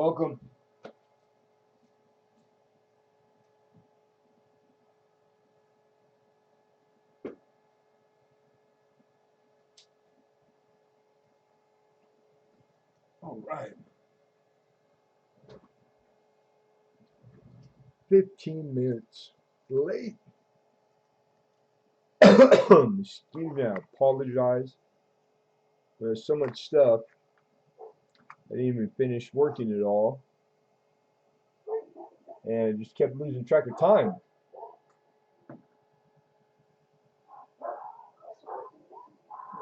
Welcome. All right. 15 minutes late. Excuse me, I apologize. There's so much stuff. I didn't even finish working it all. And I just kept losing track of time.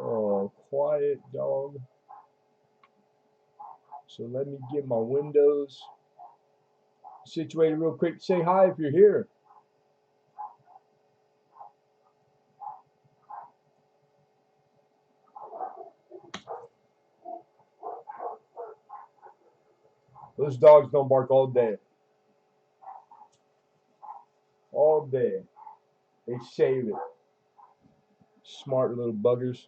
Oh, quiet dog. So let me get my windows situated real quick. Say hi if you're here. Those dogs don't bark all day. All day. They save it. Smart little buggers.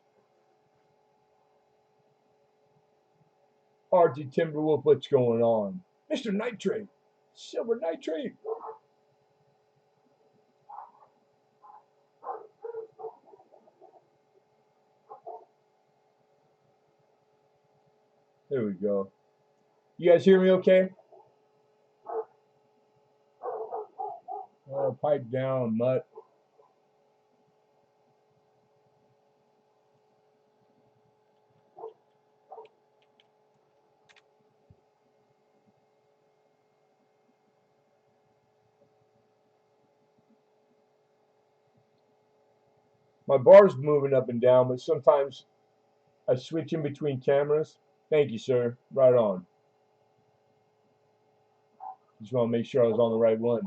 Archie Timberwolf, what's going on? Mr. Nitrate. Silver Nitrate. There we go. You guys hear me okay? Pipe down, mutt. My bar's moving up and down, but sometimes I switch in between cameras. Thank you, sir. Right on. Just want to make sure I was on the right one.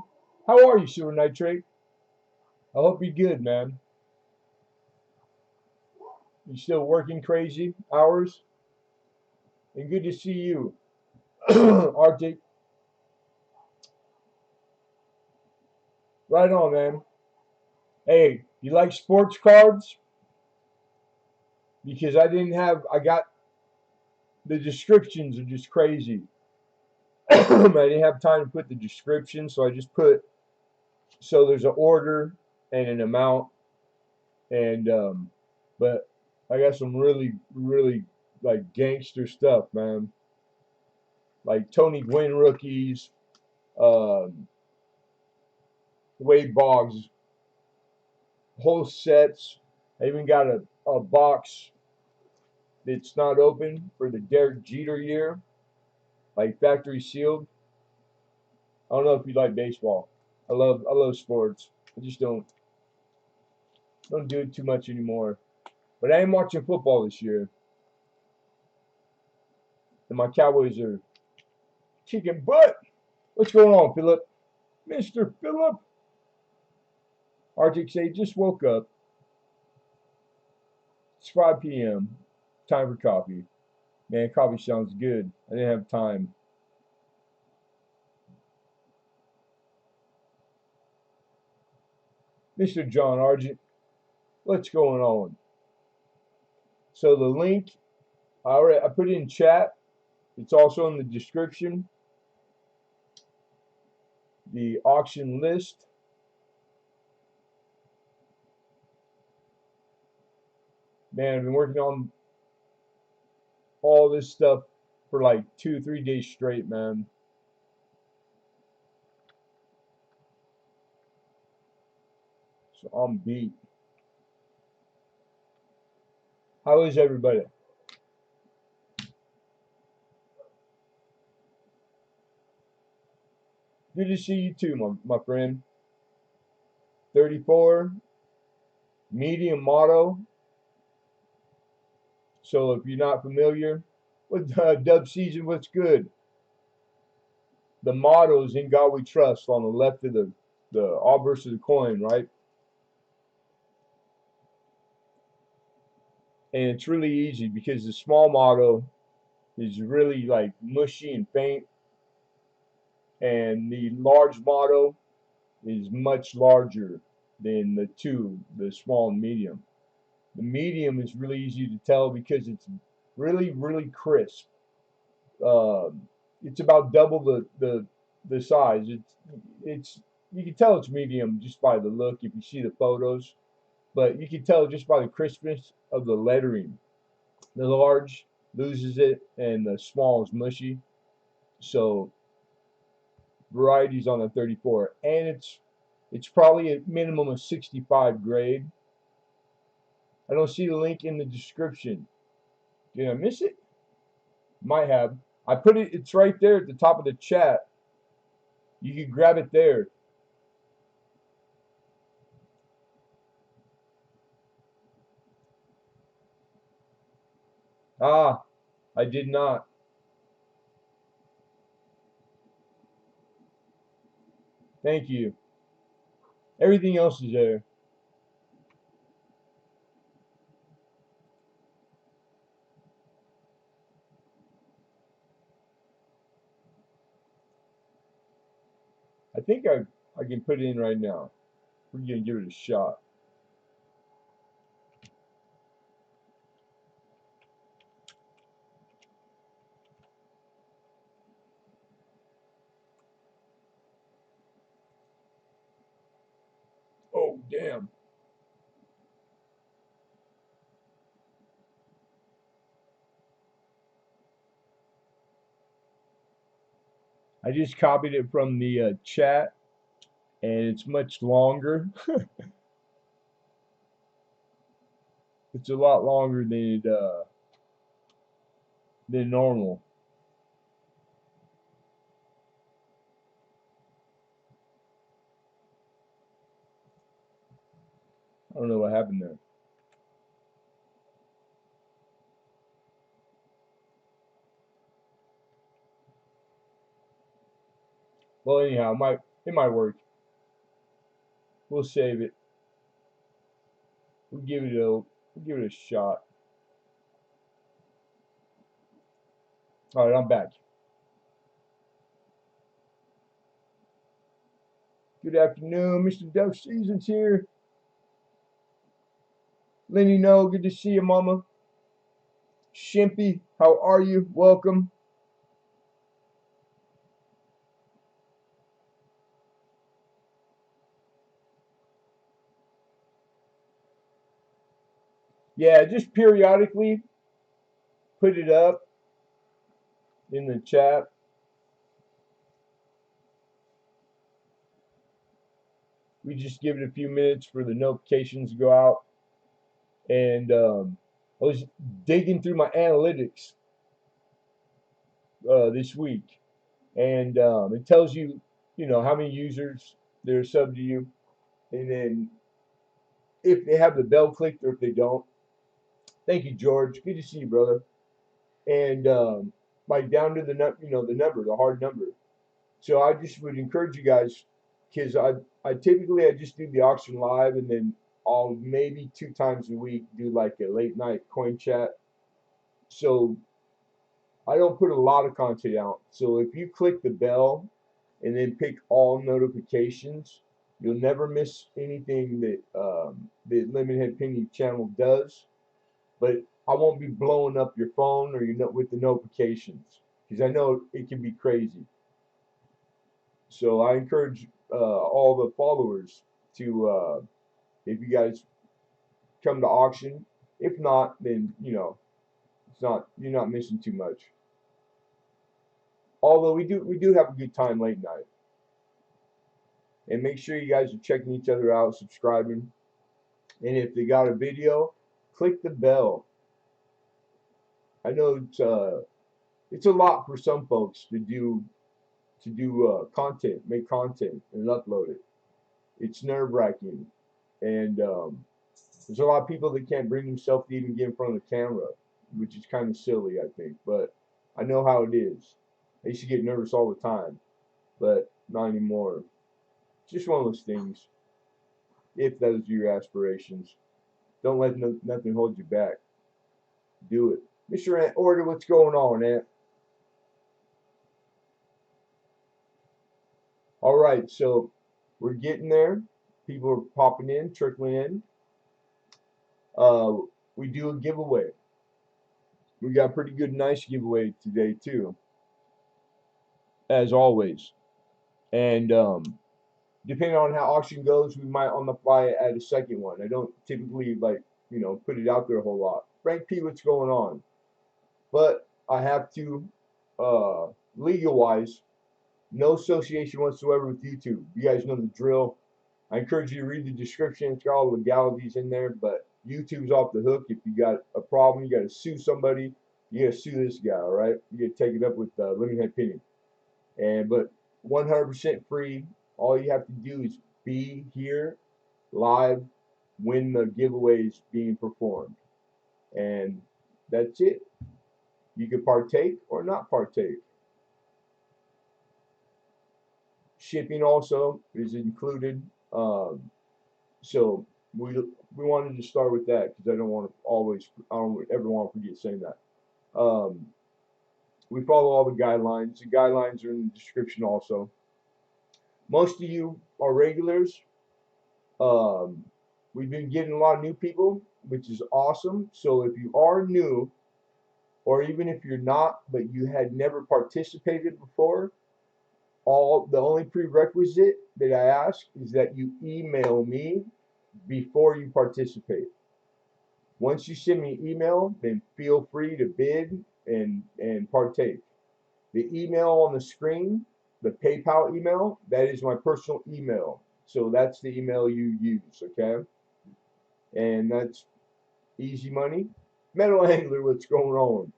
How are you, Silver Nitrate? I hope you're good, man. You still working crazy hours? And good to see you, Arctic. Right on, man. Hey, you like sports cards? Because I got the descriptions are just crazy. I didn't have time to put the description, so I just put, so there's an order and an amount, and but I got some really like gangster stuff, man. Like Tony Gwynn rookies, um, Wade Boggs, whole sets. I even got a box that's not open for the Derek Jeter year, like factory sealed. I don't know if you like baseball. I love sports. I just don't do it too much anymore. But I am watching football this year, and my Cowboys are kicking butt. What's going on, Philip? Mr. Philip? Arctic say just woke up. It's 5 p.m. Time for coffee. Man, coffee sounds good. I didn't have time. Mr. John Argent, what's going on? So the link, I put it in chat. It's also in the description. The auction list. Man, I've been working on all this stuff for like 2-3 days straight, man. So I'm beat. How is everybody? Good to see you too, my friend. 34, medium motto. So if you're not familiar with dub season, what's good? The motto is "In God We Trust" on the left of the obverse of the coin, right? And it's really easy because the small motto is really like mushy and faint, and the large motto is much larger than the two, the small and medium. The medium is really easy to tell because it's really crisp. Um, it's about double the size. It's you can tell it's medium just by the look if you see the photos, but you can tell just by the crispness of the lettering. The large loses it, and the small is mushy. So varieties on the 34, and it's probably a minimum of 65 grade. I don't see the link in the description. Did I miss it? Might have. I put it. It's right there at the top of the chat. You can grab it there. Ah, I did not. Thank you. Everything else is there. I think I can put it in right now. We're gonna give it a shot. Oh damn. I just copied it from the chat, and it's much longer. It's a lot longer than normal. I don't know what happened there. Well, anyhow, it might work. We'll save it. We'll give it a shot. All right, I'm back. Good afternoon, Mr. Duck Seasons here. Lenny, no, good to see you, Mama. Shimpy, how are you? Welcome. Yeah, just periodically put it up in the chat. We just give it a few minutes for the notifications to go out. And I was digging through my analytics this week, and it tells you, how many users that are subbed to you, and then if they have the bell clicked or if they don't. Thank you, George. Good to see you, brother. And like down to the the number, the hard number. So I just would encourage you guys, because I typically I just do the auction live, and then I'll maybe 2 times a week do like a late night coin chat. So I don't put a lot of content out. So if you click the bell and then pick all notifications, you'll never miss anything that the Lemonhead Penny channel does. But I won't be blowing up your phone or with the notifications, because I know it can be crazy. So I encourage all the followers to, if you guys come to auction. If not, then it's not you're not missing too much. Although we do have a good time late night. And make sure you guys are checking each other out, subscribing. And if they got a video, click the bell. I know it's a lot for some folks to do content, make content, and upload it. It's nerve-wracking, and there's a lot of people that can't bring themselves to even get in front of the camera, which is kind of silly, I think. But I know how it is. I used to get nervous all the time, but not anymore. It's just one of those things. If those are your aspirations, don't let nothing hold you back. Do it. Mr. Ant, order, what's going on, Ant? All right, so we're getting there. People are popping in, trickling in. We do a giveaway. We got a pretty good, nice giveaway today, too. as always. And depending on how auction goes, we might on the fly add a second one. I don't typically like, put it out there a whole lot. Frank P, what's going on? But I have to, legal wise, no association whatsoever with YouTube. You guys know the drill. I encourage you to read the description. It's got all the legalities in there, but YouTube's off the hook. If you got a problem, you got to sue somebody. You got to sue this guy, all right? You got to take it up with Lemonhead Penny. But 100% free. All you have to do is be here live when the giveaway is being performed, and that's it. You can partake or not partake. Shipping also is included. So we wanted to start with that because I don't ever want to forget saying that. We follow all the guidelines. The guidelines are in the description also. Most of you are regulars. We've been getting a lot of new people, which is awesome. So if you are new, or even if you're not, but you had never participated before, the only prerequisite that I ask is that you email me before you participate. Once you send me an email, then feel free to bid and partake. The email on the screen, the PayPal email, that is my personal email. So that's the email you use, okay? And that's easy money. Metal Angler, what's going on?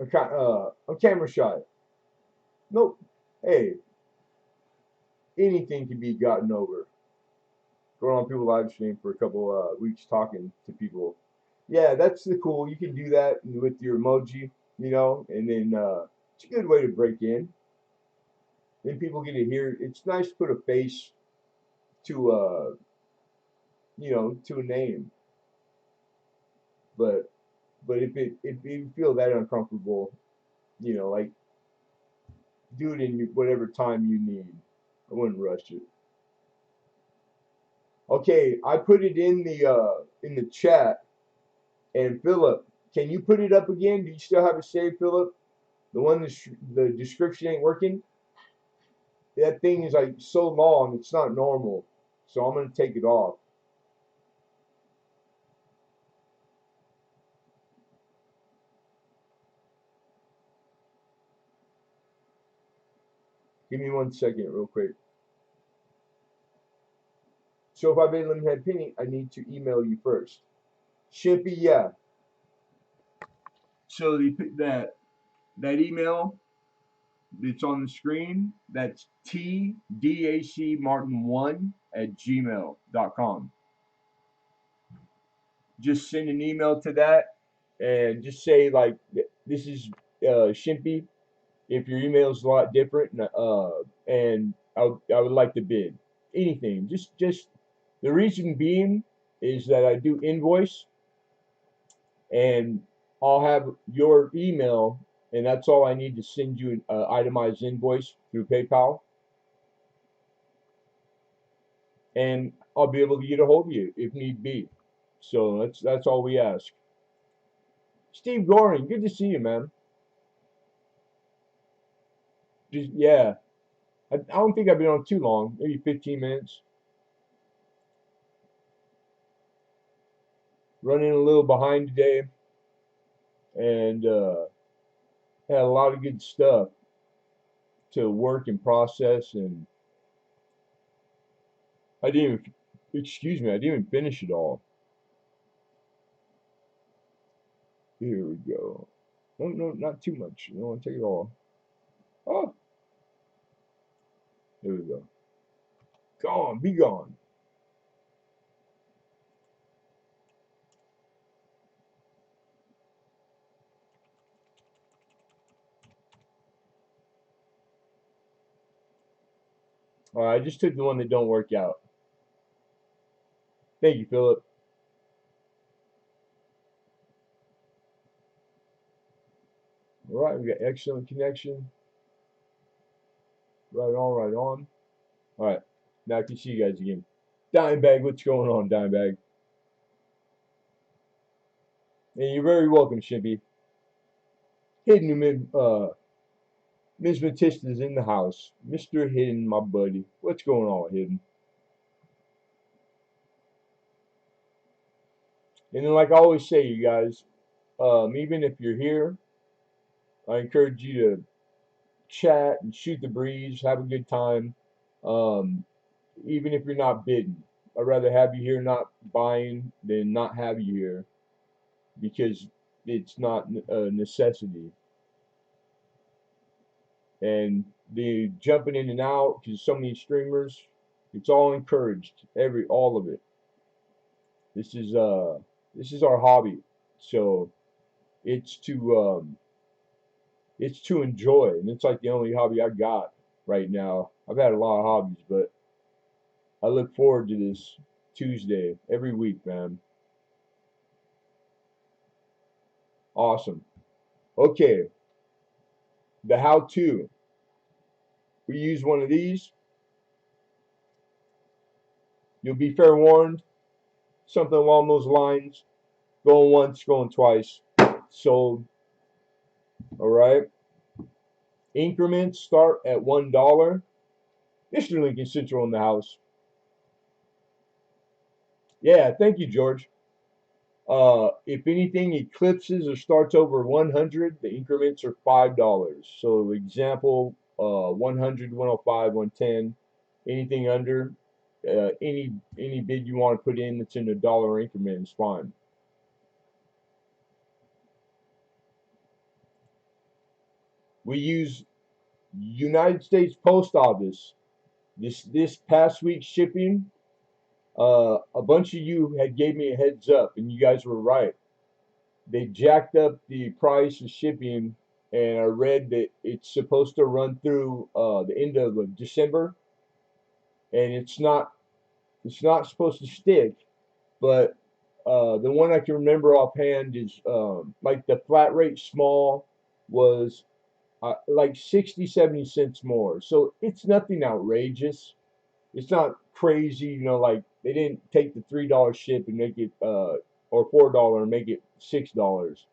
I'm camera shy. Nope. Hey, anything can be gotten over. Going on people live stream for a couple weeks talking to people. Yeah, that's the cool. You can do that with your emoji, and then it's a good way to break in. Then people get to hear. It's nice to put a face to to a name. But if you feel that uncomfortable, like do it in whatever time you need. I wouldn't rush it. Okay, I put it in the chat. And Philip, can you put it up again? Do you still have it saved, Philip? The one the description ain't working. That thing is like so long, it's not normal. So I'm gonna take it off. Give me 1 second, real quick. So if I made Lemonhead Penny, I need to email you first. Shippy, yeah. So that email that's on the screen, that's tdacmartin1@gmail.com. Just send an email to that and just say like, this is Shimpy. If your email is a lot different, and I would like to bid anything. Just the reason being is that I do invoice, and I'll have your email, and that's all I need to send you an itemized invoice through PayPal, and I'll be able to get a hold of you if need be. So that's all we ask. Steve Goring, good to see you, man. Yeah, I don't think I've been on too long, maybe 15 minutes. Running a little behind today, and had a lot of good stuff to work and process, and I didn't even, excuse me, I didn't even finish it all. Here we go. No, not too much. I don't want to take it all. Oh, there we go. Gone, be gone. All right, I just took the one that don't work out. Thank you, Philip. All right, we got excellent connection. Right on, right on. All right, now I can see you guys again. Dimebag, what's going on, Dimebag? And you're very welcome, Shimpy. Hidden Ms. Batista's in the house. Mr. Hidden, my buddy. What's going on, Hidden? And then, like I always say, you guys, even if you're here, I encourage you to chat and shoot the breeze, have a good time. Um, even if you're not bidden, I'd rather have you here not buying than not have you here because it's not a necessity. And the jumping in and out because so many streamers, it's all encouraged. All of it. This is our hobby, so it's to enjoy, and it's like the only hobby I got right now. I've had a lot of hobbies, but I look forward to this Tuesday every week, man. Awesome. Okay, the how-to. We use one of these. You'll be fair warned. Something along those lines. Going once, going twice. Sold. All right. Increments start at $1. Mr. Lincoln Central in the house. Yeah, thank you, George. If anything eclipses or starts over 100, the increments are $5. So, example, 100, 105, 110. Anything under, any bid you want to put in that's in a dollar increment is fine. We use United States Post Office. This past week's shipping, a bunch of you had gave me a heads up, and you guys were right. They jacked up the price of shipping, and I read that it's supposed to run through the end of December, and it's not supposed to stick. But the one I can remember offhand is like the flat rate small was like 60, 70 cents more. So it's nothing outrageous. It's not crazy, like they didn't take the $3 ship and make it or $4 and make it $6,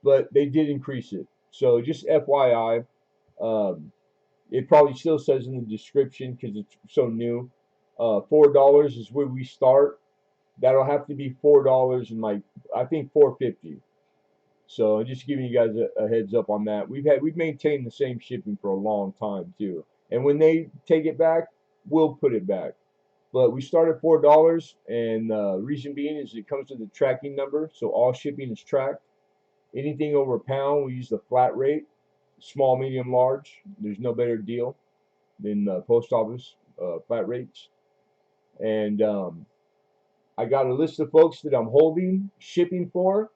but they did increase it. So just FYI, um, it probably still says in the description because it's so new. $4 is where we start. That'll have to be $4 and like I think 4.50. So just giving you guys a heads up on that. We've maintained the same shipping for a long time too. And when they take it back, we'll put it back. But we start at $4, and reason being is it comes with a tracking number, so all shipping is tracked. Anything over a pound, we use the flat rate. Small, medium, large. There's no better deal than post office flat rates. And I got a list of folks that I'm holding shipping for.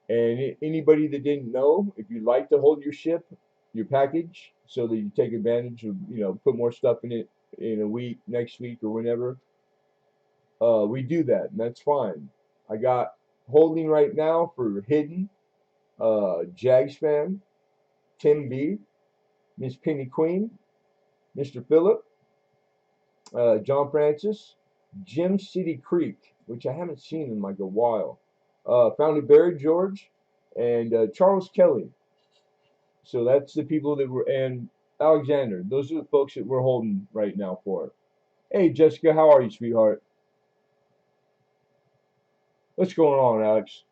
And anybody that didn't know, if you'd like to hold your package, so that you take advantage of, put more stuff in it in a week, next week, or whenever, we do that, and that's fine. I got holding right now for Hidden, Jags fan, Tim B, Miss Penny Queen, Mr. Phillip, John Francis, Jim City Creek, which I haven't seen in like a while, Founded Barry George, and Charles Kelly. So that's the people that were, and Alexander. Those are the folks that we're holding right now for. Hey, Jessica, how are you, sweetheart? What's going on, Alex?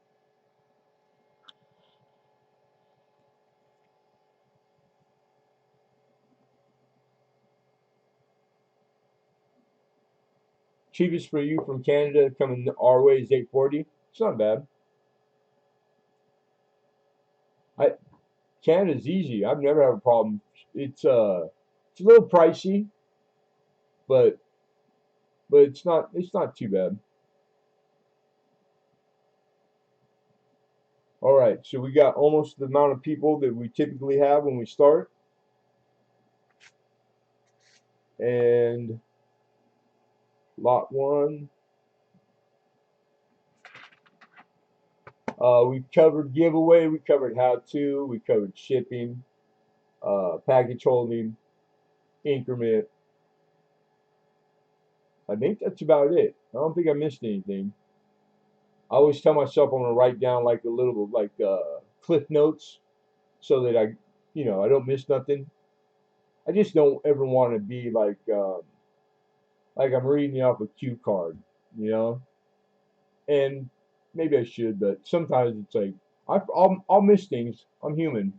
Cheapest for you from Canada coming our way is 840. It's not bad. I Canada's easy. I've never had a problem. It's a little pricey, but it's not too bad. All right, so we got almost the amount of people that we typically have when we start, and lot one. We've covered giveaway, we covered how to, we covered shipping, package holding, increment. I think that's about it. I don't think I missed anything. I always tell myself I'm gonna write down like a little like cliff notes so that I don't miss nothing. I just don't ever want to be like I'm reading off a cue card, you know. And maybe I should, but sometimes it's like I'll miss things. I'm human.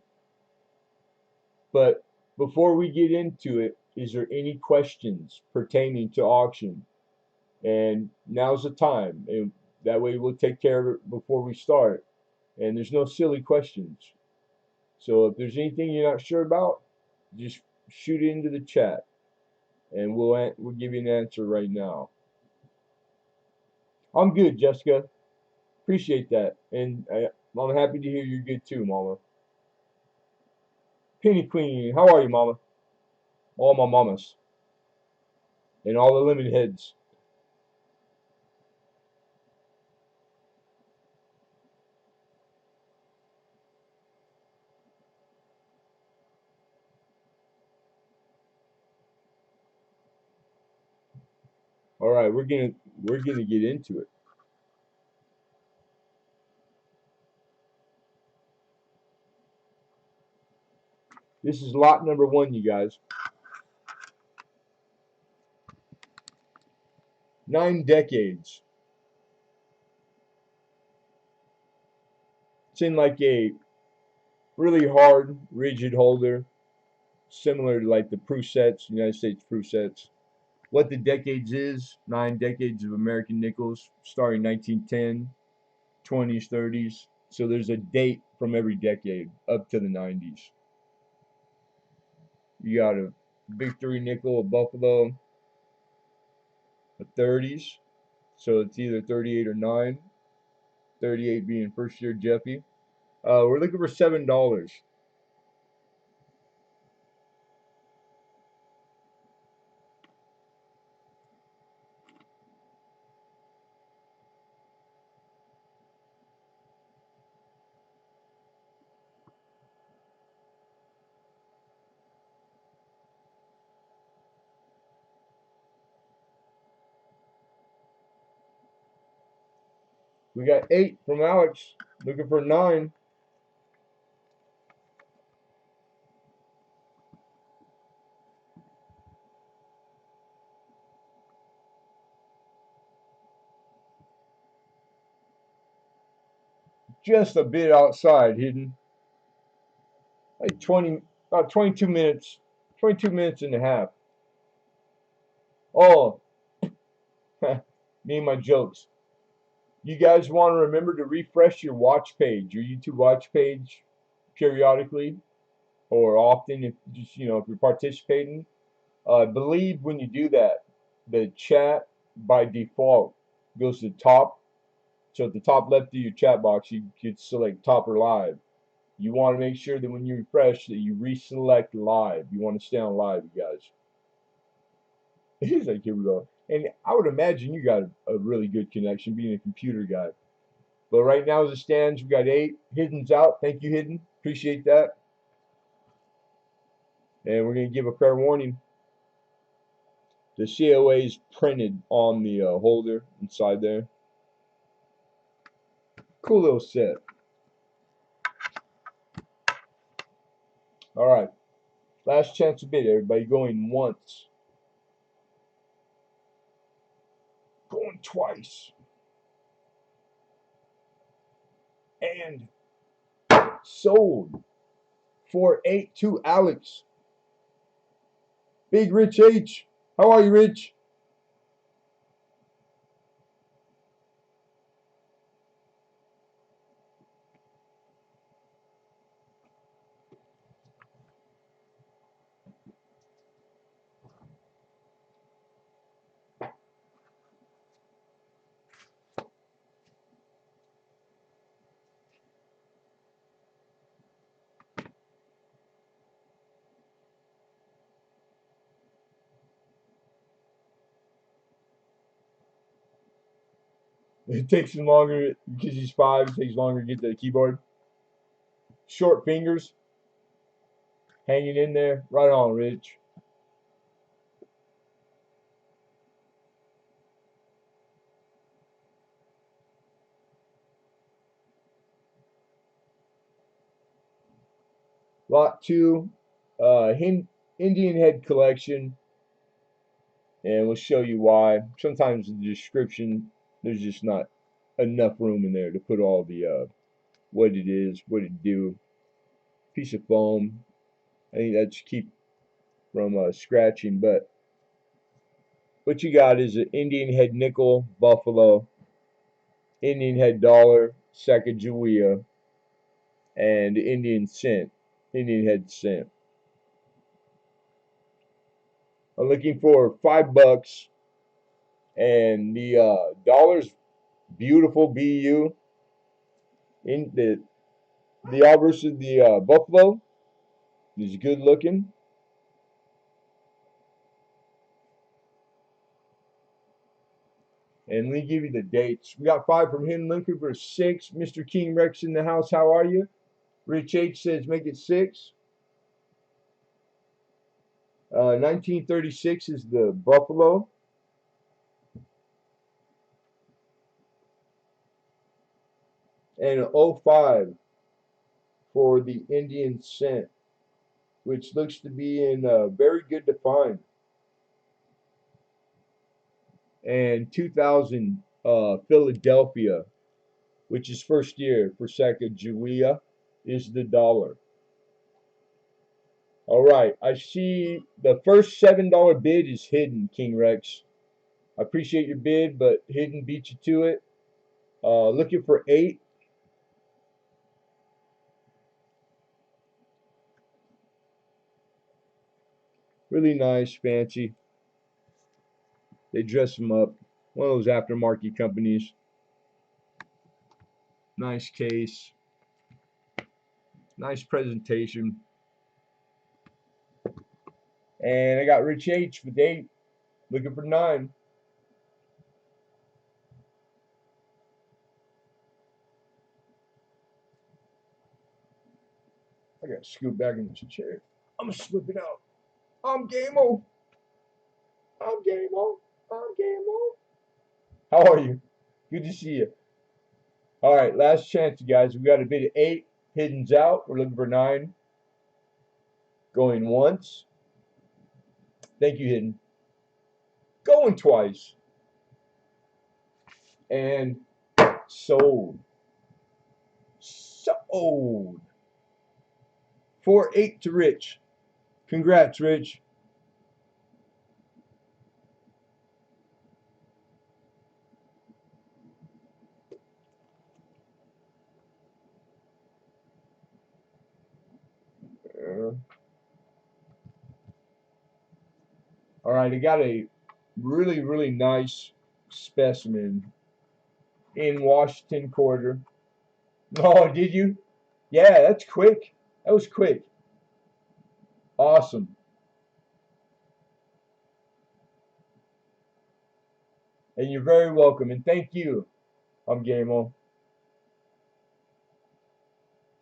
But before we get into it, is there any questions pertaining to auction? And now's the time, and that way we'll take care of it before we start. And there's no silly questions. So if there's anything you're not sure about, just shoot it into the chat, and we'll give you an answer right now. I'm good, Jessica. Appreciate that, and I'm happy to hear you're good too, Mama. Penny Queen, how are you, Mama? All my mamas and all the lemon heads. All right, we're gonna get into it. This is lot number one, you guys. 9 decades. It's in like a really hard, rigid holder, similar to like the Prusetts, United States Prusetts. What the decades is: 9 decades of American nickels, starting 1910, 20s, 30s. So there's a date from every decade up to the 90s. You got a Victory nickel, a Buffalo, a 30s. So it's either 38 or 9. 38 being first year Jeffy. We're looking for $7. We got 8 from Alex. Looking for 9. Just a bit outside, hidden. Like 20, about 22 minutes. 22 minutes and a half. Oh, me and my jokes. You guys want to remember to refresh your watch page, your YouTube watch page, periodically or often, if just if you're participating. I believe when you do that, the chat by default goes to the top. So at the top left of your chat box, you could select top or live. You want to make sure that when you refresh that you reselect live. You want to stay on live, you guys. He's like, here we go. And I would imagine you got a really good connection being a computer guy. But right now as it stands, we got 8. Hidden's out. Thank you, Hidden. Appreciate that. And we're going to give a fair warning. The COA is printed on the holder inside there. Cool little set. All right. Last chance to bid, everybody. Going once. Going twice. And sold for 8 to Alex. Big Rich H. How are you, Rich? It takes him longer because he's 5. It takes longer to get to the keyboard. Short fingers. Hanging in there. Right on, Rich. Lot 2. Indian head collection, and we'll show you why. Sometimes the description, there's just not enough room in there to put all the what it is, what it do. Piece of foam. I think that's keep from scratching. But what you got is an Indian head nickel, buffalo, Indian head dollar, Sacagawea, and Indian cent, Indian head cent. I'm looking for $5, and the dollar's beautiful BU. In the obverse of the buffalo is good looking. And let me give you the dates. We got 5 from him. Looking for 6. Mr. King Rex in the house. How are you? Rich H says make it 6. 1936 is the buffalo. And 05 for the Indian cent, which looks to be in very good to find. And 2000 Philadelphia, which is first year for Sacagawea, is the dollar. All right, I see the first $7 bid is hidden, King Rex. I appreciate your bid, but hidden beat you to it. Looking for 8. Really nice, fancy. They dress them up. One of those aftermarket companies. Nice case. Nice presentation. And I got Rich H with 8. Looking for 9. I gotta scoot back in this chair. I'm gonna slip it out. I'm game on. I'm game on. I'm game on. How are you? Good to see you. All right, last chance, you guys. We got a bid of 8. Hidden's out. We're looking for 9. Going once. Thank you, Hidden. Going twice. And sold. Sold. 4-8 to Rich. Congrats, Rich. All right, I got a really, really nice specimen in Washington Quarter. Oh, did you? Yeah, that's quick. That was quick. Awesome. And you're very welcome. And thank you. I'm game on.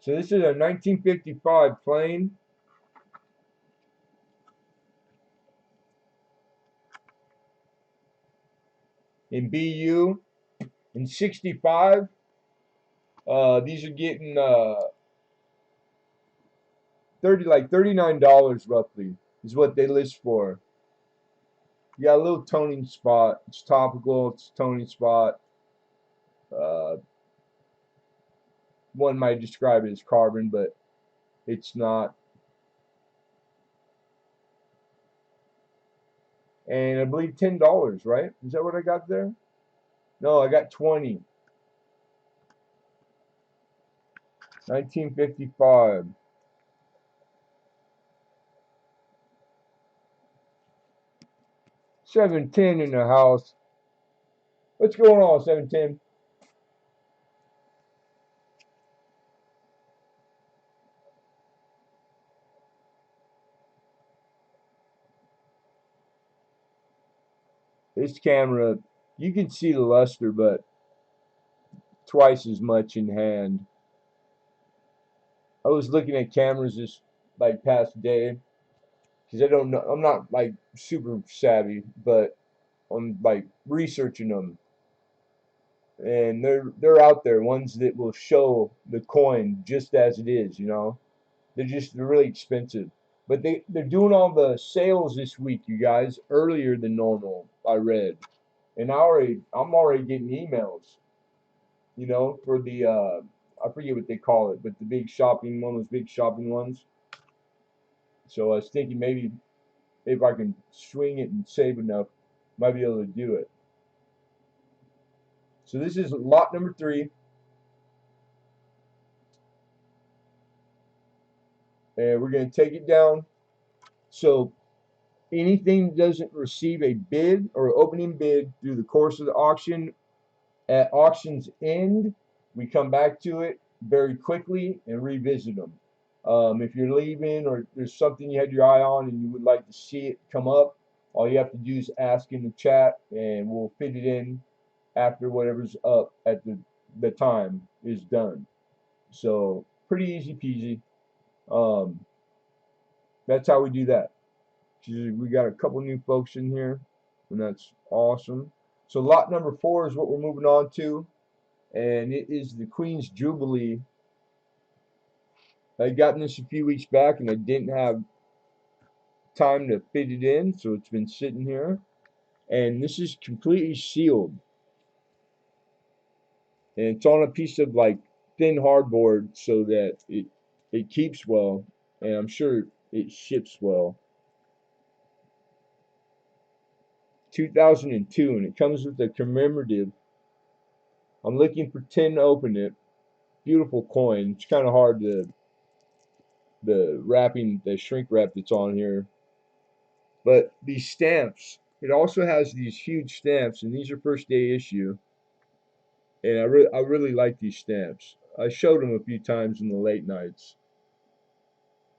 So this is a 1955 plane. In BU. In 65. These are getting $39 roughly is what they list for. You got a little toning spot. It's topical. It's a toning spot. One might describe it as carbon, but it's not. And I believe $10, right? Is that what I got there? No, I got 20. 1955. 710 in the house. What's going on, 710? This camera, you can see the luster, but twice as much in hand. I was looking at cameras this like past day because I don't know. I'm not like super savvy, but I'm like researching them, and they're out there. Ones that will show the coin just as it is. You know, they're really expensive. But they're doing all the sales this week, you guys, earlier than normal, I read. And I'm already getting emails, you know, for the I forget what they call it, but the big shopping one, those big shopping ones. So I was thinking maybe if I can swing it and save enough, might be able to do it. So this is lot number 3. And we're going to take it down. So anything that doesn't receive a bid or opening bid through the course of the auction, at auction's end, we come back to it very quickly and revisit them. If you're leaving or there's something you had your eye on and you would like to see it come up, all you have to do is ask in the chat and we'll fit it in after whatever's up at the time is done. So pretty easy peasy. That's how we do that. We got a couple new folks in here, and that's awesome. So lot number 4 is what we're moving on to, and it is the Queen's Jubilee. I got this a few weeks back, and I didn't have time to fit it in, so it's been sitting here. And this is completely sealed, and it's on a piece of like thin hardboard so that it keeps well, and I'm sure it ships well. 2002, and it comes with a commemorative. I'm looking for 10 to open it. Beautiful coin. It's kind of hard to the wrapping, the shrink wrap that's on here. But these stamps, it also has these huge stamps, and these are first day issue. And I really like these stamps. I showed them a few times in the late nights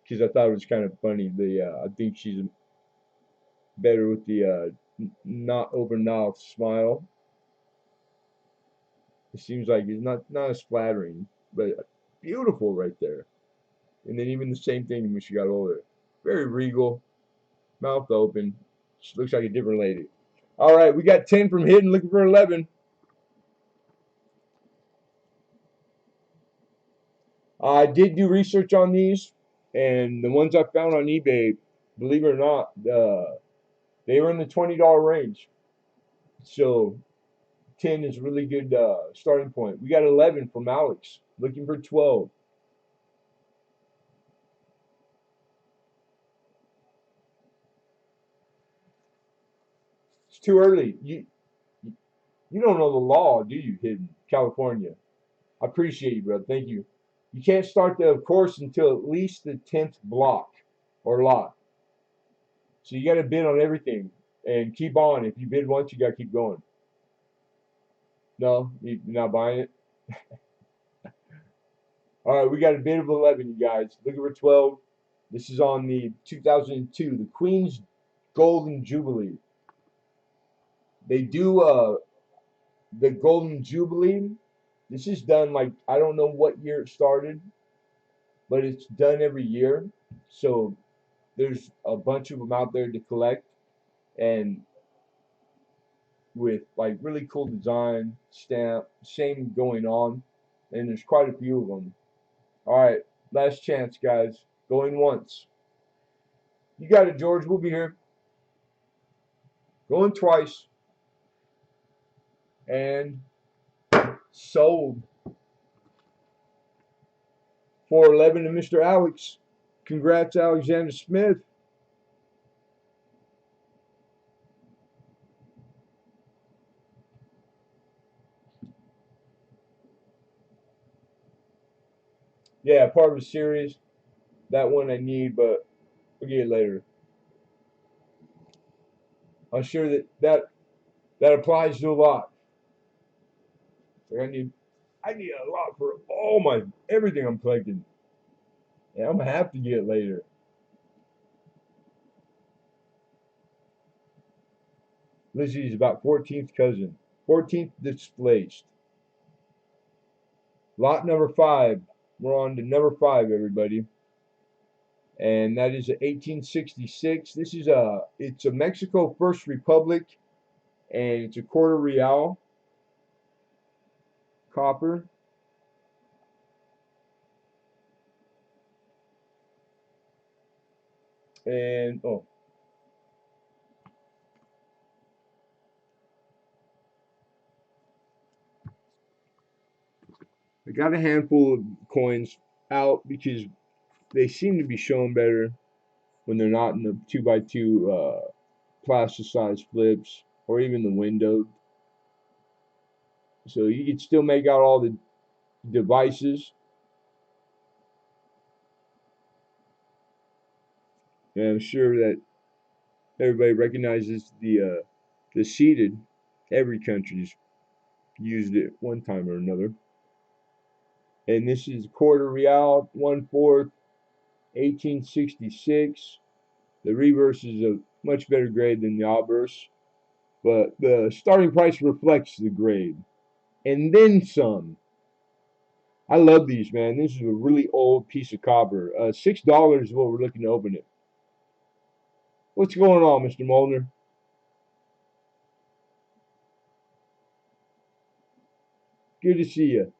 because I thought it was kind of funny. I think she's better with the not open mouth smile. It seems like it's not as flattering, but beautiful right there. And then even the same thing when she got older. Very regal, mouth open. She looks like a different lady. All right, we got 10 from Hidden, looking for 11. I did do research on these, and the ones I found on eBay, believe it or not, they were in the $20 range. So 10 is a really good starting point. We got 11 from Alex, looking for 12. It's too early. You don't know the law, do you, Hidden? California. I appreciate you, brother. Thank you. You can't start the course until at least the 10th block or lot. So you got to bid on everything and keep on. If you bid once, you got to keep going. No, you're not buying it. All right, we got a bid of 11, you guys. Looking for 12. This is on the 2002, the Queen's Golden Jubilee. They do the Golden Jubilee. This is done like, I don't know what year it started, but it's done every year. So there's a bunch of them out there to collect, and with like really cool design, stamp, same going on, and there's quite a few of them. All right, last chance, guys. Going once. You got it, George. We'll be here. Going twice. And sold. 411 to Mr. Alex. Congrats, Alexander Smith. Yeah, part of a series. That one I need, but we'll get it later. I'm sure that applies to a lot. I need a lot for all my everything I'm collecting. Yeah, I'm gonna have to get it later. Lizzie's about 14th cousin. 14th displaced. Lot number 5. We're on to number 5, everybody. And that is 1866. This is it's a Mexico First Republic, and it's a quarter real copper. And oh, I got a handful of coins out because they seem to be showing better when they're not in the 2x2 plasticized flips or even the windowed. So you can still make out all the devices. And I'm sure that everybody recognizes the seated. Every country's used it one time or another. And this is quarter real, 1/4, 1866. The reverse is a much better grade than the obverse, but the starting price reflects the grade. And then some. I love these, man. This is a really old piece of copper. $6 is what we're looking to open it. What's going on, Mr. Molnar? Good to see you.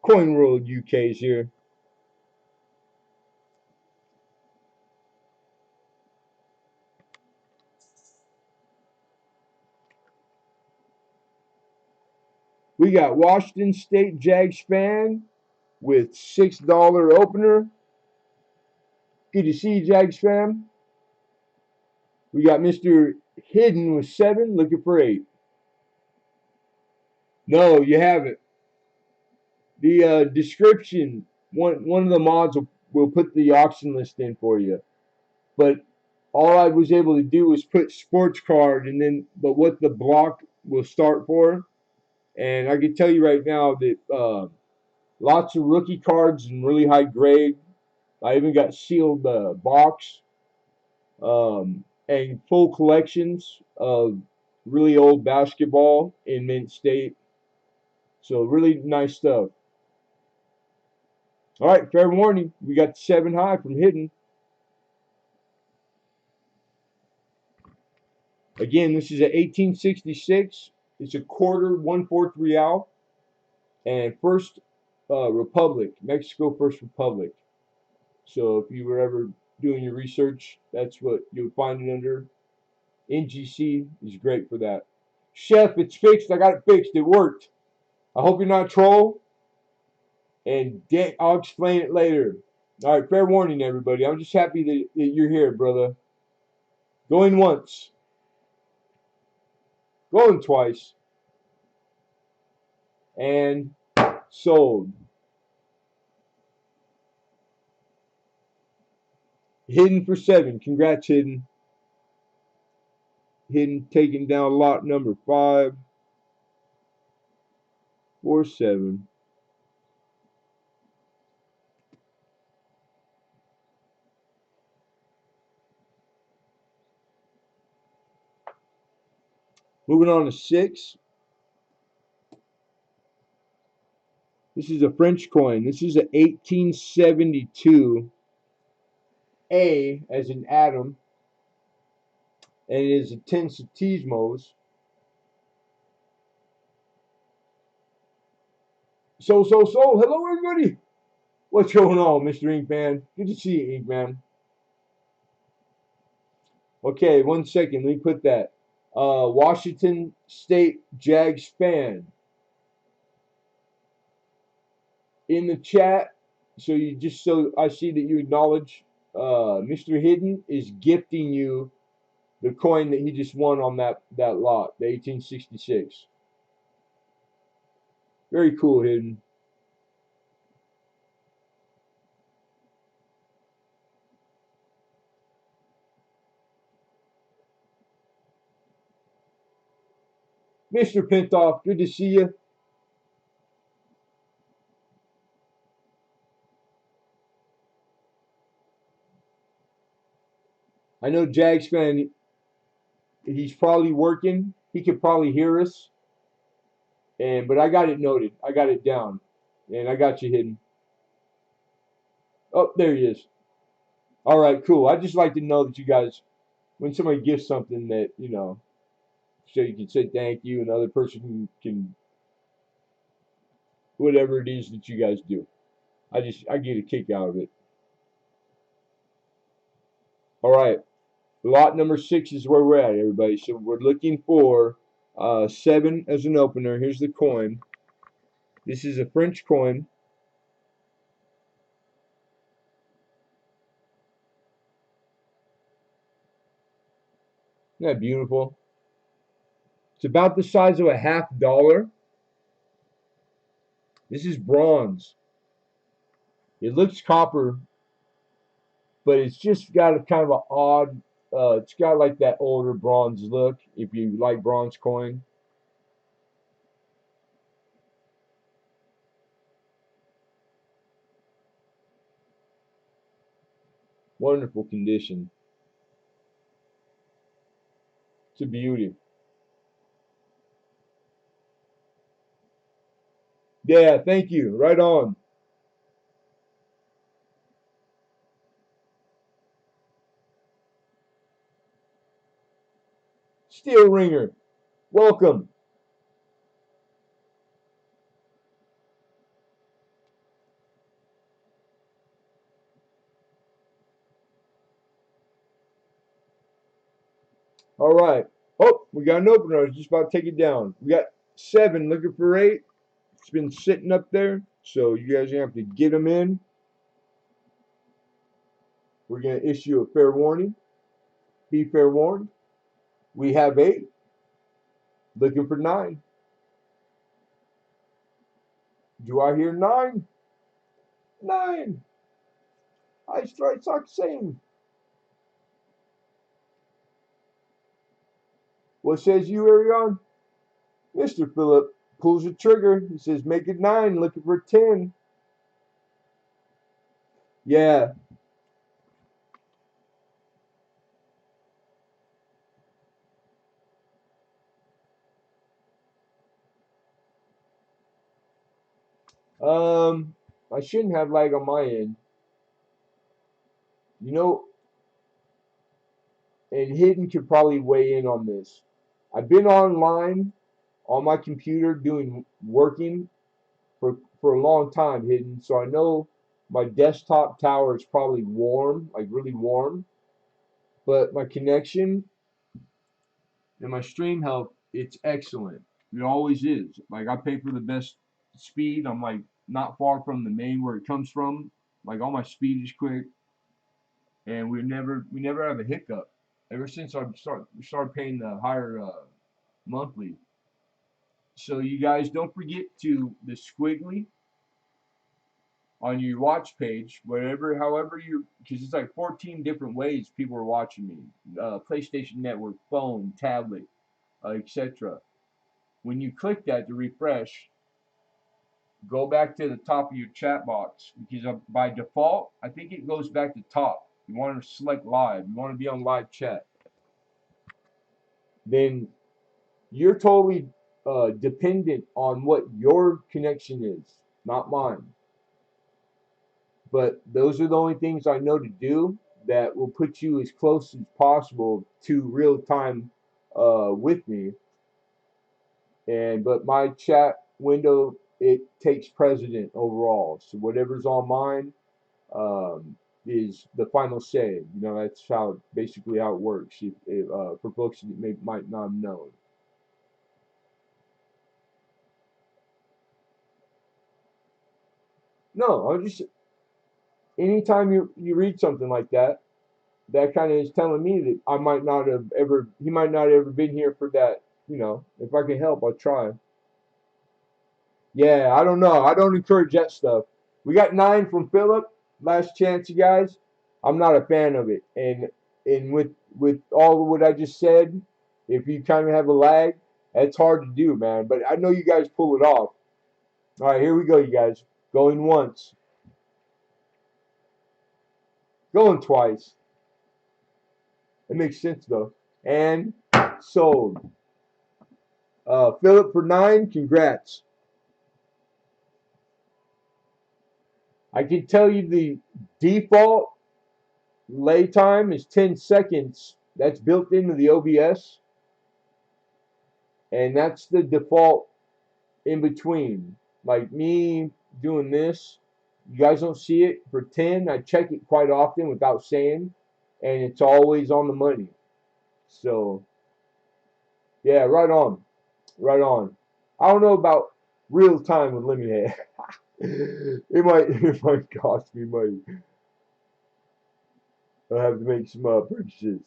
Coin World UK's here. We got Washington State Jag Span with $6 opener. Good to see you, Jag Span. We got Mr. Hidden with 7, looking for 8. No, you haven't. The description, one of the mods will put the auction list in for you. But all I was able to do was put sports card and then, but what the block will start for. And I can tell you right now that lots of rookie cards and really high grade. I even got sealed box and full collections of really old basketball in mint state. So really nice stuff. All right, fair warning. We got 7 high from Hidden. Again, this is a 1866. It's a quarter, 1/4 real. And First Republic, Mexico First Republic. So if you were ever doing your research, that's what you'll find it under. NGC is great for that. Chef, it's fixed. I got it fixed. It worked. I hope you're not a troll. And I'll explain it later. All right, fair warning, everybody. I'm just happy that you're here, brother. Going once. Going twice. And sold. Hidden for 7. Congrats, Hidden. Hidden taking down lot number 5. 4-7. Moving on to 6. This is a French coin. This is a 1872 A as in Adam. And it is a 10 centésimos. So. Hello, everybody. What's going on, Mr. Inkman? Good to see you, Inkman. Okay, 1 second. Let me put that. Washington State Jag Span in the chat. So I see that you acknowledge Mr. Hidden is gifting you the coin that he just won on that lot, the 1866. Very cool, Hidden. Mr. Pintoff, good to see you. I know Jags fan, he's probably working. He could probably hear us. But I got it noted. I got it down. And I got you, Hidden. Oh, there he is. All right, cool. I just like to know that you guys, when somebody gives something that, so you can say thank you and the other person can, whatever it is that you guys do. I get a kick out of it. All right. Lot number 6 is where we're at, everybody. So we're looking for 7 as an opener. Here's the coin. This is a French coin. Isn't that beautiful? It's about the size of a $50. This is bronze. It looks copper, but it's just got a kind of an odd, it's got like that older bronze look, if you like bronze coin. Wonderful condition. It's a beauty. Yeah, thank you. Right on. Steel Ringer, welcome. All right. Oh, we got an opener. I was just about to take it down. We got 7 looking for 8. It's been sitting up there, so you guys have to get them in. We're going to issue a fair warning. Be fair warned. We have 8. Looking for 9. Do I hear 9? 9. I strike sock same. What says you, Arion? Mr. Phillip pulls the trigger. He says, make it 9. Looking for 10. Yeah. I shouldn't have lag on my end. You know, and Hidden could probably weigh in on this. I've been online on my computer working for a long time, Hidden, so I know my desktop tower is probably warm, like really warm, but my connection and my stream health, it's excellent. It always is. Like I pay for the best speed. I'm like not far from the main where it comes from. Like all my speed is quick, and we never have a hiccup ever since we started paying the higher monthly. So you guys don't forget to the squiggly on your watch page, whatever, however you, because it's like 14 different ways people are watching me. PlayStation Network, phone, tablet, etc. When you click that to refresh, go back to the top of your chat box because by default, I think it goes back to top. You want to select live. You want to be on live chat. Then you're totally dependent on what your connection is, not mine. But those are the only things I know to do that will put you as close as possible to real time with me. But my chat window, it takes precedent overall. So whatever's on mine is the final say. You know, that's basically how it works. For folks that might not have known. No, I'm just anytime you read something like that, that kind of is telling me that he might not have ever been here for that. You know, if I can help, I'll try. Yeah, I don't know. I don't encourage that stuff. We got 9 from Philip. Last chance, you guys. I'm not a fan of it, and with all of what I just said, if you kind of have a lag, that's hard to do, man. But I know you guys pull it off. All right, here we go, you guys. Going once, going twice. It makes sense though. And sold. Philip for 9. Congrats. I can tell you the default lay time is 10 seconds. That's built into the OBS. And that's the default in between. Like me doing this, you guys don't see it for 10. I check it quite often without saying. and it's always on the money. So yeah, right on, right on. I don't know about real time with Lemonhead. it might cost me money. I'll have to make some purchases.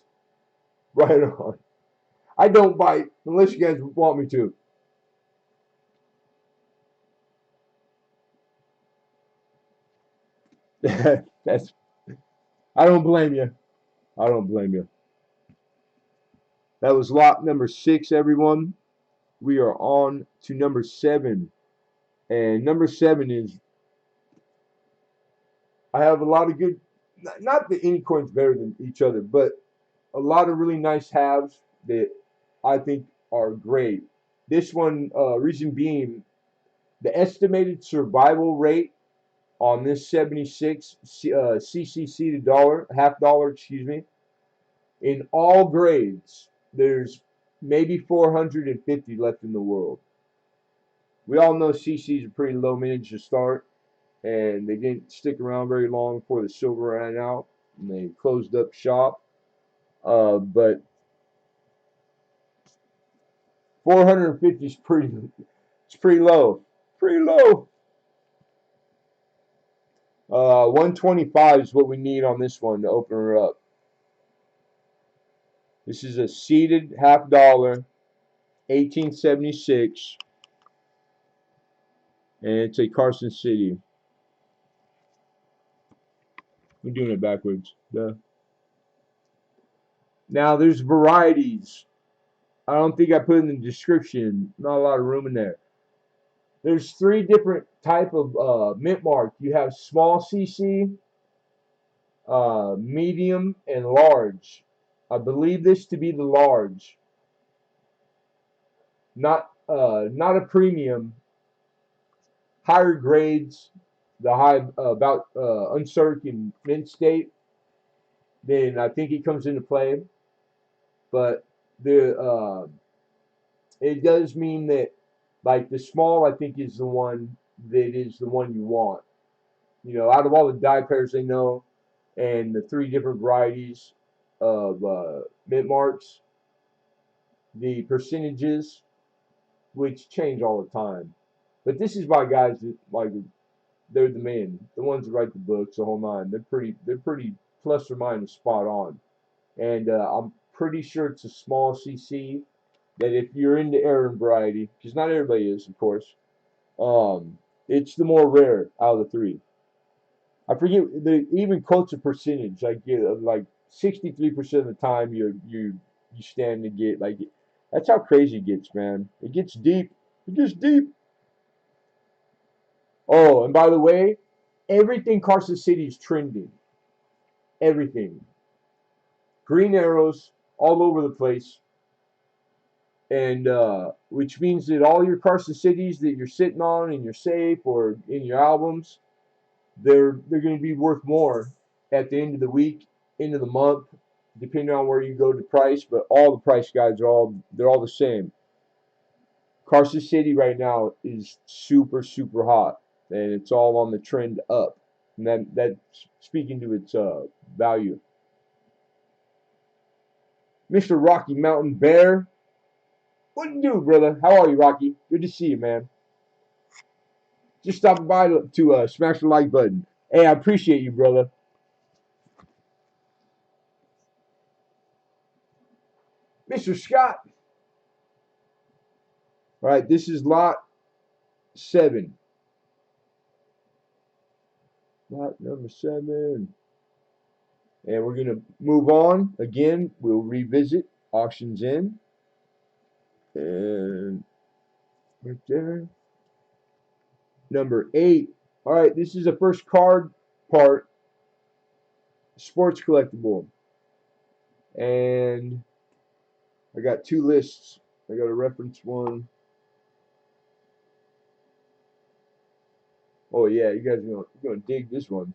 Right on. I don't bite unless you guys want me to. That's. I don't blame you. I don't blame you. That was lot number 6, everyone. We are on to number 7, and number 7 is. I have a lot of good. Not that any coin's better than each other, but a lot of really nice halves that I think are great. This one, reason being, the estimated survival rate on this 76 CCC to dollar, half dollar, excuse me, in all grades, there's maybe 450 left in the world. We all know CC's a pretty low mintage to start, and they didn't stick around very long before the silver ran out, and they closed up shop. But 450 is it's pretty low. Pretty low. 125 is what we need on this one to open her up. This is a seated half dollar, 1876, and it's a Carson City. I'm doing it backwards. Duh. Now there's varieties. I don't think I put in the description. Not a lot of room in there. There's 3 different type of mint mark. You have small CC, medium, and large. I believe this to be the large. Not a premium. Higher grades, the high about uncirc mint state, then I think it comes into play. But the it does mean that, like, the small, I think, is the one that is the one you want. You know, out of all the die pairs they know, and the 3 different varieties of mint marks, the percentages, which change all the time. But this is by guys that, like, they're the men, the ones that write the books, the whole nine. They're pretty plus or minus spot on. And I'm pretty sure it's a small CC that if you're into Aaron variety, because not everybody is, of course, it's the more rare out of the 3. I forget, the even quotes a percentage, like 63% of the time you stand to get, like, that's how crazy it gets, man. It gets deep. It gets deep. Oh, and by the way, everything Carson City is trending. Everything. Green arrows all over the place. And which means that all your Carson Cities that you're sitting on in your safe or in your albums, they're going to be worth more at the end of the week, end of the month, depending on where you go to price. But all the price guides are they're all the same. Carson City right now is super, super hot, and it's all on the trend up. And that's speaking to its value. Mr. Rocky Mountain Bear, what do you do, brother? How are you, Rocky? Good to see you, man. Just stopping by to smash the like button. Hey, I appreciate you, brother. Mr. Scott. All right, this is lot 7. Lot number 7. And we're going to move on. Again, we'll revisit auctions in. And right there. Number 8. All right, this is a first card part. Sports collectible. And I got 2 lists. I got a reference one. Oh yeah, you guys are gonna dig this one.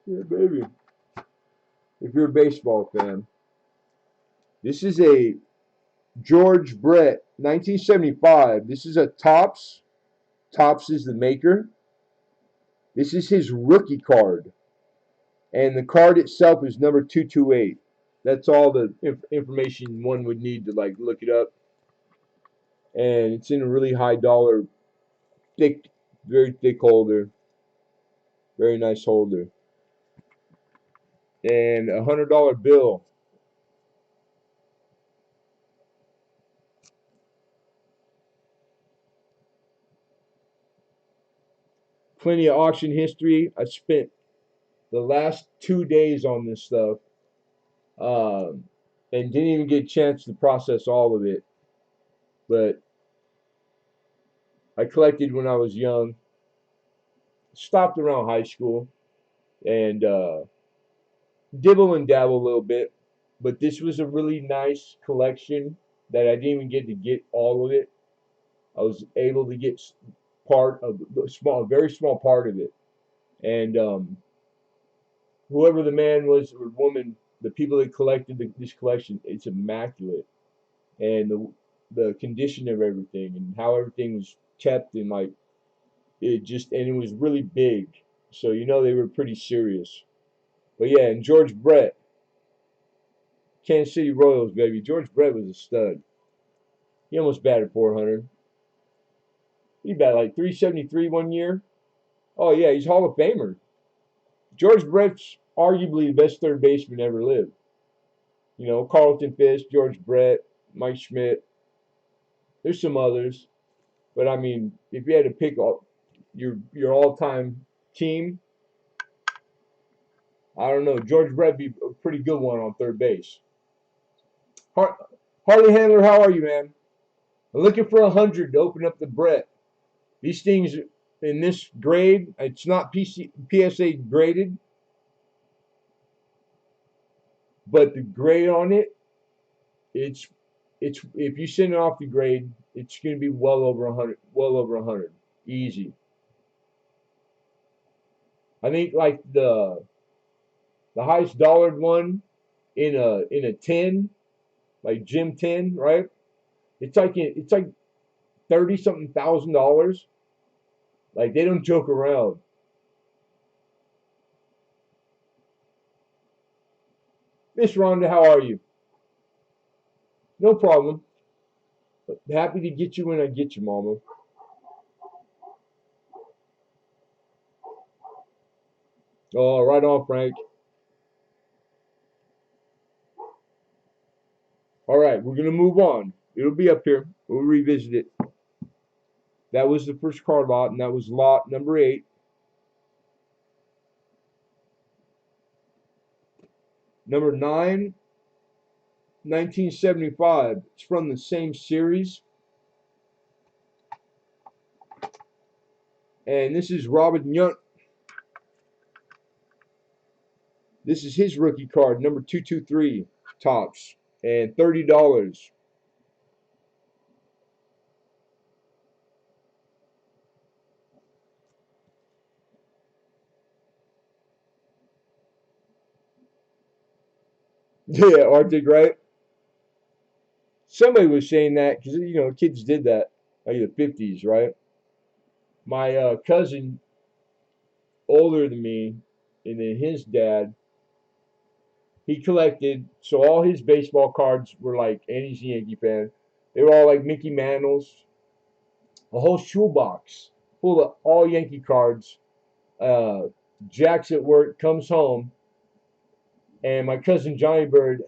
Yeah, baby. If you're a baseball fan. This is a George Brett, 1975. This is a Topps. Topps is the maker. This is his rookie card. And the card itself is number 228. That's all the information one would need to like look it up. And it's in a really high dollar, thick, very thick holder. Very nice holder. And $100 bill. Plenty of auction history. I spent the last 2 days on this stuff, and didn't even get a chance to process all of it. But I collected when I was young. Stopped around high school, and dibble and dabble a little bit. But this was a really nice collection that I didn't even get to get all of it. I was able to get part of the small, very small part of it, and whoever the man was or woman, the people that collected this collection, it's immaculate, and the condition of everything and how everything was kept, and like it just, and it was really big, so you know they were pretty serious. But yeah, and George Brett, Kansas City Royals, baby. George Brett was a stud. He almost batted 400. He batted like 373 one year. Oh yeah, he's Hall of Famer. George Brett's arguably the best third baseman ever lived. You know, Carlton Fisk, George Brett, Mike Schmidt. There's some others, but I mean, if you had to pick your all-time team, I don't know. George Brett be a pretty good one on third base. Harley Handler, how are you, man? I'm looking for 100 to open up the Brett. These things in this grade, it's not PSA graded, but the grade on it, it's if you send it off the grade, it's going to be well over 100, well over 100, easy. I think like the highest dollared one in a 10, like Gym 10, right? It's like 30 something $1,000. Like they don't joke around. Miss Rhonda, how are you? No problem. Happy to get you when I get you, Mama. Oh, right on, Frank. All right, we're gonna move on. It'll be up here. We'll revisit it. That was the first card lot, and that was lot number 8. Number 9, 1975. It's from the same series. And this is Robin Yount. This is his rookie card, number 223, tops, and $30. Yeah, Arctic, right? Somebody was saying that because you know kids did that like in the 50s, right? My cousin, older than me, and then his dad, he collected. So all his baseball cards were like, and he's a Yankee fan. They were all like Mickey Mantles, a whole shoebox full of all Yankee cards. Uh, Jack's at work, comes home, and my cousin Johnny Bird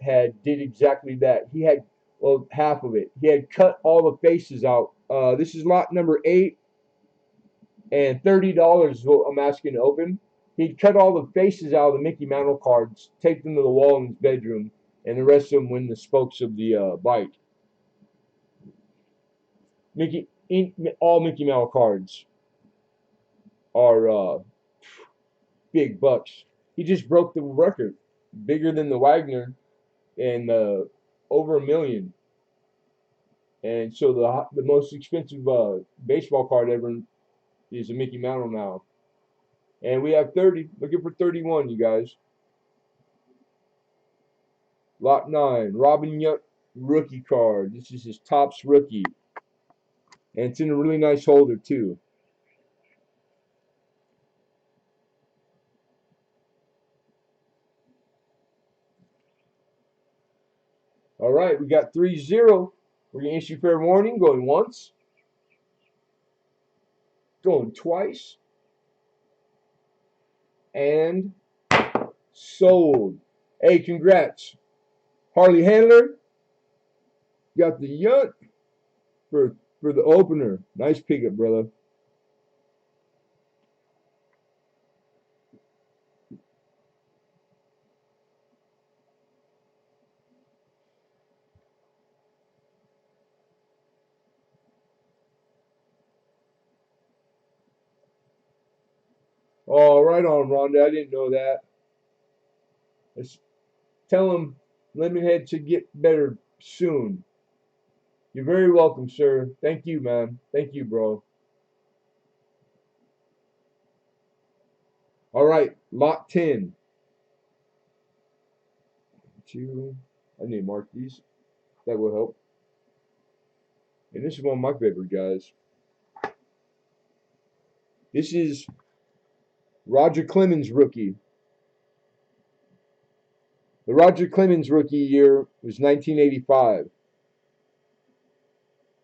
did exactly that. He had, well, half of it. He had cut all the faces out. This is lot number 8, and $30 is what I'm asking to open. He'd cut all the faces out of the Mickey Mantle cards, take them to the wall in his bedroom, and the rest of them were in the spokes of the bike. All Mickey Mantle cards are big bucks. He just broke the record, bigger than the Wagner, and over $1 million. And so the most expensive baseball card ever is a Mickey Mantle now. And we have 30. Looking for 31, you guys. Lot 9, Robin Yount rookie card. This is his Topps rookie. And it's in a really nice holder, too. All right, we got 3-0. We're going to issue fair warning. Going once. Going twice. And sold. Hey, congrats. Harley Handler got the yunt for the opener. Nice pickup, brother. Oh, right on, Rhonda. I didn't know that. Let's tell him Lemonhead should get better soon. You're very welcome, sir. Thank you, man. Thank you, bro. All right, lot 10. Two. I need to mark these. That will help. And this is one of my favorite guys. This is Roger Clemens rookie. The Roger Clemens rookie year was 1985.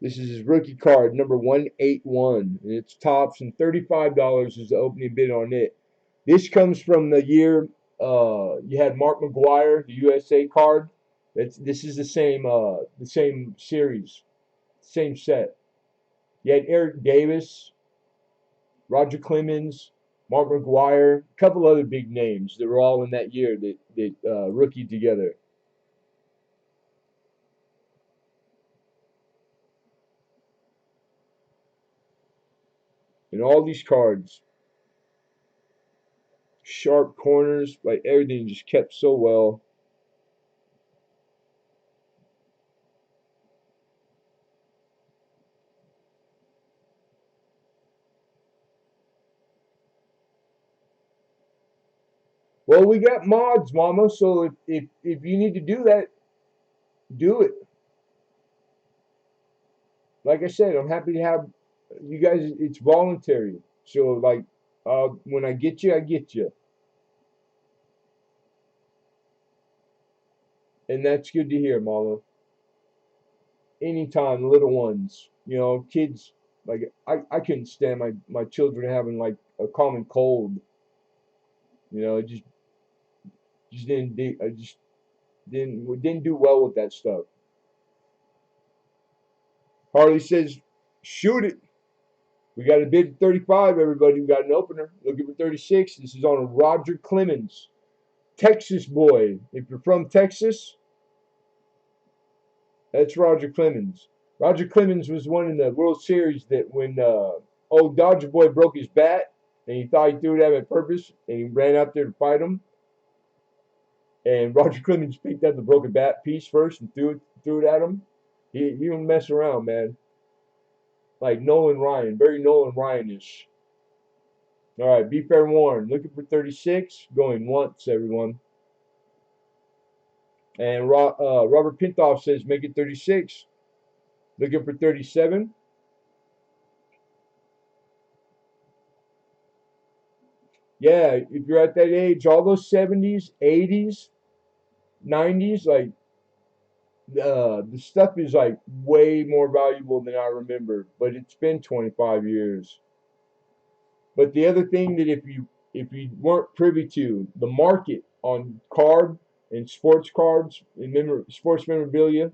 This is his rookie card, number 181. And it's tops, and $35 is the opening bid on it. This comes from the year you had Mark McGuire, the USA card. This is the same series, same set. You had Eric Davis, Roger Clemens, Mark McGuire, a couple other big names that were all in that year that rookied together. And all these cards, sharp corners, like everything just kept so well. Well, we got mods, Mama. So if you need to do that, do it. Like I said, I'm happy to have you guys. It's voluntary. So like, when I get you, I get you, and that's good to hear, Mama. Anytime, little ones, kids. Like I couldn't stand my children having like a common cold. It just didn't do well with that stuff. Harley says, shoot it. We got a bid at 35, everybody. We got an opener. Looking for 36. This is on a Roger Clemens, Texas boy. If you're from Texas, that's Roger Clemens. Roger Clemens was one in the World Series that when old Dodger boy broke his bat and he thought he threw it at him on purpose and he ran out there to fight him. And Roger Clemens picked up the broken bat piece first and threw it at him. He didn't mess around, man. Like Nolan Ryan, very Nolan Ryan-ish. All right, be fair warned. Looking for 36, going once, everyone. And Robert Pintoff says, make it 36. Looking for 37. Yeah, if you're at that age, all those 70s, 80s, 90s, like the stuff is like way more valuable than I remember. But it's been 25 years. But the other thing that if you weren't privy to, the market on card and sports cards and sports memorabilia,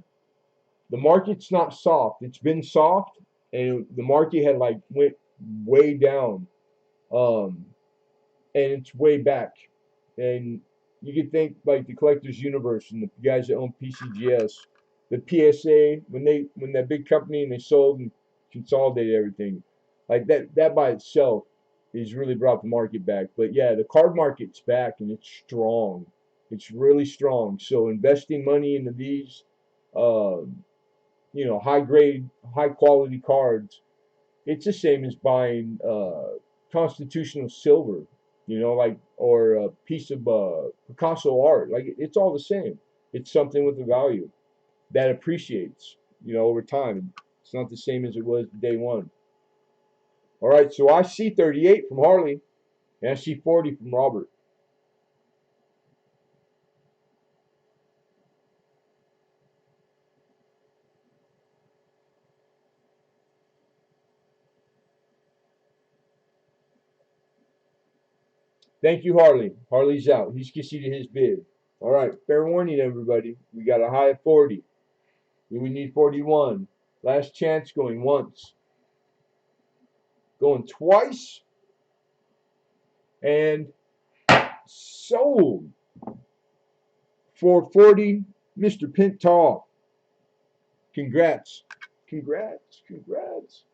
the market's not soft. It's been soft, and the market had like went way down, um, and it's way back. And you could think like the Collectors Universe and the guys that own PCGS, the PSA when that big company and they sold and consolidated everything, like that by itself has really brought the market back. But yeah, the card market's back and it's strong. It's really strong. So investing money into these. High grade, high quality cards, it's the same as buying constitutional silver, like or a piece of Picasso art. Like it's all the same. It's something with a value that appreciates, over time. It's not the same as it was day one. All right, so I see 38 from Harley, and I see 40 from Robert. Thank you, Harley. Harley's out. He's conceded his bid. All right, fair warning, everybody. We got a high of 40. We need 41. Last chance going once. Going twice. And sold. 440, Mr. Pintal. Congrats. Congrats. Congrats.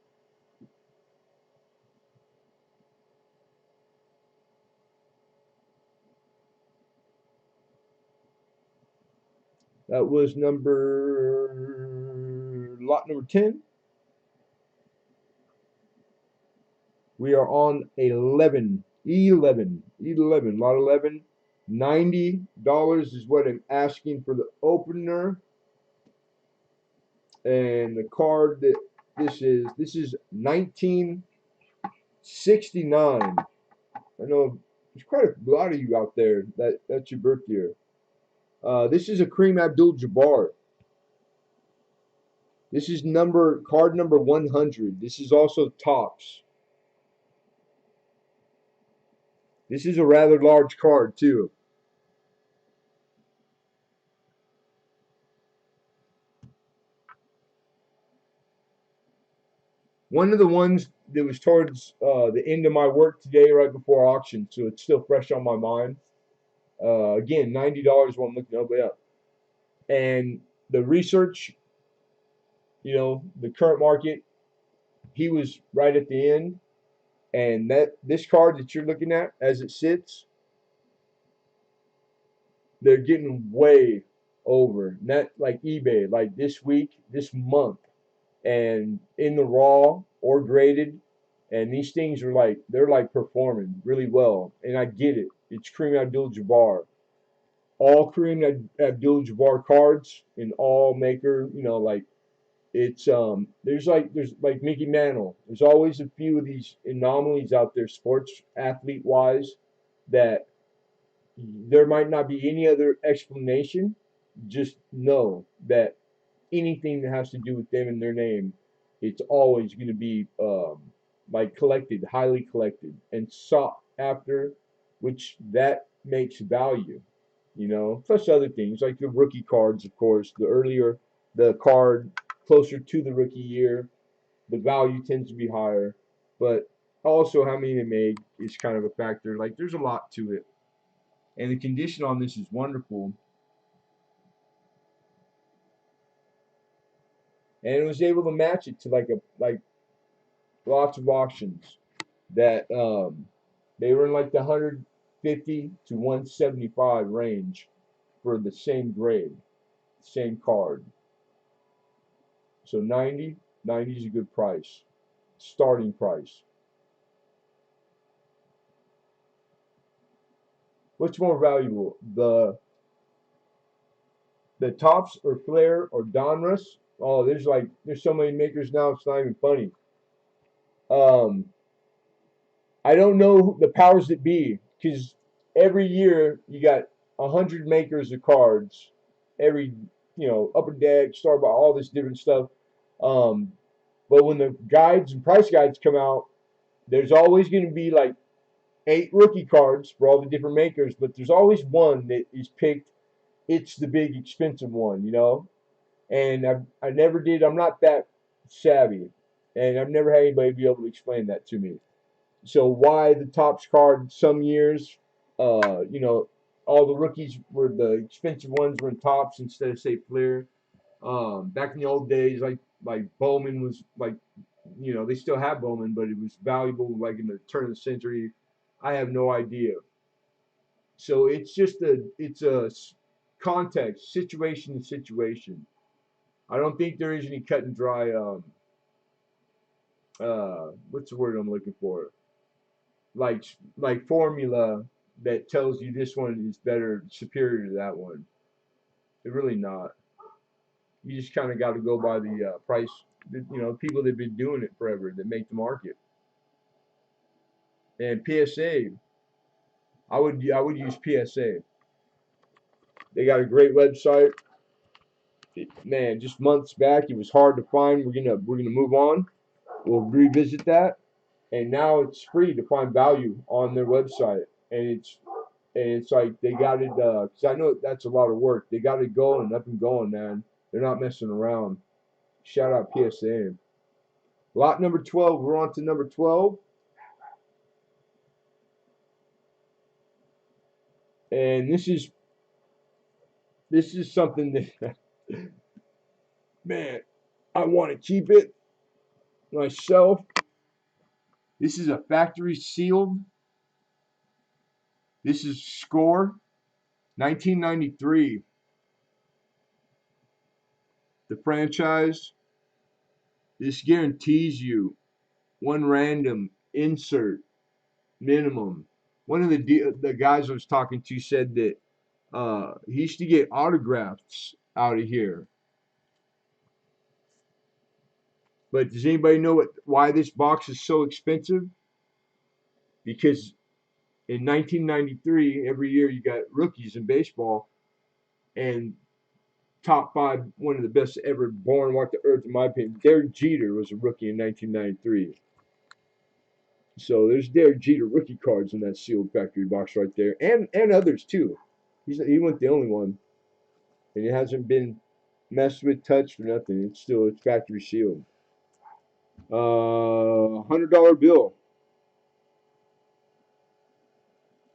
That was lot number 10. We are on 11. 11. Lot 11. $90 is what I'm asking for the opener. And the card that this is 1969. I know there's quite a lot of you out there that's your birth year. This is a Kareem Abdul-Jabbar. This is card number 100. This is also tops. This is a rather large card too. One of the ones that was towards the end of my work today, right before auction, so it's still fresh on my mind. Again, $90 while I'm looking all the way up. And the research, you know, the current market, he was right at the end. And this card that you're looking at as it sits, they're getting way over. Not like eBay, like this week, this month, and in the raw or graded, and these things are like they're like performing really well. And I get it. It's Kareem Abdul-Jabbar. All Kareem Abdul-Jabbar cards in all maker, you know, like it's there's like Mickey Mantle. There's always a few of these anomalies out there, sports athlete wise, that there might not be any other explanation. Just know that anything that has to do with them and their name, it's always going to be like collected, highly collected, and sought after, which that makes value. You know, plus other things like the rookie cards, of course. The earlier the card, closer to the rookie year, the value tends to be higher. But also how many they made is kind of a factor. Like there's a lot to it. And the condition on this is wonderful. And it was able to match it to like lots of auctions that they were in like the 150 to 175 range for the same grade, same card. So 90 is a good price, starting price. What's more valuable, the tops or Flair or Donruss? Oh, there's so many makers now, it's not even funny. I don't know the powers that be, because every year you got 100 makers of cards. Every, you know, Upper Deck, Starbucks, all this different stuff. But when the guides and price guides come out, there's always going to be like 8 rookie cards for all the different makers, but there's always one that is picked. It's the big expensive one, you know. And I never did. I'm not that savvy, and I've never had anybody be able to explain that to me. So why the tops card some years, you know, all the rookies were the expensive ones were in tops instead of say Flair. Back in the old days, like Bowman was like, you know, they still have Bowman, but it was valuable like in the turn of the century. I have no idea. So it's just it's a context, situation to situation. I don't think there is any cut and dry. What's the word I'm looking for? Like formula that tells you this one is better, superior to that one. They're really not. You just kind of got to go by the price. You know, people that've been doing it forever that make the market. And PSA, I would use PSA. They got a great website. Man, just months back, it was hard to find. We're gonna move on. We'll revisit that. And now it's free to find value on their website. and it's like they got it, because I know that's a lot of work. They got it going, up and going, man. They're not messing around. Shout out PSA. Lot number 12. We're on to number 12. And this is something that, man, I want to keep it myself. This is a factory sealed. This is Score 1993. The franchise. This guarantees you one random insert minimum. One of the guys I was talking to said that he used to get autographs out of here. But does anybody know why this box is so expensive? Because in 1993, every year you got rookies in baseball, and top 5, one of the best ever born, walked the earth, in my opinion. Derek Jeter was a rookie in 1993. So there's Derek Jeter rookie cards in that sealed factory box right there, and others too. He wasn't the only one, and it hasn't been messed with, touched, or nothing. It's factory sealed. $100 bill,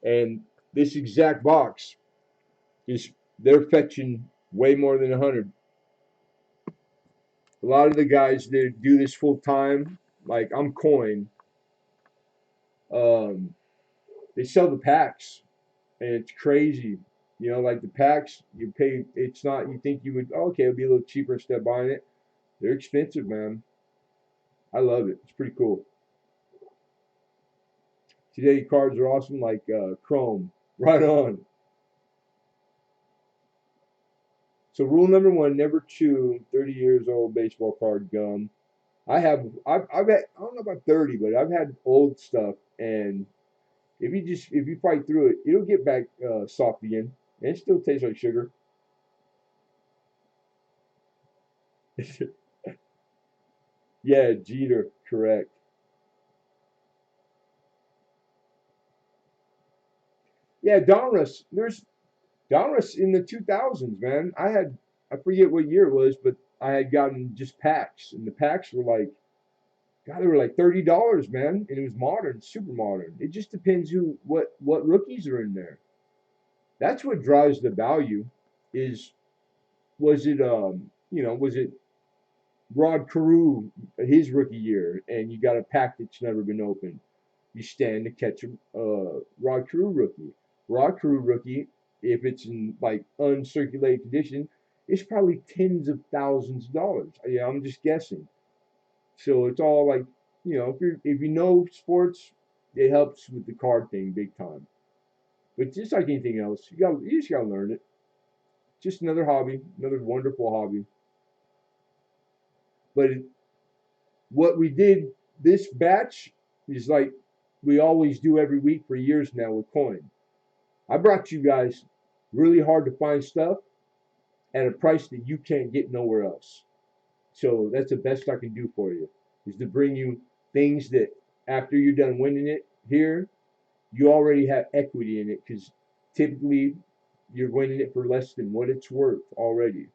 and this exact box they're fetching way more than 100. A lot of the guys that do this full time, like I'm Coin, they sell the packs, and it's crazy. You know, like the packs, you pay. It's not. You think you would, okay, it'll be a little cheaper instead of buying it. They're expensive, man. I love it. It's pretty cool. Today cards are awesome, like Chrome. Right on. So rule number 1: never chew 30 years old baseball card gum. I've had, I don't know about 30, but I've had old stuff, and if you fight through it, it'll get back soft again, and it still tastes like sugar. Yeah, Jeter, correct. Yeah, Donruss. There's Donruss in the 2000s, man. I forget what year it was, but I had gotten just packs, and the packs were like, God, they were like $30, man, and it was modern, super modern. It just depends what rookies are in there. That's what drives the value. Is was it Rod Carew his rookie year, and you got a pack that's never been opened? You stand to catch a Rod Carew rookie. Rod Carew rookie, if it's in like uncirculated condition, it's probably tens of thousands of dollars. Yeah, I'm just guessing. So it's all like, if you know sports, it helps with the card thing big time. But just like anything else, you just gotta learn it. Just another hobby, another wonderful hobby. But what we did this batch is like we always do every week for years now with Coin. I brought you guys really hard to find stuff at a price that you can't get nowhere else. So that's the best I can do for you, is to bring you things that after you're done winning it here, you already have equity in it, because typically you're winning it for less than what it's worth already.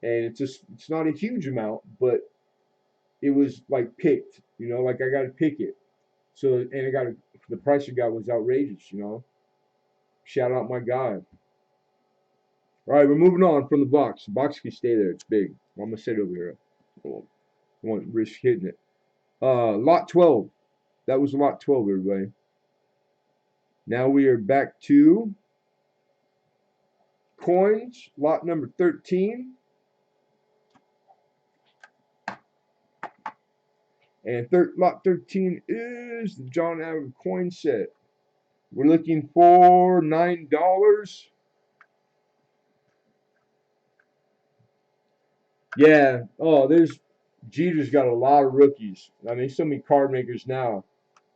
And it's not a huge amount, but it was like picked, like I got to pick it. So, and the price I got was outrageous. Shout out my guy. All right, we're moving on from the box. The box can stay there. It's big. I'm gonna sit over here. I won't risk hitting it. Lot 12. That was lot 12, everybody. Now we are back to coins. Lot number 13. And lot 13 is the John Adams coin set. We're looking for $9. Yeah. Oh, Jeter's got a lot of rookies. I mean, so many card makers now,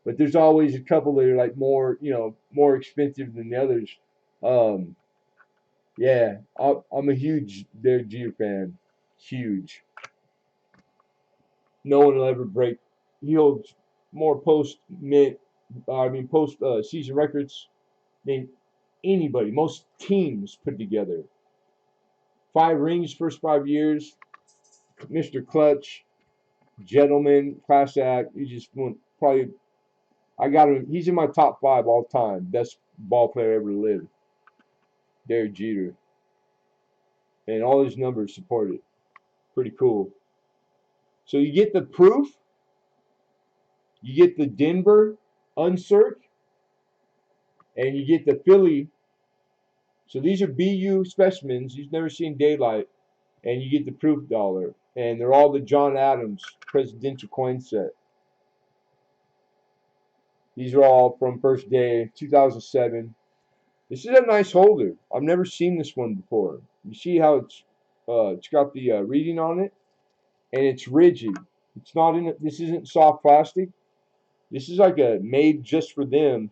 but there's always a couple that are like more expensive than the others. Um, yeah, I'm a huge Derek Jeter fan. Huge. No one will ever break. He holds more post mint post season records than anybody. Most teams put together. 5 rings first 5 years. Mr. Clutch, gentleman, class act. He just went probably. I got him. He's in my top 5 all time. Best ball player ever to live. Derek Jeter. And all his numbers support it. Pretty cool. So you get the proof. You get the Denver uncirc. And you get the Philly. So these are BU specimens. You've never seen daylight. And you get the proof dollar. And they're all the John Adams presidential coin set. These are all from first day, 2007. This is a nice holder. I've never seen this one before. You see how it's got the reading on it, and it's rigid. It's not in it. This isn't soft plastic. This is like a made just for them.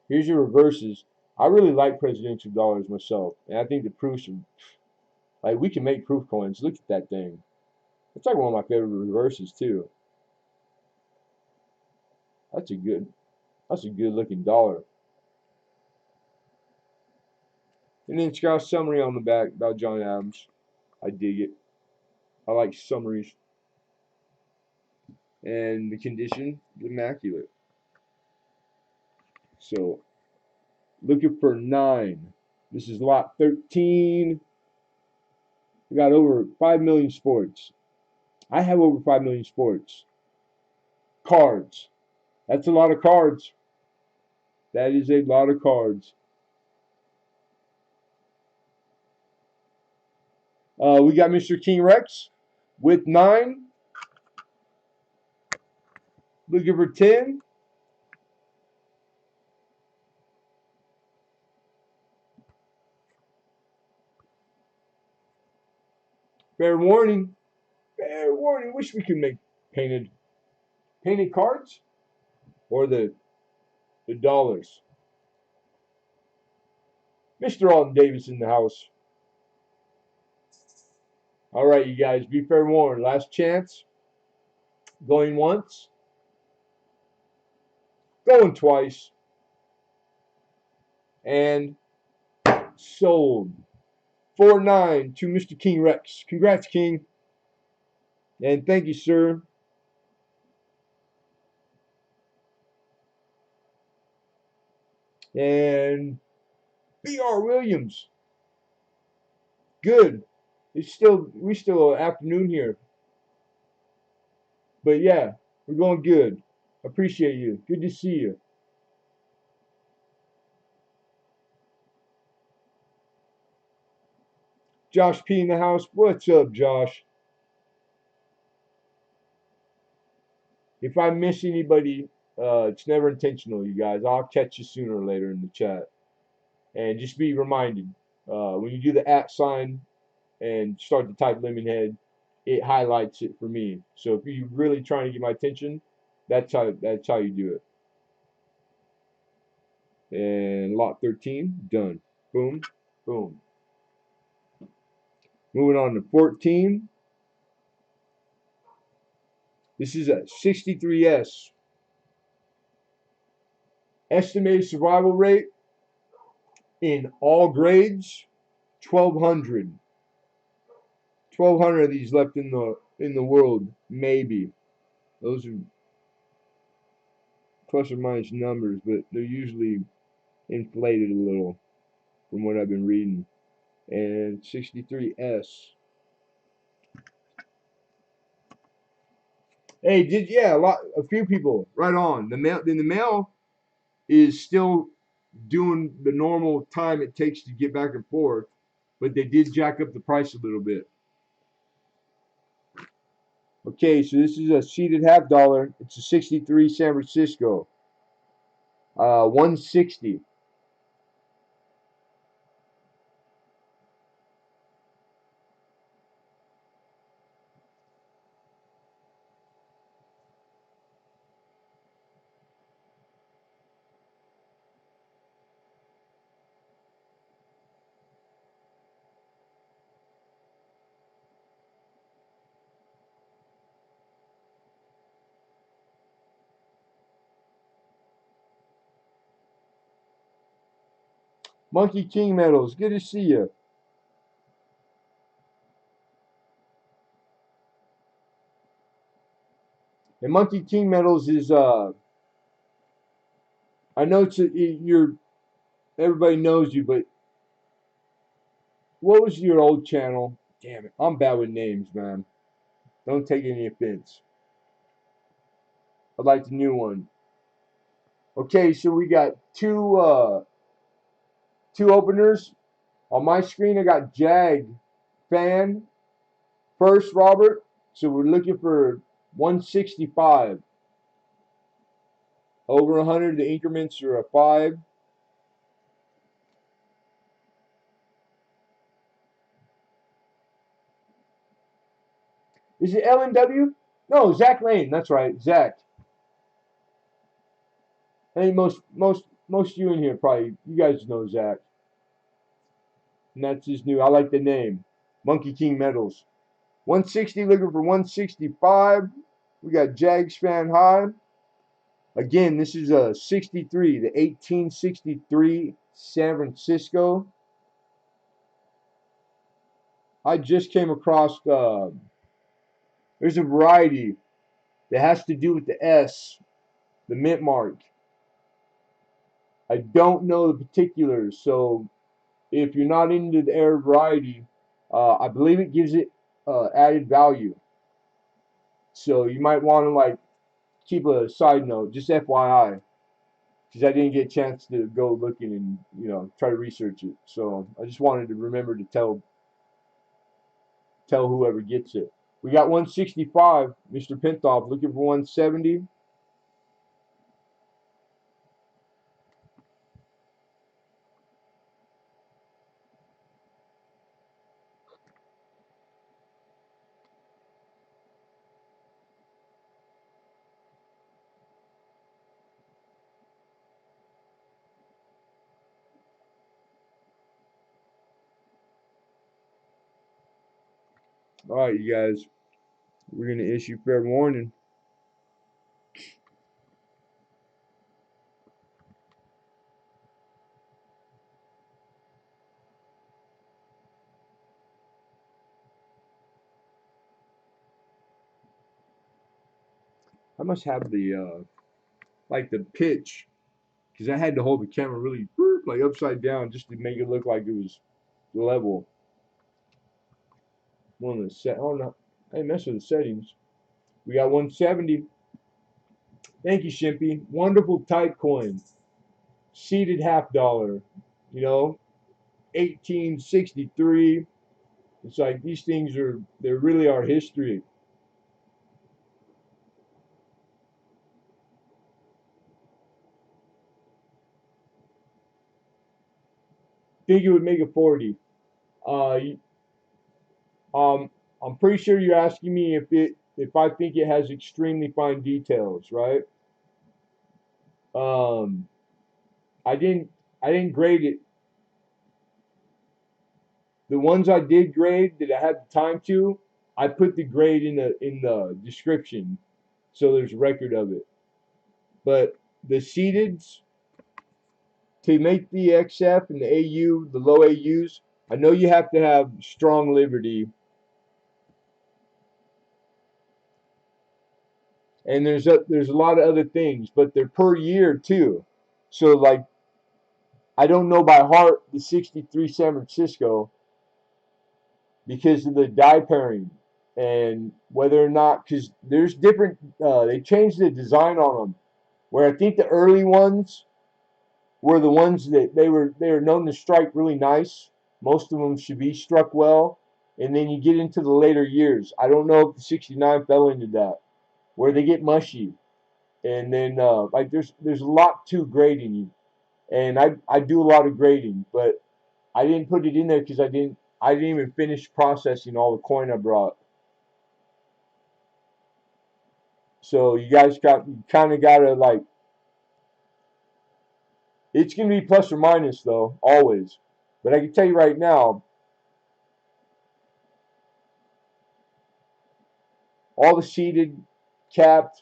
Here's your reverses. I really like presidential dollars myself, and I think the proofs are like we can make proof coins. Look at that thing. It's like one of my favorite reverses too. That's a good looking dollar. And then it's got a summary on the back about John Adams. I dig it. I like summaries. And the condition is immaculate. So, looking for 9. This is lot 13. We got over 5 million sports. I have over 5 million sports. Cards. That's a lot of cards. That is a lot of cards. We got Mr. King Rex with 9. Looking for 10. Fair warning. Fair warning. Wish we could make painted cards or the dollars. Mr. Alden Davis in the house. All right, you guys, be fair warned. Last chance. Going once. Going twice. And sold. 4-9 to Mr. King Rex. Congrats, King. And thank you, sir. And B.R. Williams. Good. We still afternoon here. But yeah, we're going good. Appreciate you. Good to see you. Josh P in the house. What's up, Josh? If I miss anybody, it's never intentional, you guys. I'll catch you sooner or later in the chat. And just be reminded, when you do the @ sign and start to type Lemonhead, it highlights it for me. So if you're really trying to get my attention, that's how you do it. And lot 13, done. Boom, boom. Moving on to 14. This is a 63S. Estimated survival rate in all grades, 1,200. 1,200 of these left in the world, maybe. Those are plus or minus numbers, but they're usually inflated a little from what I've been reading. And 63S. Hey, a few people right on. The mail is still doing the normal time it takes to get back and forth, but they did jack up the price a little bit. Okay, so this is a seated half dollar. It's a 63 San Francisco. 160. Monkey King Metals, good to see you. And Monkey King Metals is I know you're everybody knows you, but what was your old channel? Damn it, I'm bad with names, man. Don't take any offense. I'd like the new one. Okay, so we got two openers. On my screen I got Jag Fan first, Robert. So we're looking for 165. Over 100, the increments are a 5. Is it LNW? No, Zach Lane. That's right, Zach. I think most of you in here probably, you guys know Zach. And that's his new, I like the name. Monkey King Metals. 160, looking for 165. We got Jags Fan High. Again, this is a 63, the 1863 San Francisco. I just came across, there's a variety that has to do with the S, the mint mark. I don't know the particulars, so if you're not into the air variety, I believe it gives it added value. So you might want to like keep a side note, just FYI, because I didn't get a chance to go looking and try to research it. So I just wanted to remember to tell whoever gets it. We got 165, Mr. Pintoff looking for 170. All right, you guys, we're gonna issue fair warning. I must have the like the pitch, because I had to hold the camera really like upside down just to make it look like it was level. One of the set. Oh no, I didn't mess with the settings. We got 170. Thank you, Shimpy. Wonderful type coin. Seated $50. 1863. It's like these things they really are history. Think it would make a 40. Uh, I'm pretty sure you're asking me if I think it has extremely fine details, right? Um, I didn't grade it. The ones I did grade that I had the time to, I put the grade in the description, so there's a record of it. But the seededs to make the XF and the AU, the low AUs, I know you have to have strong Liberty, and there's a lot of other things, but they're per year too. So like I don't know by heart the 63 San Francisco because of the die pairing and whether or not, because there's different, they changed the design on them, where I think the early ones were the ones that they were known to strike really nice. Most of them should be struck well, and then you get into the later years. I don't know if the 69 fell into that, where they get mushy, and then like there's a lot to grading, and I do a lot of grading, but I didn't put it in there because I didn't even finish processing all the coin I brought. So you kind of gotta like, it's gonna be plus or minus though, always. But I can tell you right now, all the seeded, capped,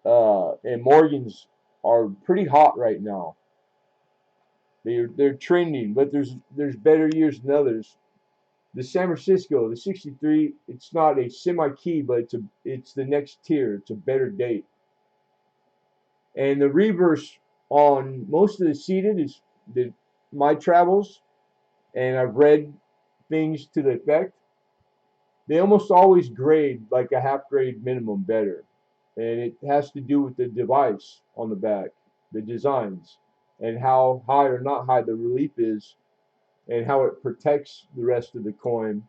and Morgans are pretty hot right now. They're trending, but there's better years than others. The San Francisco, the 63, it's not a semi-key, but it's the next tier. It's a better date. And the reverse on most of the seated is my travels, and I've read things to the effect. They almost always grade like a half grade minimum better. And it has to do with the device on the back, the designs, and how high or not high the relief is, and how it protects the rest of the coin.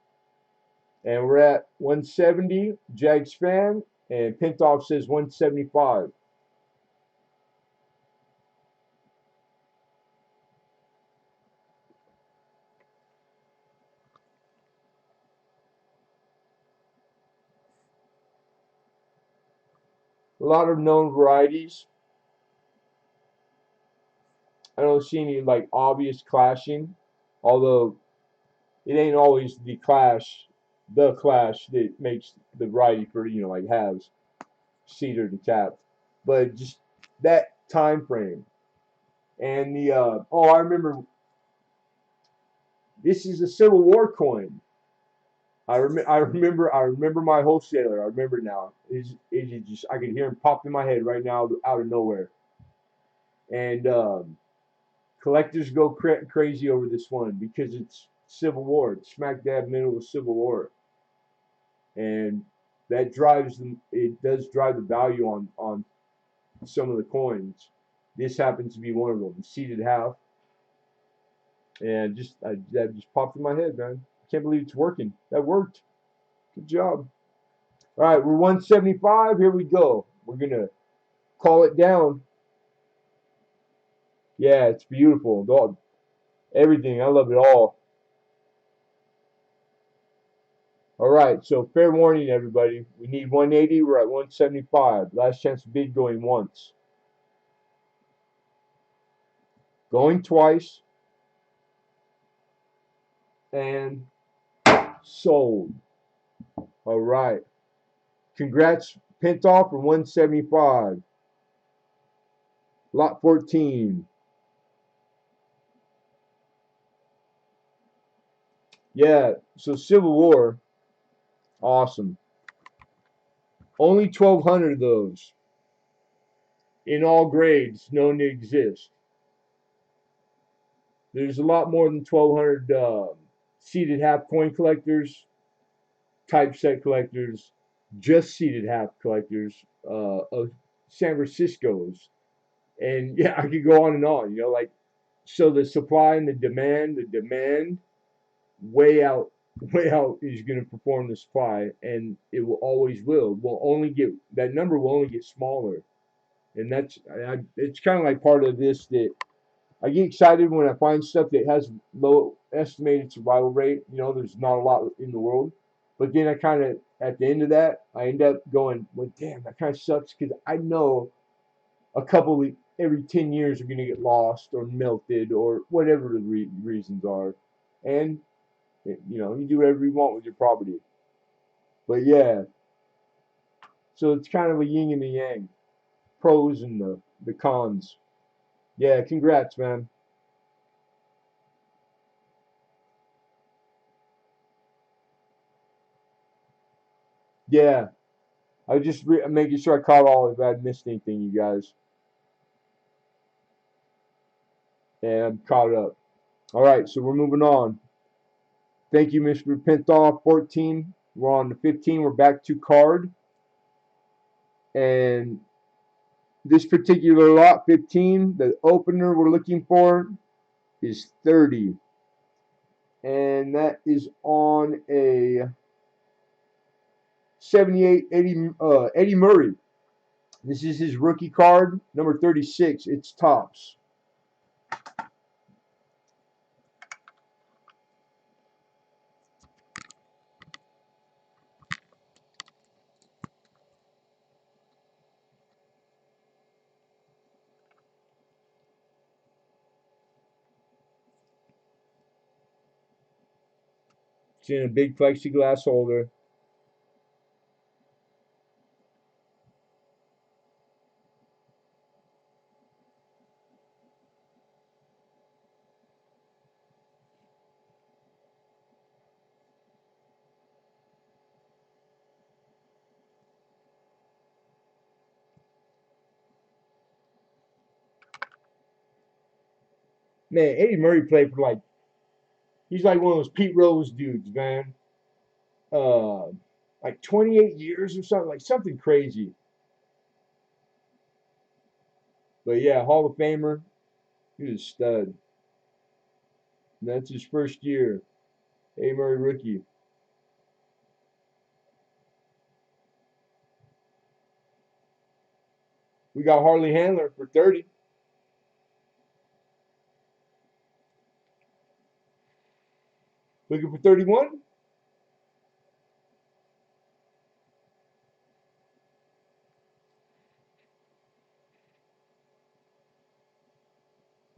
And we're at 170, Jags fan, and Pintoff says 175. A lot of known varieties. I don't see any like obvious clashing, although it ain't always the clash that makes the variety for like halves, cedar to tap, but just that time frame. And the I remember this is a Civil War coin. I remember my wholesaler. I remember now. Is just I can hear him pop in my head right now out of nowhere. And collectors go crazy over this one because it's Civil War. It's smack dab middle of Civil War, and that drives them. It does drive the value on some of the coins. This happens to be one of them. Seated half, and that just popped in my head, man. I can't believe it's working. That worked. Good job. All right, we're 175. Here we go. We're gonna call it down. Yeah, it's beautiful. Everything. I love it all. All right, so fair warning, everybody. We need 180. We're at 175. Last chance to bid going once. Going twice. And sold. All right. Congrats, Pintoff, for 175. Lot 14. Yeah, so Civil War. Awesome. Only 1,200 of those in all grades known to exist. There's a lot more than 1,200 seated half coin collectors, typeset collectors, just seated half collectors of San Francisco's. And yeah, I could go on and on, like, so the supply and the demand way out is going to perform the supply, and it will always will only get, that number will only get smaller. And it's kind of like part of this, that I get excited when I find stuff that has low estimated survival rate. There's not a lot in the world. But then I kind of, at the end of that, I end up going, well, damn, that kind of sucks, because I know a couple every 10 years are going to get lost or melted or whatever the reasons are. And, you do whatever you want with your property. But yeah, so it's kind of a yin and a yang. Pros and the cons. Yeah, congrats, man. Yeah, I was just making sure I caught all if I had missed anything, you guys. And I'm caught up. All right, so we're moving on. Thank you, Mr. Pintoff. 14. We're on the 15. We're back to card. And this particular lot, 15, the opener we're looking for is 30. And that is on a 78 Eddie Murray. This is his rookie card, number 36. It's tops. It's in a big plexiglass holder. Man, Eddie Murray played for like, he's like one of those Pete Rose dudes, man. Uh, like 28 years or something, like something crazy. But yeah, Hall of Famer. He was a stud. And that's his first year. Eddie Murray rookie. We got Harley Handler for 30. Looking for 31?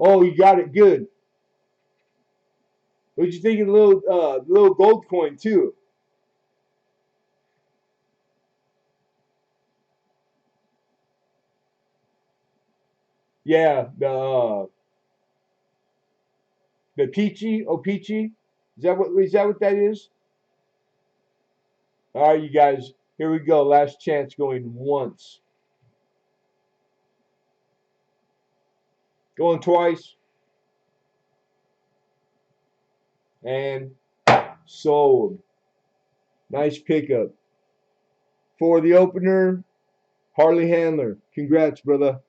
Oh, you got it good. What'd you think of the little gold coin too? Yeah, the peachy, oh peachy. Is that what that is? All right, you guys. Here we go. Last chance going once. Going twice. And sold. Nice pickup. For the opener, Harley Handler. Congrats, brother.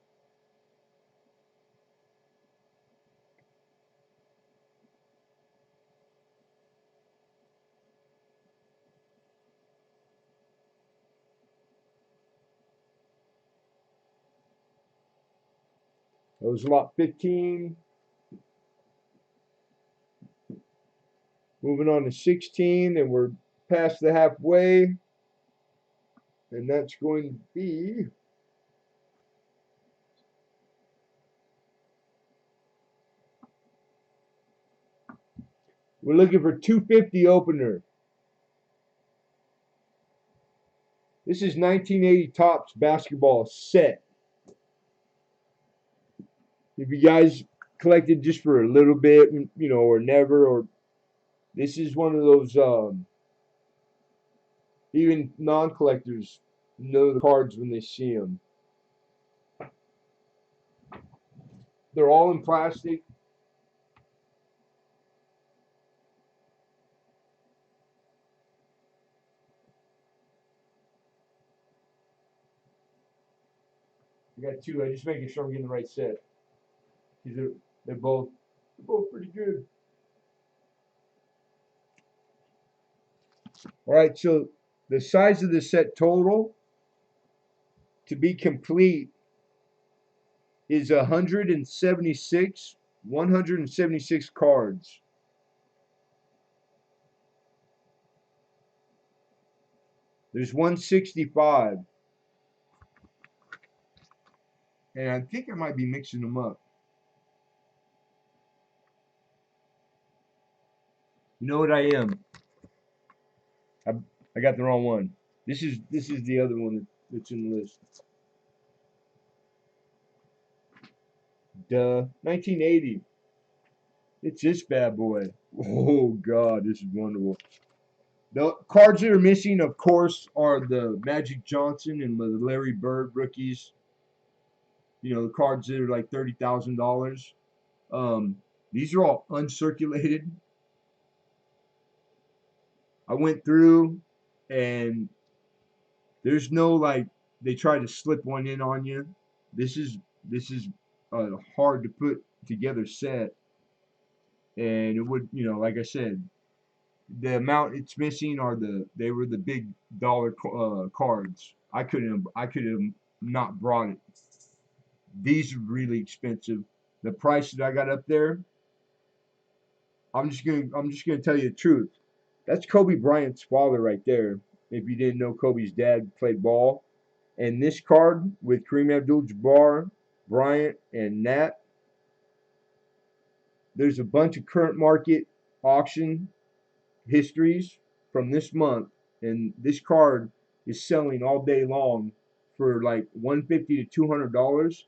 That was lot 15. Moving on to 16, and we're past the halfway. And that's going to be we're looking for 250 opener. This is 1980 Topps basketball set. If you guys collected just for a little bit, or never, or this is one of those even non-collectors know the cards when they see them. They're all in plastic. I got two. I'm just making sure I'm getting the right set. They're both pretty good. All right, so the size of the set total to be complete is 176 cards. There's 165, and I think I might be mixing them up. You know what I am? I got the wrong one. This is the other one that's in the list. Duh. 1980. It's this bad boy. Oh God, this is wonderful. The cards that are missing, of course, are the Magic Johnson and the Larry Bird rookies. The cards that are like $30,000. These are all uncirculated. I went through, and there's no like they try to slip one in on you. This is a hard to put together set, and it would like I said, the amount it's missing are they were the big dollar cards. I could have not brought it. These are really expensive. The price that I got up there, I'm just gonna tell you the truth. That's Kobe Bryant's father right there. If you didn't know, Kobe's dad played ball. And this card with Kareem Abdul-Jabbar, Bryant, and Nat, there's a bunch of current market auction histories from this month, and this card is selling all day long for like $150 to $200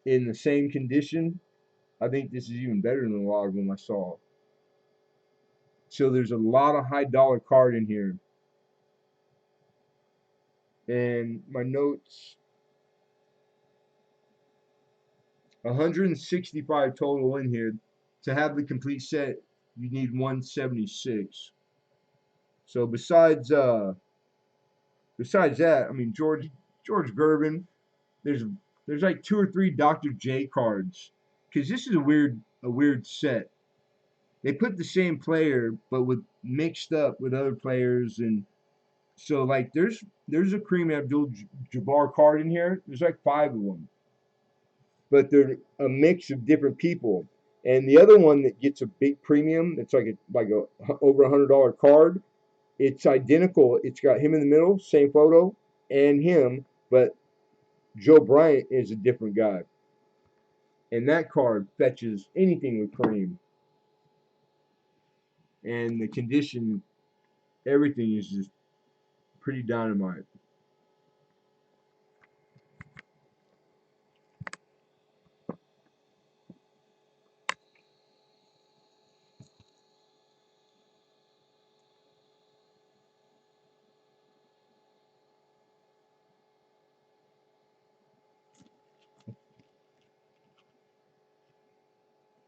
in the same condition. I think this is even better than a lot of them I saw. So there's a lot of high dollar card in here. And my notes, 165 total in here. To have the complete set, you need 176. So besides that, I mean George Gervin. There's there's like 2 or 3 Dr. J cards because this is a weird set. They put the same player but with mixed up with other players, and so like there's a Kareem Abdul-Jabbar card in here. There's like 5 of them, but they're a mix of different people. And the other one that gets a big premium, it's like a over $100 card. It's identical. It's got him in the middle, same photo, and him, but Joe Bryant is a different guy. And that card fetches anything with Kareem. And the condition, everything is just pretty dynamite.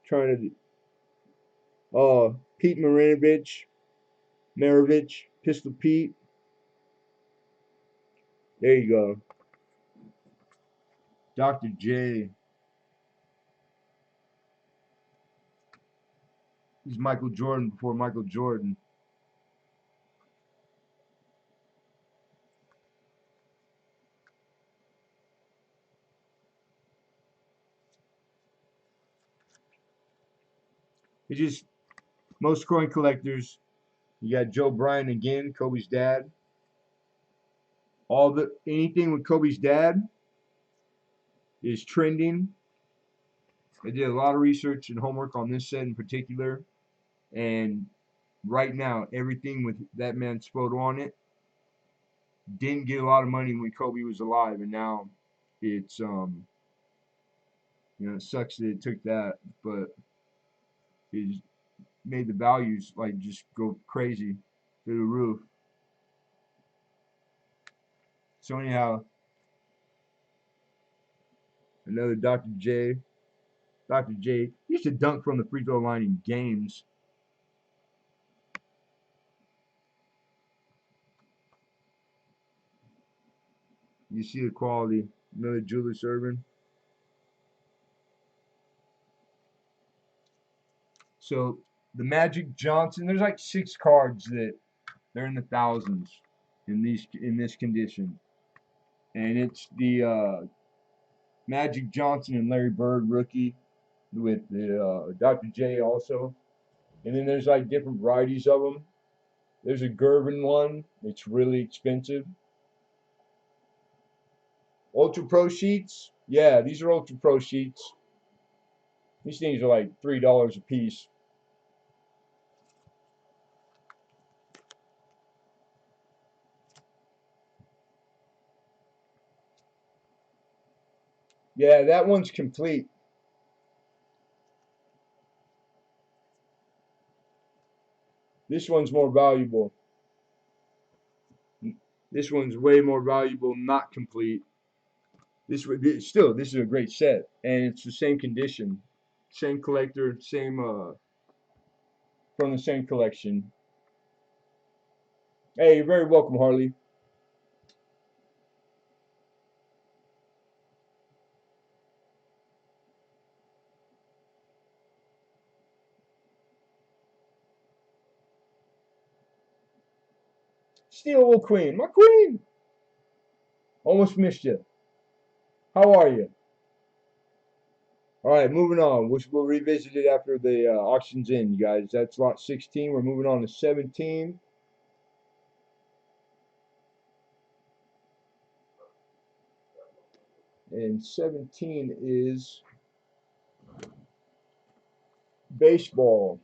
Trying to, Pete Maravich, Pistol Pete. There you go. Dr. J. He's Michael Jordan before Michael Jordan. It's just most coin collectors. You got Joe Bryant again, Kobe's dad. Anything with Kobe's dad is trending. I did a lot of research and homework on this set in particular, and right now everything with that man's photo on it didn't get a lot of money when Kobe was alive, and now it's it sucks that it took that, but it made the values like just go crazy through the roof. So anyhow, another Dr. J. Dr. J used to dunk from the free throw line in games. You see the quality. Another Julius Erving. So the Magic Johnson, there's like 6 cards that they're in the thousands in this condition, and it's the Magic Johnson and Larry Bird rookie with the Dr. J also, and then there's like different varieties of them. There's a Gervin one. It's really expensive. Ultra Pro sheets. Yeah, these are Ultra Pro sheets. These things are like $3 a piece. Yeah, that one's complete. This one's more valuable. This one's way more valuable, not complete. This is a great set, and it's the same condition, same collector, same from the same collection. Hey, you're very welcome, Harley. Steel Queen, my queen. Almost missed you. How are you? All right, moving on. We'll revisit it after the auction's in, you guys. That's lot 16. We're moving on to 17. And 17 is baseball.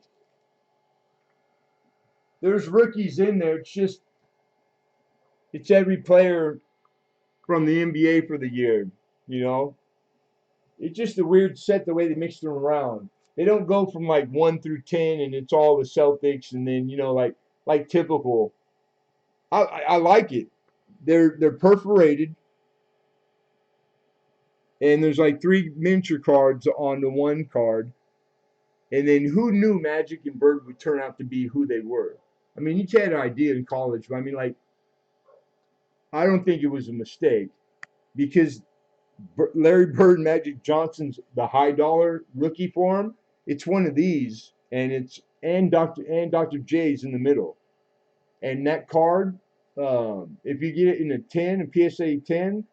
There's rookies in there. It's every player from the NBA for the year, you know. It's just a weird set the way they mix them around. They don't go from like 1 through 10 and it's all the Celtics and then like typical. I like it. They're perforated. And there's like 3 miniature cards on the one card. And then who knew Magic and Bird would turn out to be who they were? I mean, each had an idea in college, but I mean, like, I don't think it was a mistake because Larry Bird and Magic Johnson's the high dollar rookie form. It's one of these, and it's and Dr. J's in the middle. And that card, if you get it in a 10, a PSA 10,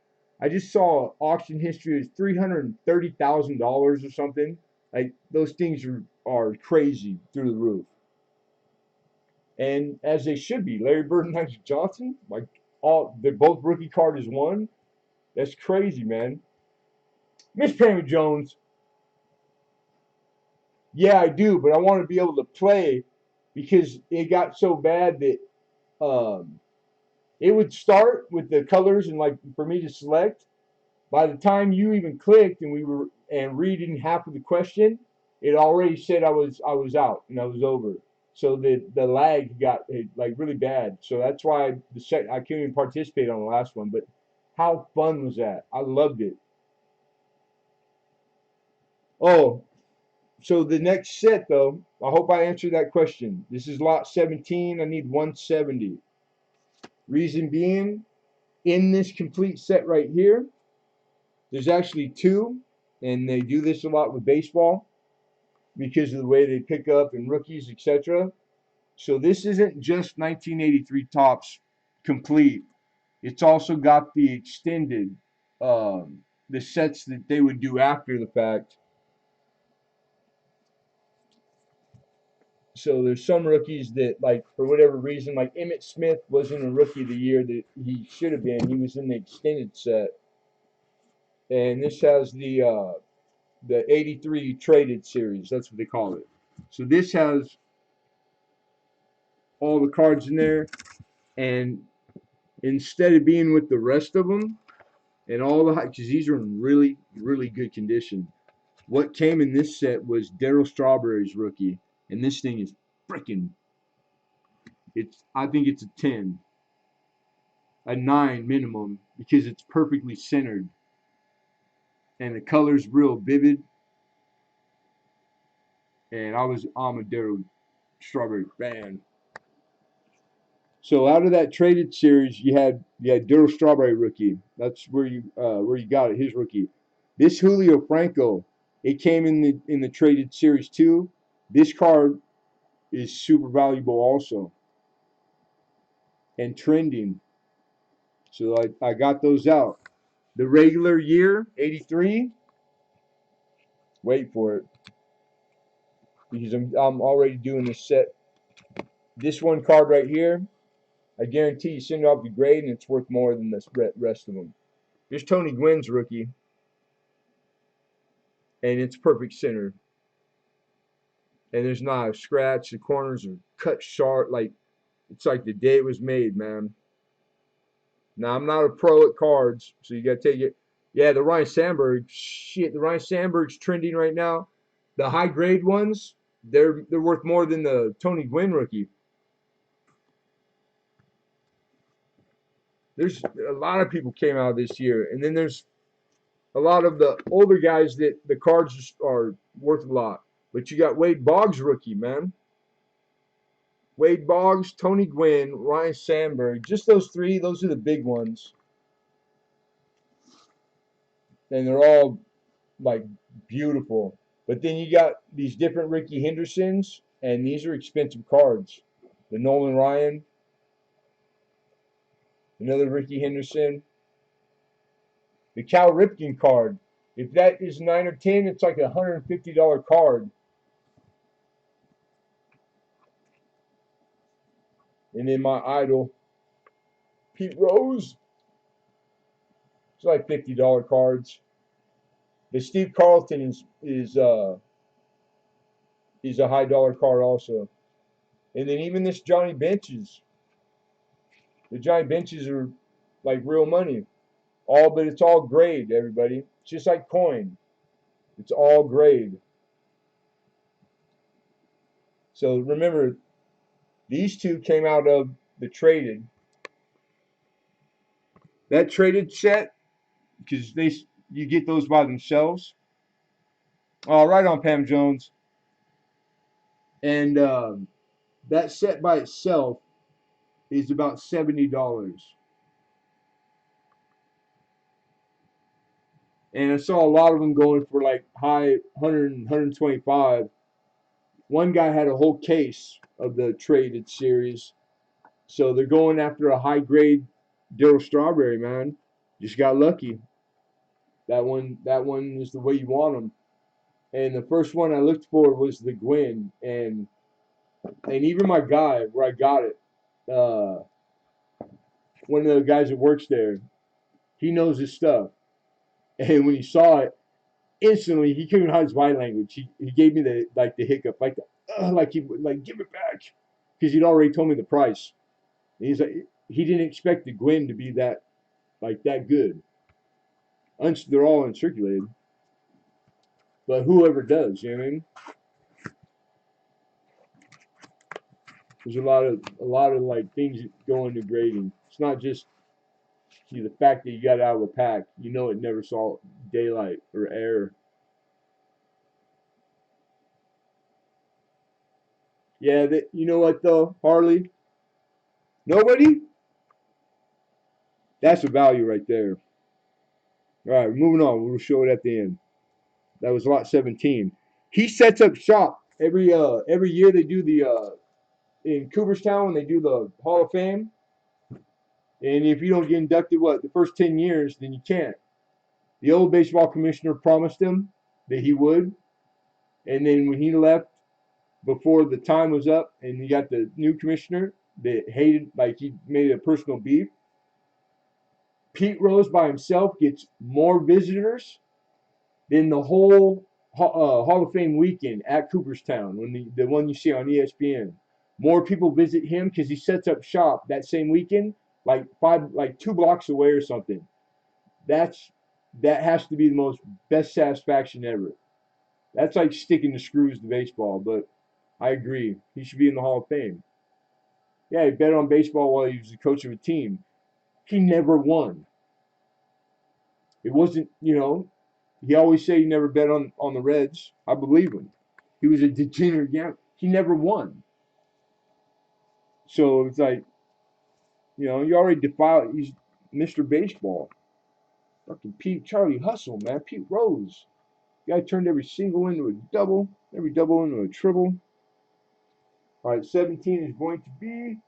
I just saw auction history is $330,000 or something. Like those things are crazy through the roof, and as they should be. Larry Bird and Magic Johnson, like they're both rookie card is one. That's crazy, man. Miss Pammy Jones, yeah, I do, but I want to be able to play because it got so bad that um, it would start with the colors and like for me to select. By the time you even clicked and we were and reading half of the question, it already said I was out and I was over. So the lag got like really bad. So that's why I couldn't even participate on the last one. But how fun was that? I loved it. Oh, so the next set though, I hope I answered that question. This is lot 17. I need 170. Reason being, in this complete set right here, there's actually two, and they do this a lot with baseball because of the way they pick up and rookies, etc. So this isn't just 1983 Topps complete. It's also got the extended, the sets that they would do after the fact. So there's some rookies that, like, for whatever reason, like Emmitt Smith wasn't a rookie of the year that he should have been. He was in the extended set. And this has the 83 traded series. That's what they call it. So this has all the cards in there, and instead of being with the rest of them and all the because these are in really really good condition. What came in this set was Darryl Strawberry's rookie, and this thing is freaking. I think it's a 10, a 9 minimum because it's perfectly centered, and the color's real vivid. And I'm a Darryl Strawberry fan. So out of that traded series, you had Darryl Strawberry rookie. That's where you got it. His rookie. This Julio Franco, it came in the traded series too. This card is super valuable also and trending. So I got those out. The regular year 83. Wait for it because I'm already doing this set. This one card right here, I guarantee you send it off the grade and it's worth more than the rest of them. Here's Tony Gwynn's rookie, and it's perfect center. And there's not a scratch. The corners are cut sharp, like it's like the day it was made, man. Now I'm not a pro at cards, so you gotta take it. Yeah, the Ryan Sandberg, shit, the Ryan Sandberg's trending right now. The high grade ones, they're worth more than the Tony Gwynn rookie. There's a lot of people came out this year, and then there's a lot of the older guys that the cards are worth a lot. But you got Wade Boggs rookie, man. Wade Boggs, Tony Gwynn, Ryan Sandberg. Just those three. Those are the big ones. And they're all, like, beautiful. But then you got these different Ricky Hendersons, and these are expensive cards. The Nolan Ryan, another Ricky Henderson. The Cal Ripken card. If that is 9 or 10, it's like a $150 card. And then my idol, Pete Rose. It's like $50 cards. The Steve Carlton is a high dollar card also. And then even this Johnny Benches. The Johnny Benches are like real money. But it's all grade, everybody. It's just like coin. It's all grade. So remember, these two came out of the traded. That traded set, because you get those by themselves. Right on, Pam Jones. And that set by itself is about $70. And I saw a lot of them going for like high 100, 125. One guy had a whole case of the traded series. So they're going after a high grade Daryl Strawberry, man. Just got lucky. That one is the way you want them. And the first one I looked for was the Gwyn, and even my guy where I got it, uh, one of the guys that works there, he knows his stuff. And when he saw it, instantly he couldn't hide his body language. He gave me the hiccup, like he like give it back, because he'd already told me the price. And he's like he didn't expect the Gwyn to be that good. They're all uncirculated, but whoever does, you know what I mean? There's a lot of like things that go into grading. It's not just the fact that you got it out of a pack. You know it never saw daylight or air. Yeah, you know what though, Harley? Nobody? That's a value right there. All right, moving on. We'll show it at the end. That was lot 17. He sets up shop every year. They do the in Cooperstown when they do the Hall of Fame. And if you don't get inducted, the first 10 years, then you can't. The old baseball commissioner promised him that he would, and then when he left before the time was up, and you got the new commissioner that hated, like he made it a personal beef. Pete Rose by himself gets more visitors than the whole Hall of Fame weekend at Cooperstown, when the one you see on ESPN. More people visit him because he sets up shop that same weekend, like 2 blocks away or something. That has to be the most best satisfaction ever. That's like sticking the screws to baseball, but I agree. He should be in the Hall of Fame. Yeah, he bet on baseball while he was the coach of a team. He never won. It wasn't, he always said he never bet on the Reds. I believe him. He was a degenerate gambler. He never won. So it's like, you already defiled. He's Mr. Baseball. Fucking Charlie Hustle, man. Pete Rose. Guy turned every single into a double, every double into a triple. All right, 17 is going to be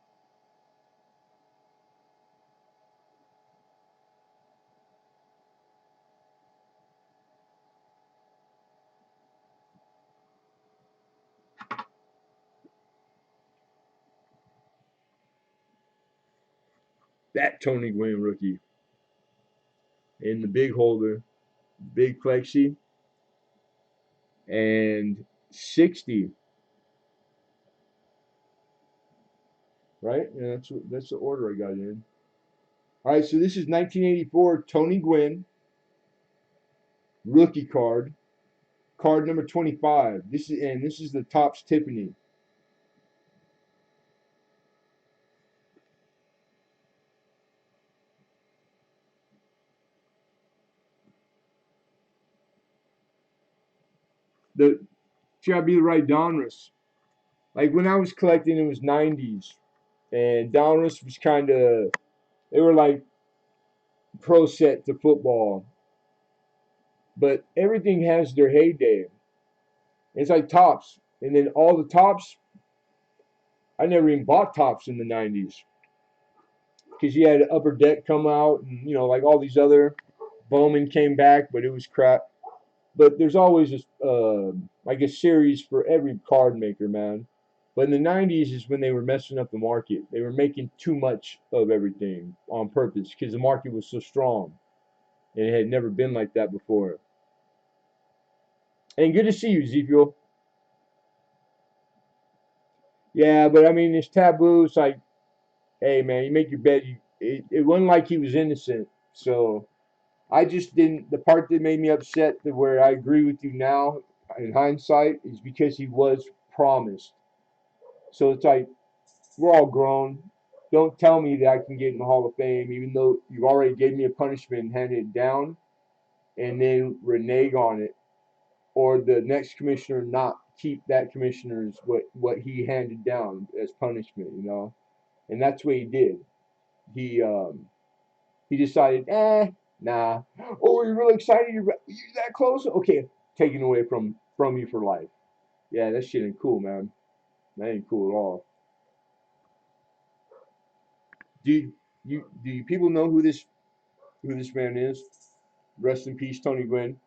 that Tony Gwynn rookie. In the big holder, big plexi, and 60. Right? Yeah, that's the order I got in. All right, so this is 1984 Tony Gwynn rookie card, card number 25. This is the Topps Tiffany. It's gotta be the right Donruss. Like when I was collecting, it was 90s, and Donruss was kind of, they were like pro set to football, but everything has their heyday. It's like Topps, and then all the Topps. I never even bought Topps in the 90s because you had Upper Deck come out, and like all these other. Bowman came back, but it was crap. But there's always like a series for every card maker, man. But in the 90s is when they were messing up the market. They were making too much of everything on purpose because the market was so strong. And it had never been like that before. And good to see you, Ezekiel. Yeah, but I mean, it's taboo. It's like, hey, man, you make your bed. It wasn't like he was innocent. So I just didn't. The part that made me upset, where I agree with you now in hindsight, is because he was promised. So it's like, we're all grown. Don't tell me that I can get in the Hall of Fame, even though you already gave me a punishment and handed it down. and then renege on it, or the next commissioner not keep that commissioner's what he handed down as punishment, you know. And that's what he did. He decided, nah. Oh, you're really excited? You're that close? Okay, taken away from you for life. Yeah, that shit ain't cool, man. That ain't cool at all. Do you people know who this man is? Rest in peace, Tony Gwynn.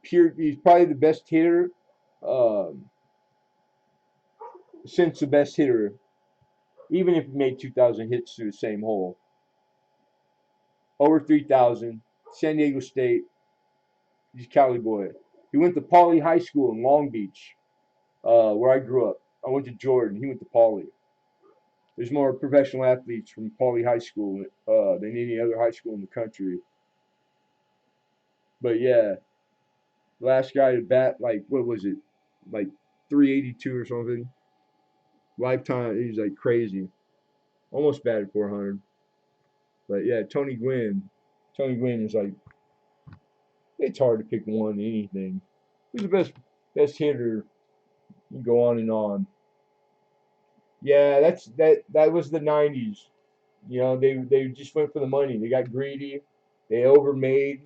He's probably the best hitter, um, since the best hitter, even if he made 2,000 hits through the same hole. Over 3,000. San Diego State. He's a Cali boy. He went to Pauley High School in Long Beach, where I grew up. I went to Jordan. He went to Pauley. There's more professional athletes from Pauley High School than any other high school in the country. But yeah, last guy to bat, like, what was it? Like 382 or something. Lifetime, he's like crazy. Almost batted 400. But yeah, Tony Gwynn. Tony Gwynn is like, it's hard to pick one anything. Who's the best hitter? You go on and on. Yeah, that was the 90s. You know, they just went for the money. They got greedy. They overmade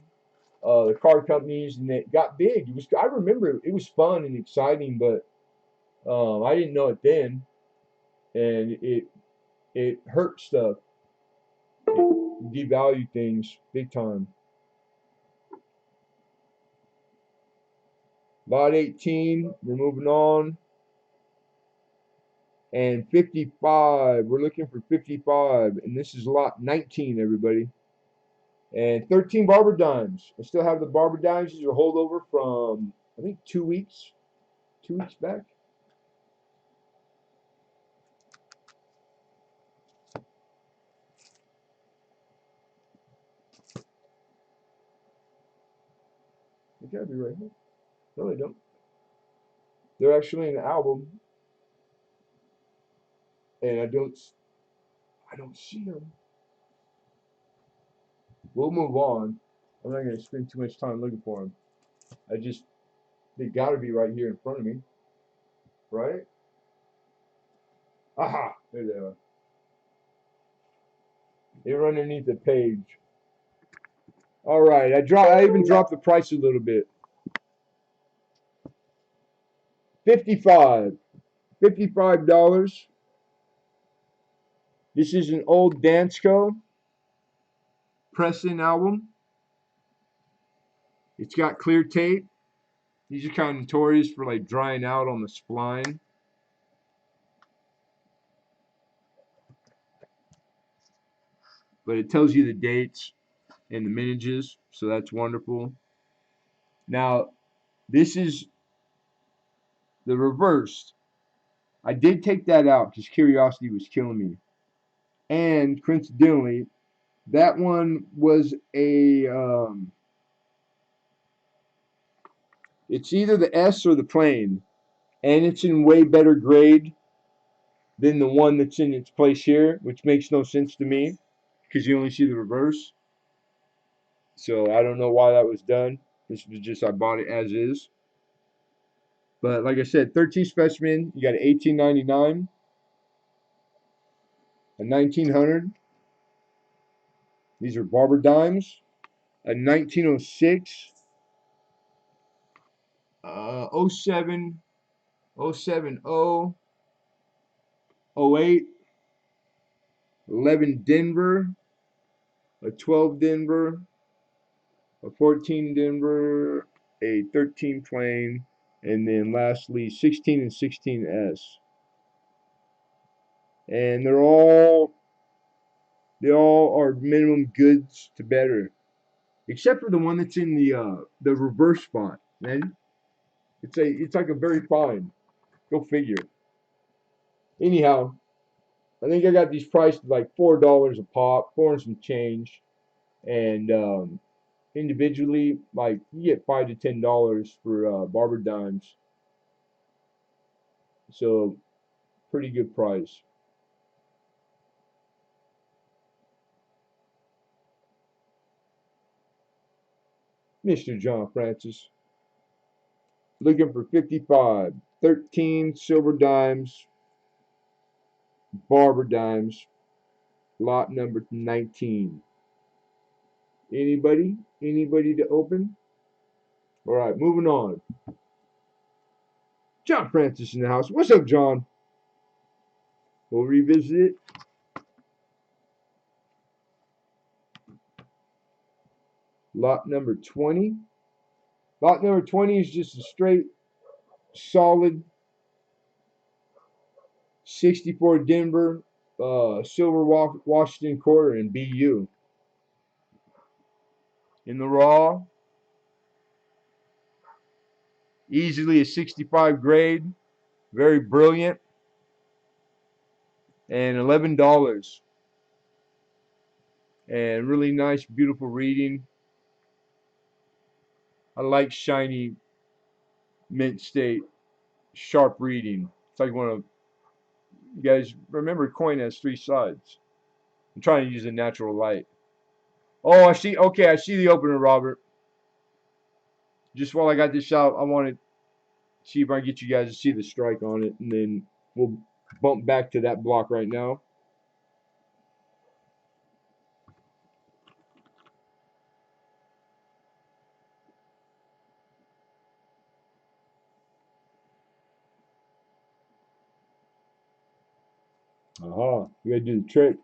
the car companies, and it got big. I remember it was fun and exciting, but I didn't know it then, and it hurt stuff. It devalued things big time. Lot 18. We're moving on. And 55. We're looking for 55. And this is lot 19, everybody. And 13 barber dimes. I still have the barber dimes. These are holdover from, I think, 2 weeks. 2 weeks back. They gotta be right here. No, they don't. They're actually in the album. And I don't see them. We'll move on. I'm not gonna spend too much time looking for them. They gotta be right here in front of me. Right? Aha! There they are. They're underneath the page. All right, I even dropped the price a little bit. 55. $55. This is an old Dansko press-in album. It's got clear tape. These are kind of notorious for like drying out on the spline. But it tells you the dates and the minutages, so that's wonderful. Now, this is the reverse. I did take that out because curiosity was killing me. And coincidentally, that one was it's either the S or the plain, and it's in way better grade than the one that's in its place here, which makes no sense to me because you only see the reverse. So I don't know why that was done. This was just, I bought it as is. But like I said, 13 specimen, you got an 1899, a 1900. These are barber dimes. A 1906, 07, 070, 08, 11 Denver, a 12 Denver, a 14 Denver, a 13 plain, and then lastly 16 and 16S. And they all are minimum goods to better, except for the one that's in the reverse spot. Man, it's like a very fine. Go figure. Anyhow, I think I got these priced at like $4 a pop, 4 and some change, and individually, like, you get $5 to $10 for barber dimes. So pretty good price. Mr. John Francis. Looking for 55. 13 silver dimes, barber dimes, lot number 19. Anybody? Anybody to open? All right, moving on. John Francis in the house. What's up, John? We'll revisit it. Lot number 20. Lot number 20 is just a straight, solid 64 Denver, silver Washington quarter and BU. In the raw, easily a 65 grade, very brilliant, and $11. And really nice, beautiful reading. I like shiny mint state, sharp reading. It's like one of, you guys remember coin has 3 sides. I'm trying to use a natural light. Oh, I see. Okay, I see the opener, Robert. Just while I got this out, I want to see if I can get you guys to see the strike on it, and then we'll bump back to that block right now. Aha, you gotta do the trick.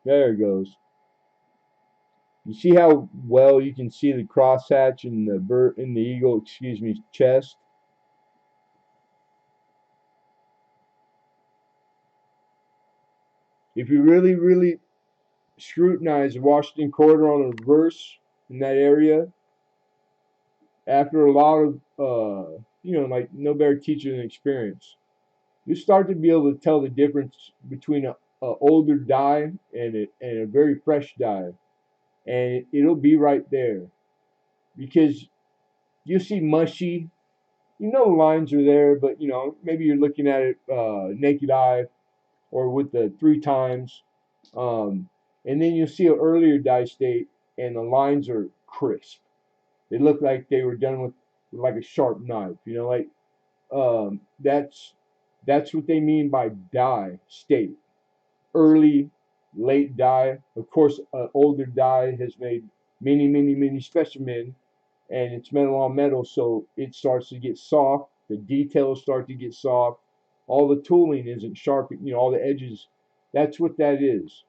There it goes. You see how well you can see the crosshatch in the eagle, excuse me, chest? If you really, really scrutinize the Washington quarter on the reverse in that area, after a lot of, like no better teacher than experience, you start to be able to tell the difference between a older die and a very fresh die, and it'll be right there because you see mushy, lines are there, but maybe you're looking at it naked eye or with the 3 times, and then you'll see an earlier die state and the lines are crisp. They look like they were done with like a sharp knife, like that's what they mean by die state. Early, late die. Of course, older die has made many, many, many specimen, and it's metal on metal, so it starts to get soft. The details start to get soft. All the tooling isn't sharp, all the edges. That's what that is.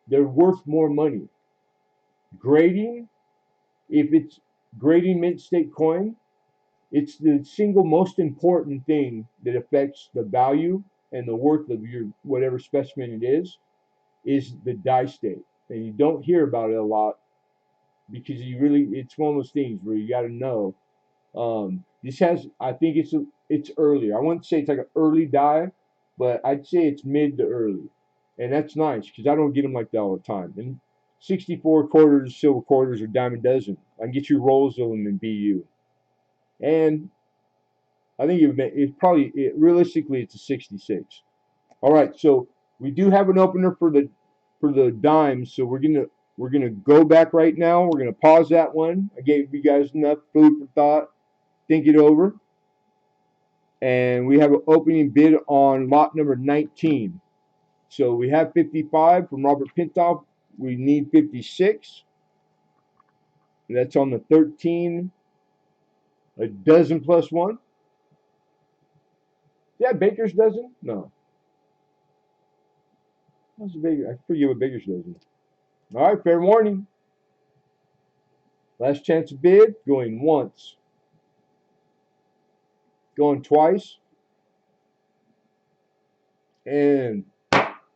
They're worth more money. Grading, if it's grading mint state coin, it's the single most important thing that affects the value and the worth of your whatever specimen it is the die state. And you don't hear about it a lot because it's one of those things where you got to know. This has, I think it's earlier. I wouldn't say it's like an early die, but I'd say it's mid to early. And that's nice because I don't get them like that all the time. And 64 quarters, silver quarters, or dime a dozen. I can get you rolls of them in BU. And I think realistically it's a 66. All right, so we do have an opener for the dimes, so we're gonna go back right now. We're gonna pause that one. I gave you guys enough food for thought. Think it over. And we have an opening bid on lot number 19. So we have 55 from Robert Pintoff. We need 56. That's on the 13. A dozen plus one. Yeah, Baker's dozen? No. What's the Baker? I forget what Baker's dozen. All right, fair warning. Last chance to bid. Going once. Going twice. And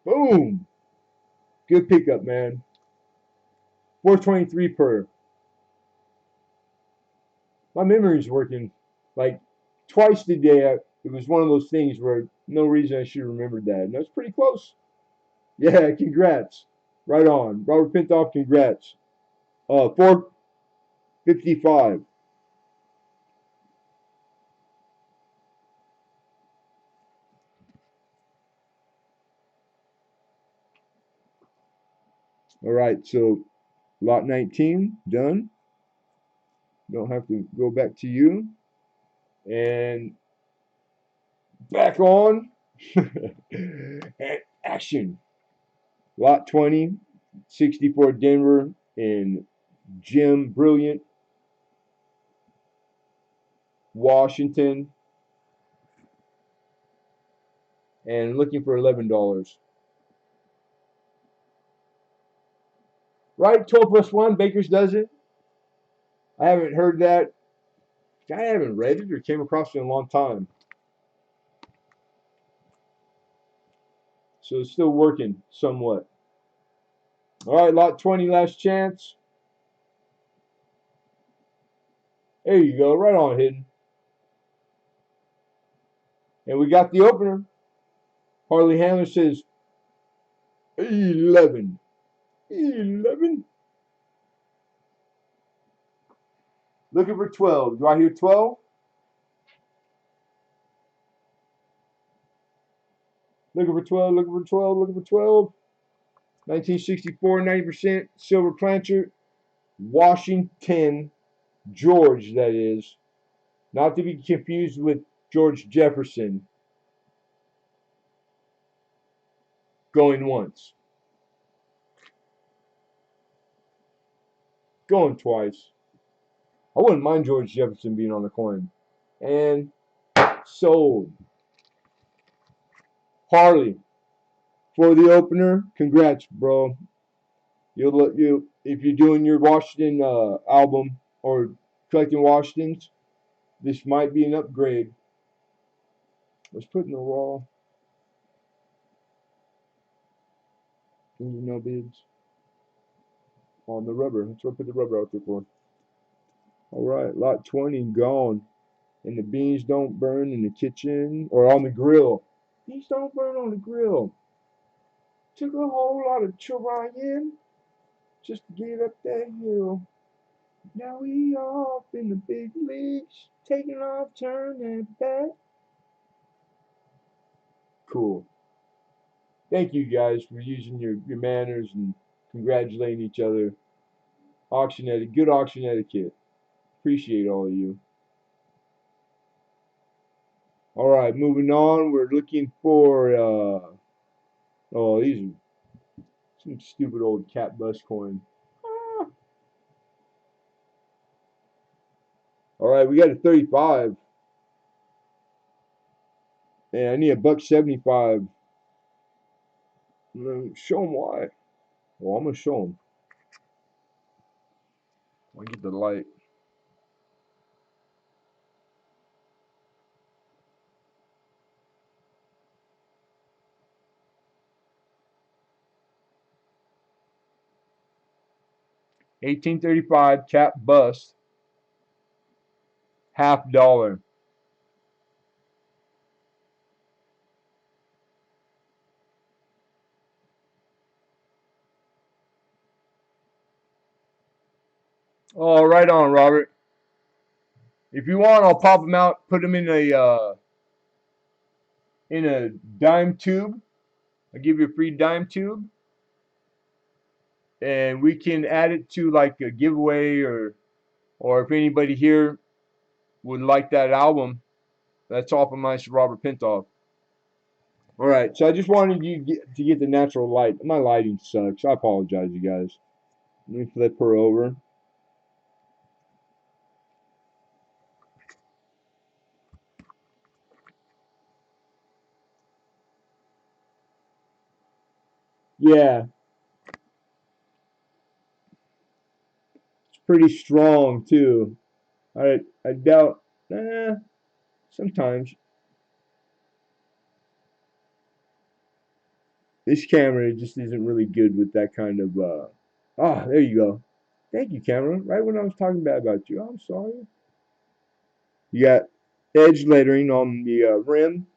boom. Good pickup, man. 423 per. My memory's working like twice today. It was one of those things where no reason I should have remembered that. And that's pretty close. Yeah, congrats. Right on. Robert Pintoff, congrats. 455. All right, so lot 19 done. Don't have to go back to you. And back on. And action. Lot 20, 64 Denver, and Jim Brilliant, Washington, and looking for $11. Right, 12 plus 1, Baker's does it. I haven't heard that. I haven't read it or came across it in a long time. So it's still working somewhat. All right, lot 20, last chance. There you go, right on hidden. And we got the opener. Harley Handler says 11. 11. Looking for 12. Do I hear 12? Looking for 12, looking for 12, looking for 12. 1964, 90% silver plancher. Washington, George, that is. Not to be confused with George Jefferson. Going once. Going twice. I wouldn't mind George Jefferson being on the coin. And sold. Harley, for the opener, congrats, bro. You if you're doing your Washington album or collecting Washingtons, this might be an upgrade. Let's put in the raw. No bids on the rubber. That's what I put the rubber out there for. All right, lot 20 gone, and the beans don't burn in the kitchen or on the grill. Beans don't burn on the grill. Took a whole lot of trying just to get up that hill. Now we off in the big leagues, taking off, turning back. Cool. Thank you guys for using your manners and congratulating each other. Good auction etiquette. Appreciate all of you. All right, moving on. We're looking for oh, these are some stupid old cat bus coin. Ah. All right, we got a 35. And I need a $1.75. Show them why. Well, I'm gonna show them. I get the light. $18.35 cap bust. $half. Oh, right on, Robert. If you want, I'll pop them out, put them in a dime tube. I'll give you a free dime tube, and we can add it to like a giveaway, or if anybody here would like that album, that's off of my Robert Pintoff. All right, so I just wanted you to get the natural light. My lighting sucks. I apologize, you guys. Let me flip her over. Yeah, it's pretty strong too. I doubt. Sometimes this camera just isn't really good with that kind of. Ah, there you go. Thank you, camera. Right when I was talking bad about you, I'm sorry. You got edge lettering on the rim.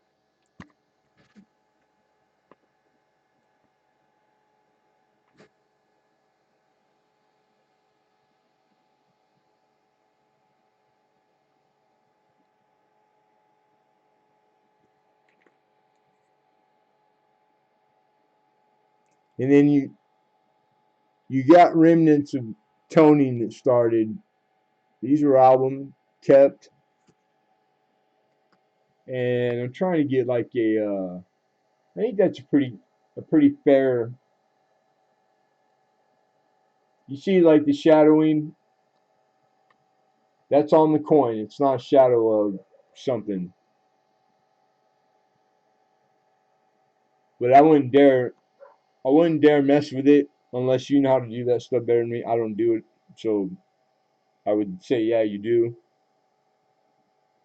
And then You got remnants of toning that started. These were album kept, and I'm trying to get like a. I think that's a pretty fair. You see, like the shadowing. That's on the coin. It's not a shadow of something. But I wouldn't dare. I wouldn't dare mess with it unless you know how to do that stuff better than me. I don't do it, so I would say, yeah, you do.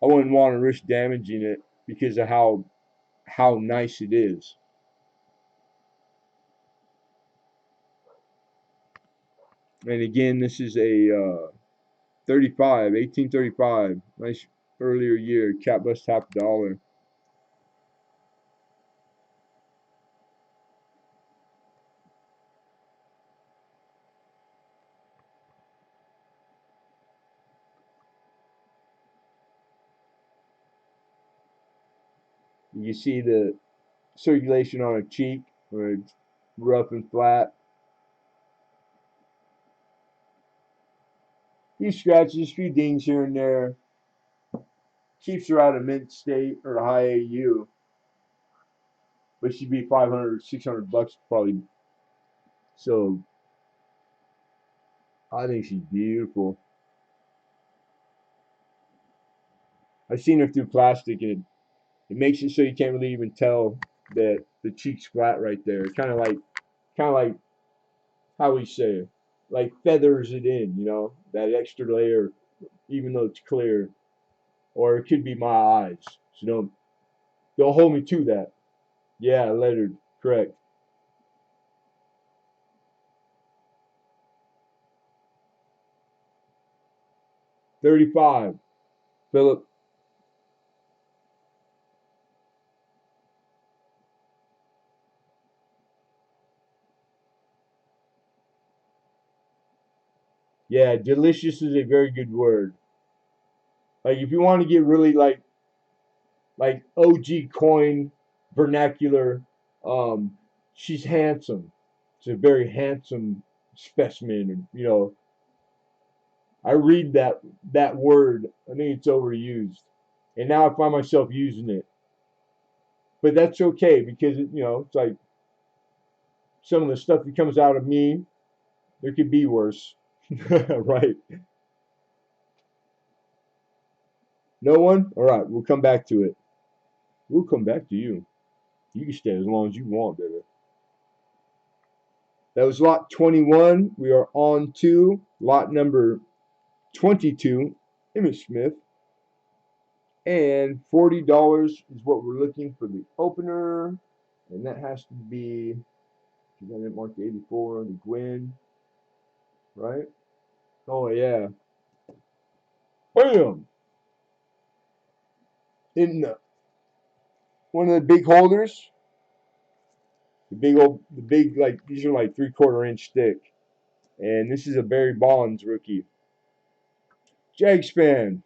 I wouldn't want to risk damaging it because of how nice it is. And again, this is a 1835, nice earlier year, cat bust $50. You see the circulation on a cheek where it's rough and flat. Few scratches, few dings here and there. Keeps her out of mint state or high AU. But she'd be 500 or 600 bucks probably. So I think she's beautiful. I've seen her through plastic, and it makes it so you can't really even tell that the cheek's flat right there. Kind of like how we say it, like feathers it in, that extra layer, even though it's clear. Or it could be my eyes. So don't hold me to that. Yeah, lettered, correct. 35, Philip. Yeah, delicious is a very good word. Like if you want to get really like OG coin vernacular, um, she's handsome. It's a very handsome specimen. And, I read that word. I think it's overused, and now I find myself using it. But that's okay because it's like some of the stuff that comes out of me, there could be worse, right? No one. All right, we'll come back to it. We'll come back to you. You can stay as long as you want, baby. That was lot 21. We are on to lot number 22, Image Smith. And $40 is what we're looking for the opener. And that has to be, because I didn't mark the 84, the Gwen, right? Oh, yeah. Bam! In one of the big holders, like, these are like 3/4 inch thick. And this is a Barry Bonds rookie. Jagspan.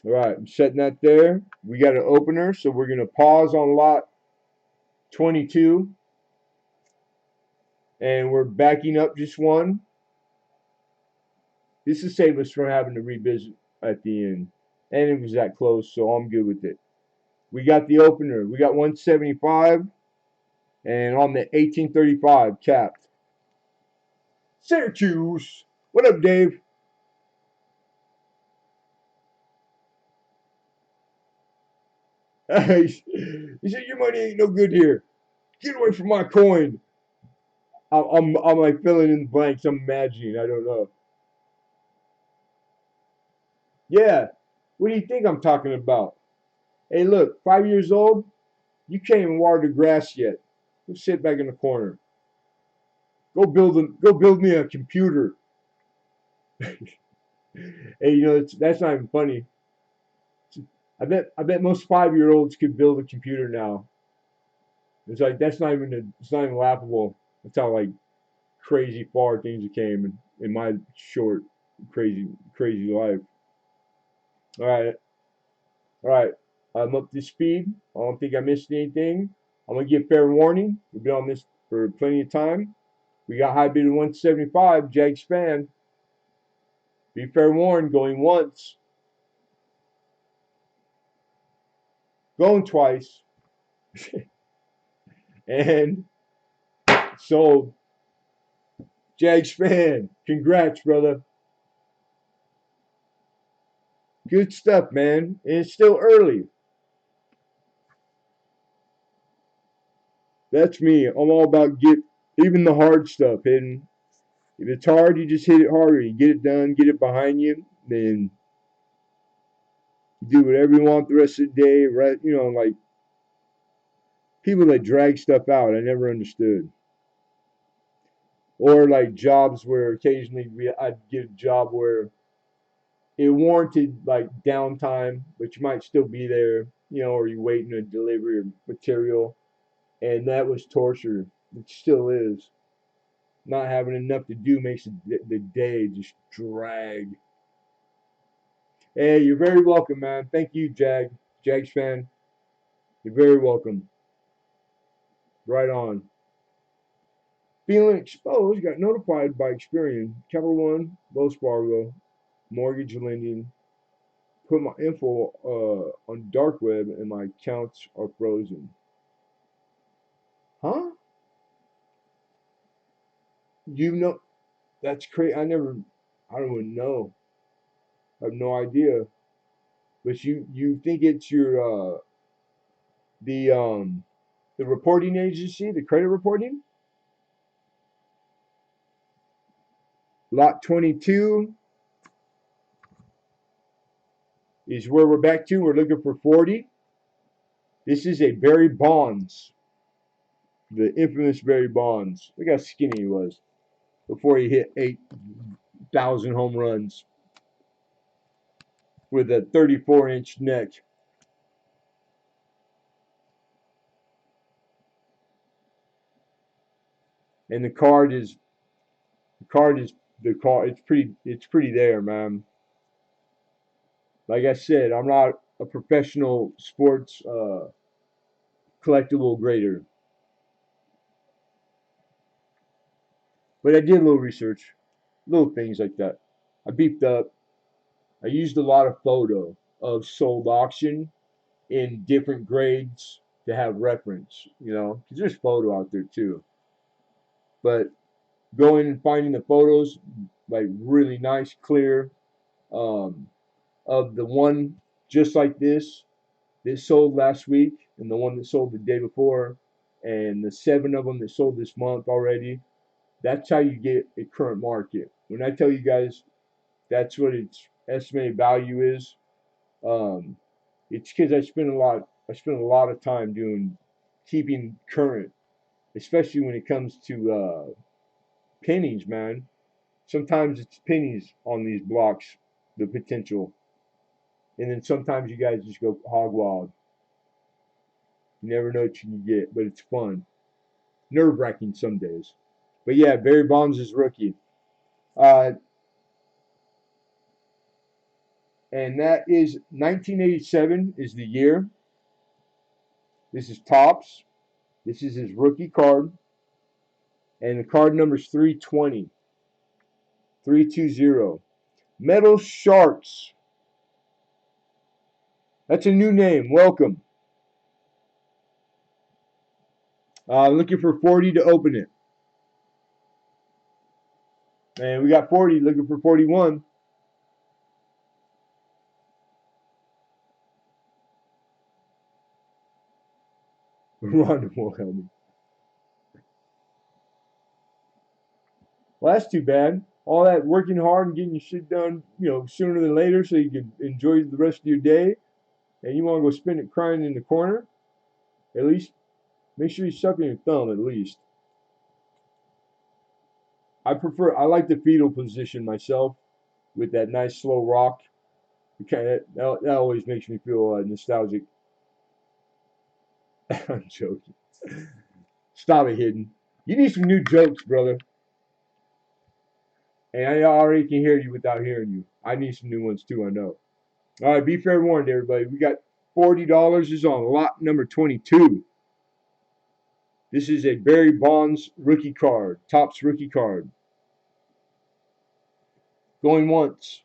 All right, I'm setting that there. We got an opener, so we're going to pause on lot 22. And we're backing up just one. This will save us from having to revisit at the end. And it was that close, so I'm good with it. We got the opener. We got 175. And on the 1835 capped. Syracuse. What up, Dave? He said, your money ain't no good here. Get away from my coin. I'm like filling in the blanks. I'm imagining. I don't know. Yeah. What do you think I'm talking about? Hey, look, 5 years old. You can't even water the grass yet. Go sit back in the corner. Go build me a computer. Hey, that's not even funny. I bet most 5-year olds could build a computer now. It's like it's not even laughable. That's how like crazy far things came in my short crazy life. All right, all right. I'm up to speed. I don't think I missed anything. I'm going to give fair warning. We've been on this for plenty of time. We got high bid of 175, Jag Span. Be fair warned, going once. Going twice. And sold. Jag Span, congrats, brother. Good stuff, man. And it's still early. That's me. I'm all about even the hard stuff hitting. If it's hard, you just hit it harder. You get it done, get it behind you, then do whatever you want the rest of the day. Right? You know, like people that drag stuff out, I never understood. Or like jobs where occasionally I'd get a job where it warranted like downtime, but you might still be there, you know, or you waiting to deliver your material, and that was torture. It still is. Not having enough to do makes the day just drag. Hey, you're very welcome, man. Thank you, Jags fan. You're very welcome. Right on. Feeling exposed, got notified by Experian, Capital One, Wells Fargo, mortgage lending. Put my info on dark web and my accounts are frozen. Huh? You know, that's crazy. I don't even know. I have no idea. But you think it's your the reporting agency, the credit reporting? Lot 22 is where we're back to. We're looking for 40. This is a Barry Bonds, the infamous Barry Bonds. Look how skinny he was before he hit 8,000 home runs with a 34-inch neck. And the card is it's pretty there, man. Like I said, I'm not a professional sports collectible grader, but I did a little research, little things like that. I beefed up. I used a lot of photo of sold auction in different grades to have reference, you know, because there's photo out there too. But going and finding the photos, like really nice, clear, um, of the one just like this that sold last week, and the one that sold the day before, and the 7 of them that sold this month already. That's how you get a current market. When I tell you guys that's what its estimated value is, um, it's because I spend a lot of time keeping current, especially when it comes to pennies, man. Sometimes it's pennies on these blocks, the potential, and then sometimes you guys just go hog wild. You never know what you can get, but it's fun. Nerve wracking some days. But yeah, Barry Bonds is rookie. Uh, and that is 1987 is the year. This is Topps. This is his rookie card. And the card number is 320. 320. Metal Sharks. That's a new name. Welcome. Looking for 40 to open it. And we got 40 looking for 41. Ron will help me. Well, that's too bad. All that working hard and getting your shit done, you know, sooner than later so you can enjoy the rest of your day, and you want to go spend it crying in the corner, at least make sure you suck in your thumb at least. I like the fetal position myself with that nice slow rock. That always makes me feel nostalgic. I'm joking. Stop it, Hidden. You need some new jokes, brother. And I already can hear you without hearing you. I need some new ones too, I know. All right, be fair warned, everybody. We got $40 is on lot number 22. This is a Barry Bonds rookie card, Topps rookie card. Going once.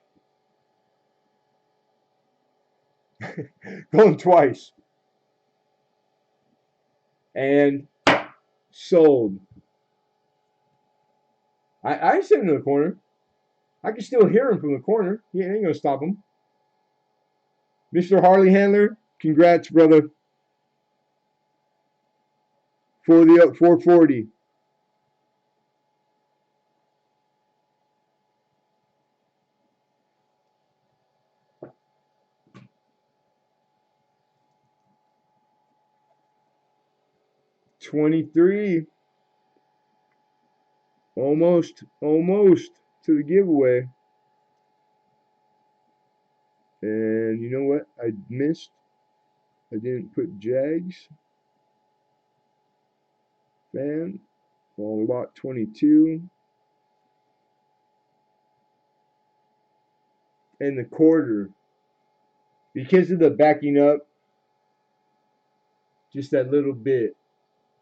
Going twice. And sold. I sent him to the corner. I can still hear him from the corner. He ain't gonna stop him. Mr. Harley Handler, congrats, brother. For the 440. $23. Almost to the giveaway. And you know what? I missed. I didn't put Jags. Fan. On lot 22. And the quarter. Because of the backing up, just that little bit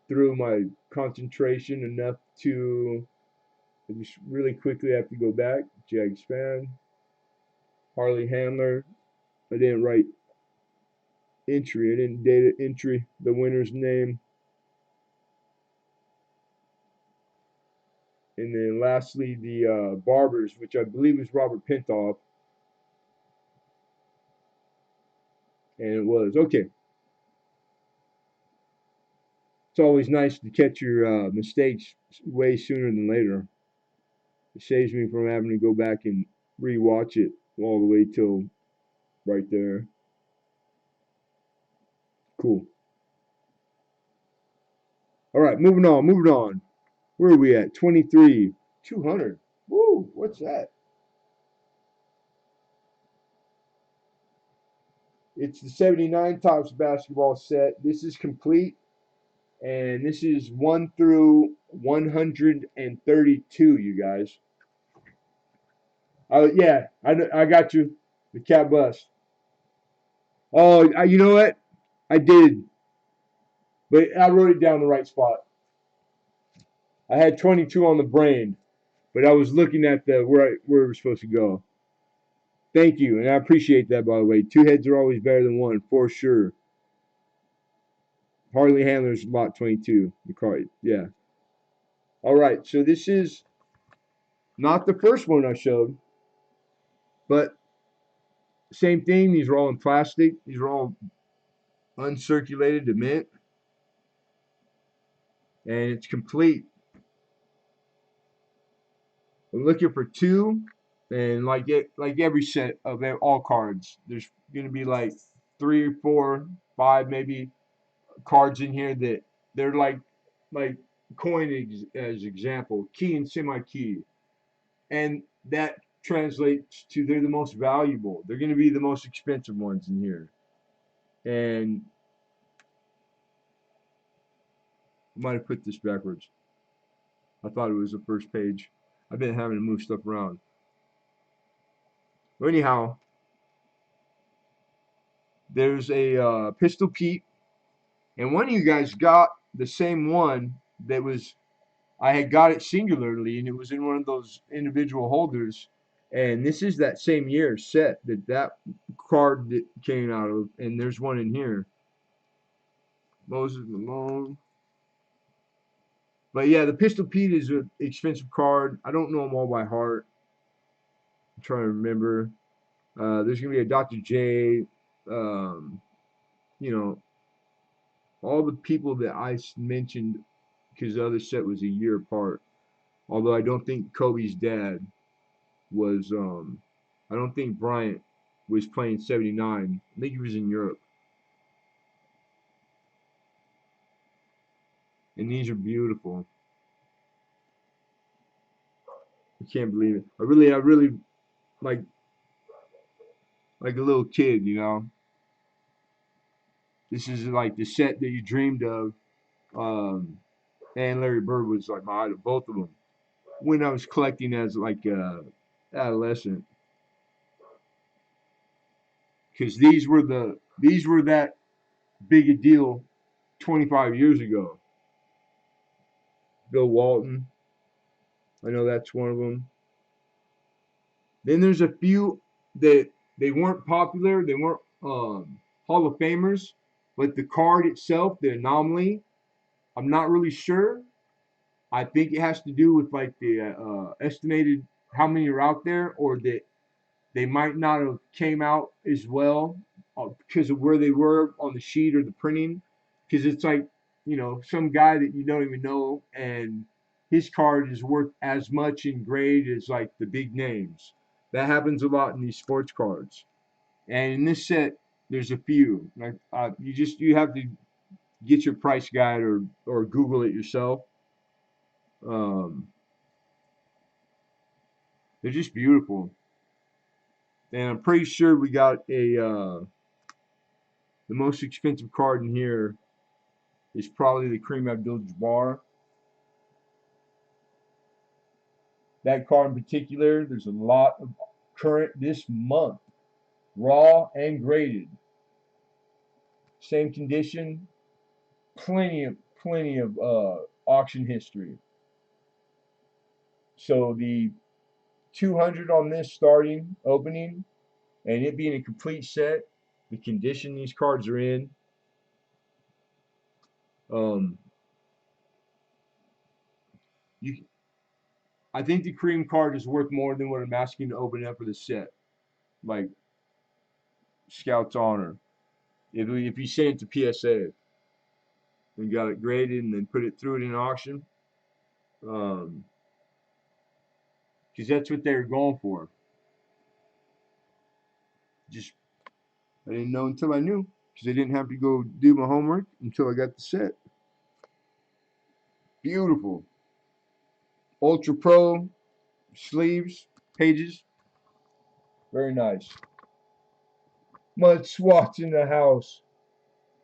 threw my concentration enough to I just really quickly have to go back. Jags fan. Harley Handler. I didn't write entry. I didn't data entry the winner's name. And then lastly, the Barbers, which I believe was Robert Pintoff. And it was. Okay. It's always nice to catch your mistakes way sooner than later. It saves me from having to go back and re-watch it all the way till right there. Cool. All right, moving on. Where are we at? 23. 200. Woo, what's that? It's the 79 Topps basketball set. This is complete. And this is 1 through 132, you guys. Yeah, I got you. The cat bust. Oh, you know what? I did. But I wrote it down the right spot. I had 22 on the brain, but I was looking at where we're supposed to go. Thank you, and I appreciate that, by the way. Two heads are always better than one, for sure. Harley Handler's lot 22. The card, yeah. All right, so this is not the first one I showed, but same thing. These are all in plastic. These are all uncirculated to mint, and it's complete. I'm looking for two, and like every set of all cards, there's gonna be like 3, 4, 5 maybe cards in here that they're like coin as example, key and semi-key, and that translates to they're the most valuable. They're gonna be the most expensive ones in here, and I might have put this backwards. I thought it was the first page. I've been having to move stuff around. But anyhow, there's a Pistol Pete, and one of you guys got the same one that was, I had got it singularly, and it was in one of those individual holders. And this is that same year set that card that came out of, and there's one in here. Moses Malone. But yeah, the Pistol Pete is an expensive card. I don't know them all by heart. I'm trying to remember. There's going to be a Dr. J. You know, all the people that I mentioned, because the other set was a year apart. Although I don't think Kobe's dad was, I don't think Bryant was playing 79. I think he was in Europe. And these are beautiful. I can't believe it. I really like a little kid, you know. This is like the set that you dreamed of. And Larry Bird was like my idol, both of them, when I was collecting as like a adolescent. Because these were that big a deal 25 years ago. Bill Walton. I know that's one of them. Then there's a few that they weren't popular. They weren't Hall of Famers, but the card itself, the anomaly, I'm not really sure. I think it has to do with like the estimated how many are out there, or that they might not have came out as well because of where they were on the sheet or the printing. Because it's like, you know, some guy that you don't even know, and his card is worth as much in grade as like the big names. That happens a lot in these sports cards. And in this set, there's a few. Like you have to get your price guide or Google it yourself. Um, they're just beautiful. And I'm pretty sure we got the most expensive card in here is probably the Kareem Abdul-Jabbar. That card in particular, there's a lot of current this month, raw and graded. Same condition, plenty of auction history. So the 200 on this starting opening, and it being a complete set, the condition these cards are in, you I think the cream card is worth more than what I'm asking to open up for the set. Like Scout's Honor. If you send it to PSA and got it graded and then put it through it in auction, because that's what they were going for. Just I didn't know until I knew, because I didn't have to go do my homework until I got the set. Beautiful. Ultra Pro sleeves, pages. Very nice. Mud Swat's in the house.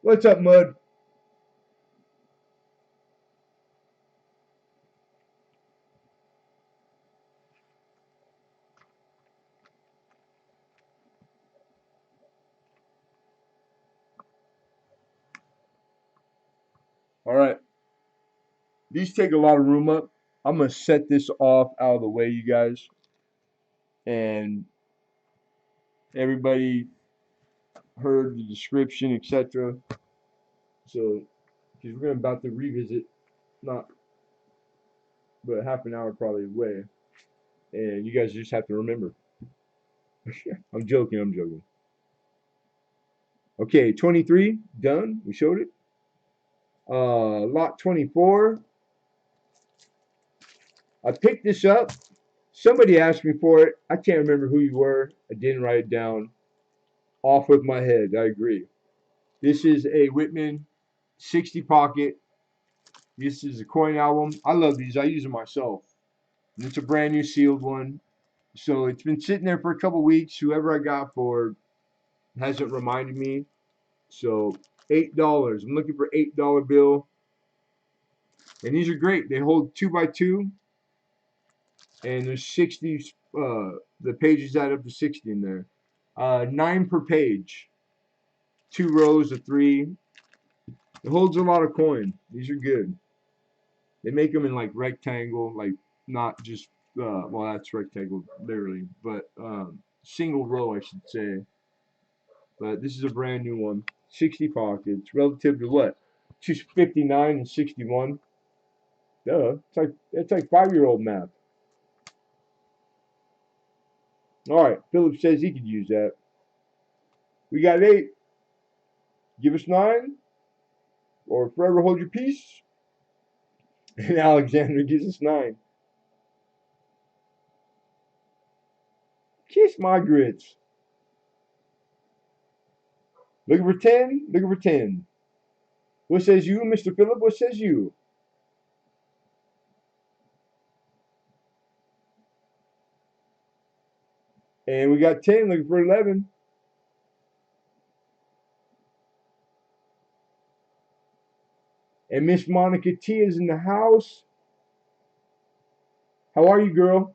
What's up, Mud? All right. These take a lot of room up. I'm going to set this off out of the way, you guys. And everybody heard the description, etc. So, because we're about to revisit, not but half an hour probably away. And you guys just have to remember. I'm joking. Okay, 23, done. We showed it. Lot 24. I picked this up. Somebody asked me for it. I can't remember who you were. I didn't write it down. Off with my head. I agree. This is a Whitman 60 pocket. This is a coin album. I love these. I use them myself. And it's a brand new sealed one. So it's been sitting there for a couple weeks. Whoever I got for hasn't reminded me. So $8. I'm looking for $8 bill. And these are great. They hold 2x2. And there's 60, the pages add up to 60 in there. 9 per page. 2 rows of 3. It holds a lot of coin. These are good. They make them in like rectangle, like not just, well, that's rectangle literally, but single row, I should say. But this is a brand new one. 60 pockets, relative to what? 259 and 61. Duh, it's like 5-year-old math. All right, Philip says he could use that. We got 8. Give us 9, or forever hold your peace. And Alexander gives us 9. Kiss my grits. Looking for 10? Looking for 10. What says you, Mr. Phillip? What says you? And we got 10 looking for 11. And Miss Monica T is in the house. How are you, girl?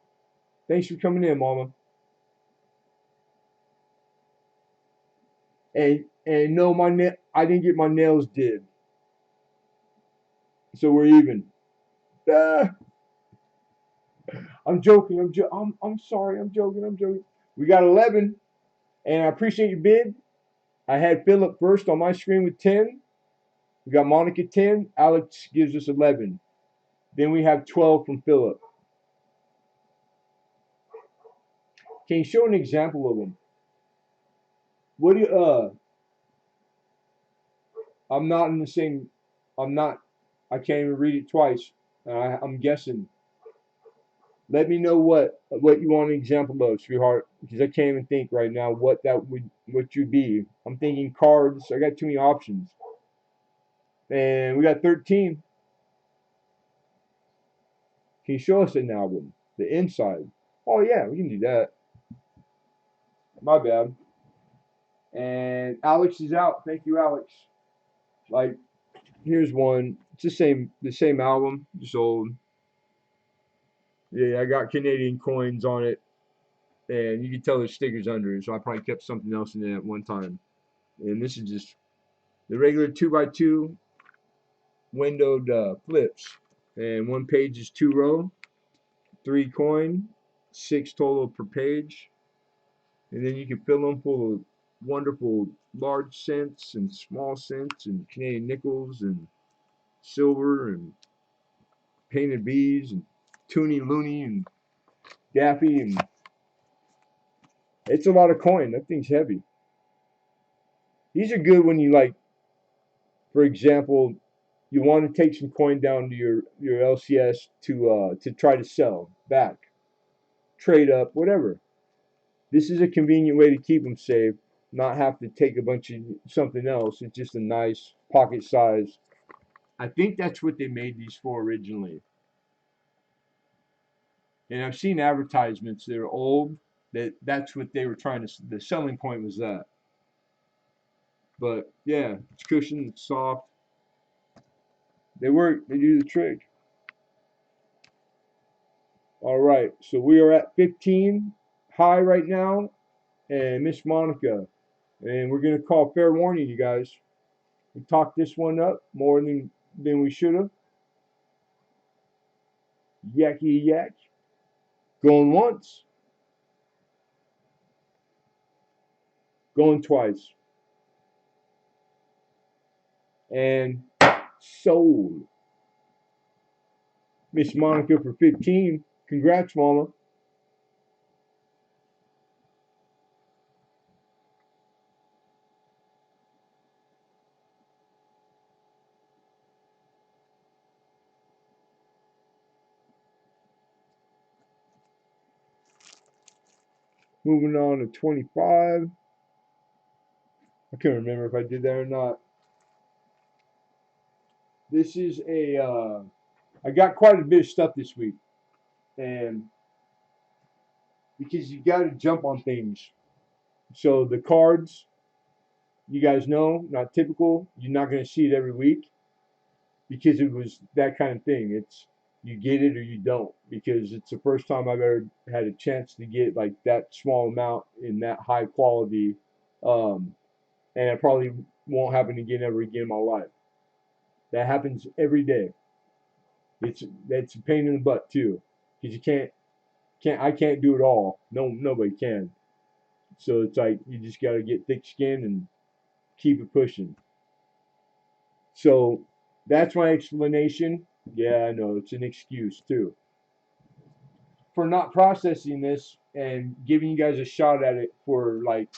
Thanks for coming in, Mama. And no, I didn't get my nails did. So we're even. Ah, I'm joking. I'm sorry. I'm joking. We got 11, and I appreciate your bid. I had Philip first on my screen with 10. We got Monica 10. Alex gives us 11. Then we have 12 from Philip. Can you show an example of them? What do you, I'm not in the same, I'm not, I can't even read it twice. I'm guessing. Let me know what you want an example of, sweetheart, because I can't even think right now what you'd be. I'm thinking cards. I got too many options. And we got 13. Can you show us an album? The inside. Oh yeah, we can do that. My bad. And Alex is out. Thank you, Alex. Like, here's one. It's the same album, just old. Yeah, I got Canadian coins on it, and you can tell there's stickers under it. So I probably kept something else in there at one time. And this is just the regular 2x2 windowed flips. And one page is 2 row, 3 coin, 6 total per page. And then you can fill them full of wonderful large cents and small cents and Canadian nickels and silver and painted bees and Toonie Looney and Daffy, and it's a lot of coin. That thing's heavy. These are good when you, like, for example, you want to take some coin down to your LCS to try to sell back, trade up, whatever. This is a convenient way to keep them safe, not have to take a bunch of something else. It's just a nice pocket size. I think that's what they made these for originally. And I've seen advertisements that are old that's what they were trying to. The selling point was that. But yeah, it's cushioned, it's soft. They work. They do the trick. All right, so we are at 15 high right now, and Miss Monica, and we're gonna call fair warning, you guys. We talked this one up more than we should have. Yacky yak. Going once. Going twice. And sold. Miss Monica for 15. Congrats, Mama. Moving on to 25. I can't remember if I did that or not. This is I got quite a bit of stuff this week. And because you got to jump on things. So the cards, you guys know, not typical. You're not going to see it every week because it was that kind of thing. It's you get it or you don't, because it's the first time I've ever had a chance to get like that small amount in that high quality, and it probably won't happen again ever again in my life. That happens every day. It's a pain in the butt too, because you I can't do it all. Nobody can. So it's like you just got to get thick skin and keep it pushing. So that's my explanation. Yeah, I know it's an excuse too for not processing this and giving you guys a shot at it for like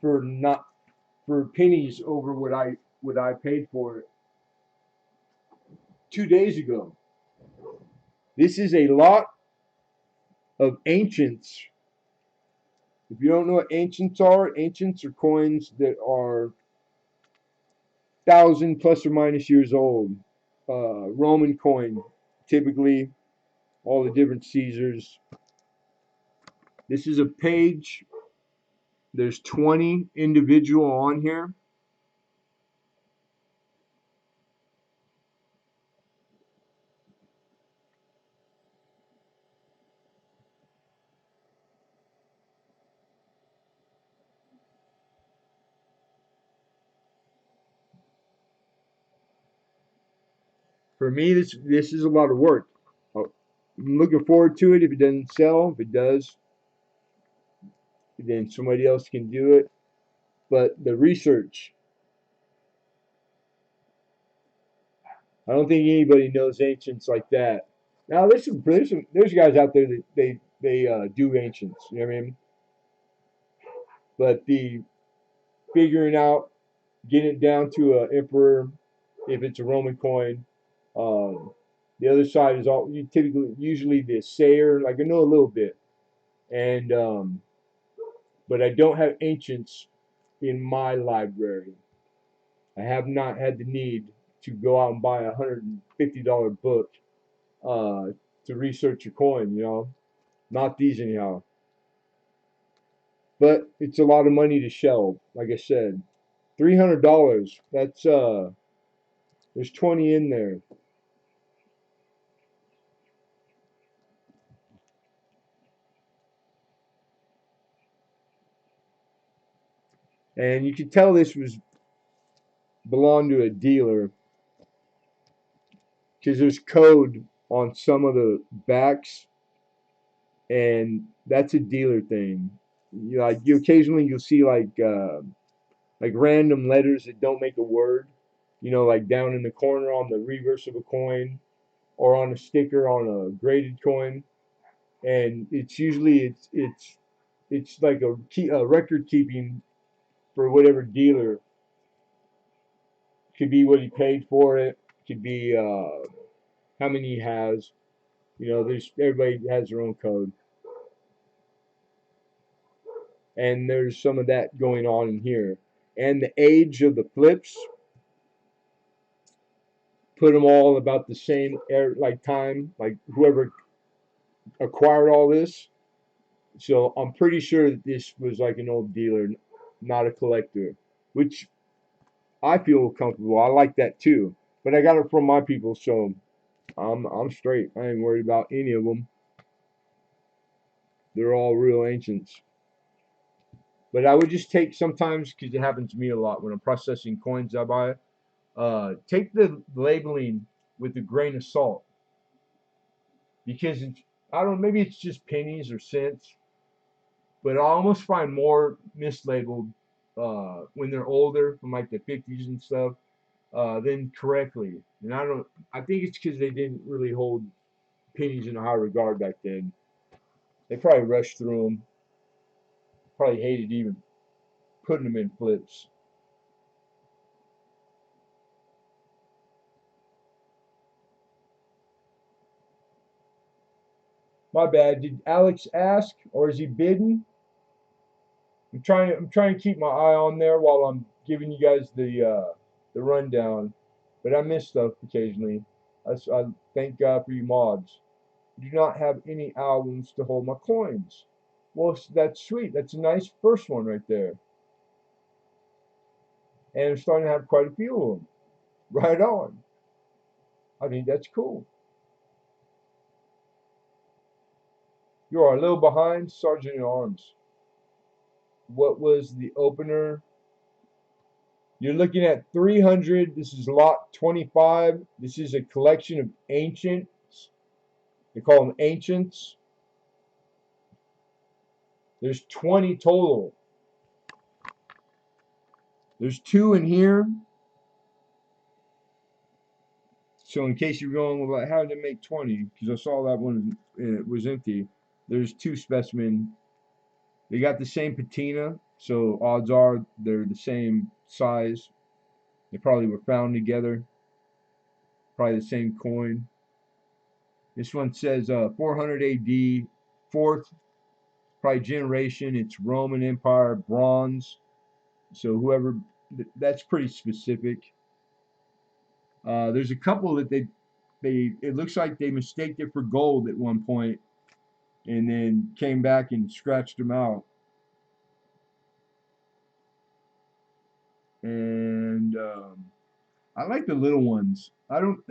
for not for pennies over what I paid for it 2 days ago. This is a lot of ancients. If you don't know what ancients are coins that are 1,000 plus or minus years old. Roman coin, typically, all the different Caesars. This is a page. There's 20 individual on here. For me, this is a lot of work. I'm looking forward to it if it doesn't sell. If it does, then somebody else can do it. But the research, I don't think anybody knows ancients like that. Now there's guys out there that they do ancients. You know what I mean? But the figuring out, getting it down to a emperor, if it's a Roman coin. Um, the other side is all you typically usually the sayer. Like I know a little bit, and but I don't have ancients in my library. I have not had the need to go out and buy $150 book uh, to research a coin. You know, not these anyhow. But it's a lot of money to shelve. Like I said, $300. That's there's 20 in there. And you can tell this was belonged to a dealer because there's code on some of the backs, and that's a dealer thing. You occasionally you'll see like random letters that don't make a word. You know, like down in the corner on the reverse of a coin or on a sticker on a graded coin, and it's usually it's like a record keeping for whatever dealer. Could be what he paid for it. Could be how many he has. You know, there's everybody has their own code, and there's some of that going on in here. And the age of the flips put them all about the same like time, like whoever acquired all this. So I'm pretty sure that this was like an old dealer, not a collector, which I feel comfortable. I like that too. But I got it from my people, so I'm straight. I ain't worried about any of them. They're all real ancients. But I would just take sometimes, because it happens to me a lot when I'm processing coins I buy. Take the labeling with a grain of salt, because I don't know, maybe it's just pennies or cents, but I almost find more mislabeled when they're older, from like the 50s and stuff, than correctly. And I think it's because they didn't really hold pennies in a high regard back then. They probably rushed through them, probably hated even putting them in flips. My bad. Did Alex ask, or is he bidding? I'm trying to keep my eye on there while I'm giving you guys the rundown, but I miss stuff occasionally. I thank God for you mods. I do not have any albums to hold my coins. Well, that's sweet. That's a nice first one right there, and I'm starting to have quite a few of them. Right on. I think that's cool. You are a little behind, Sergeant at Arms. What was the opener? You're looking at 300. This is lot 25. This is a collection of ancients. They call them ancients. There's 20 total. There's 2 in here. So in case you're going, well, how did it make 20? Because I saw that one was empty. There's 2 specimens. They got the same patina, so odds are they're the same size. They probably were found together. Probably the same coin. This one says 400 AD, 4th probably generation. It's Roman Empire, bronze. So whoever, that's pretty specific. There's a couple that it looks like they mistaked it for gold at one point, and then came back and scratched them out. And I like the little ones. I'm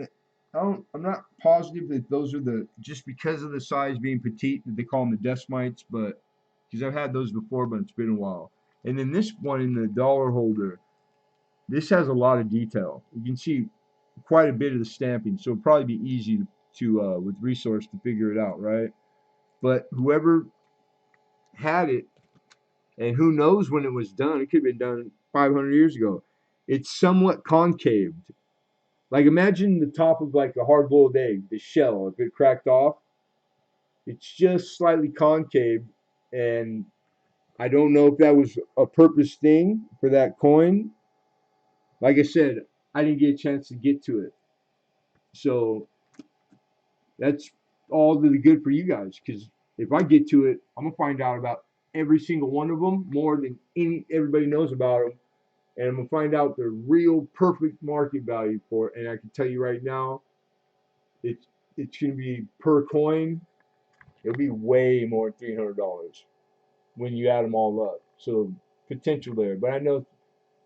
not positive that those are just because of the size being petite that they call them the decimites, but because I've had those before, but it's been a while. And then this one in the dollar holder, this has a lot of detail. You can see quite a bit of the stamping, so it'll probably be easy to with resource to figure it out, right? But whoever had it, and who knows when it was done, it could have been done 500 years ago. It's somewhat concaved. Like imagine the top of like a hard-boiled egg, the shell, if it cracked off, it's just slightly concave, and I don't know if that was a purpose thing for that coin. Like I said, I didn't get a chance to get to it. So that's all really good for you guys, because if I get to it, I'm gonna find out about every single one of them more than everybody knows about them, and I'm gonna find out the real perfect market value for it. And I can tell you right now, it's it's gonna be per coin. It'll be way more than $300 when you add them all up. So potential there, but I know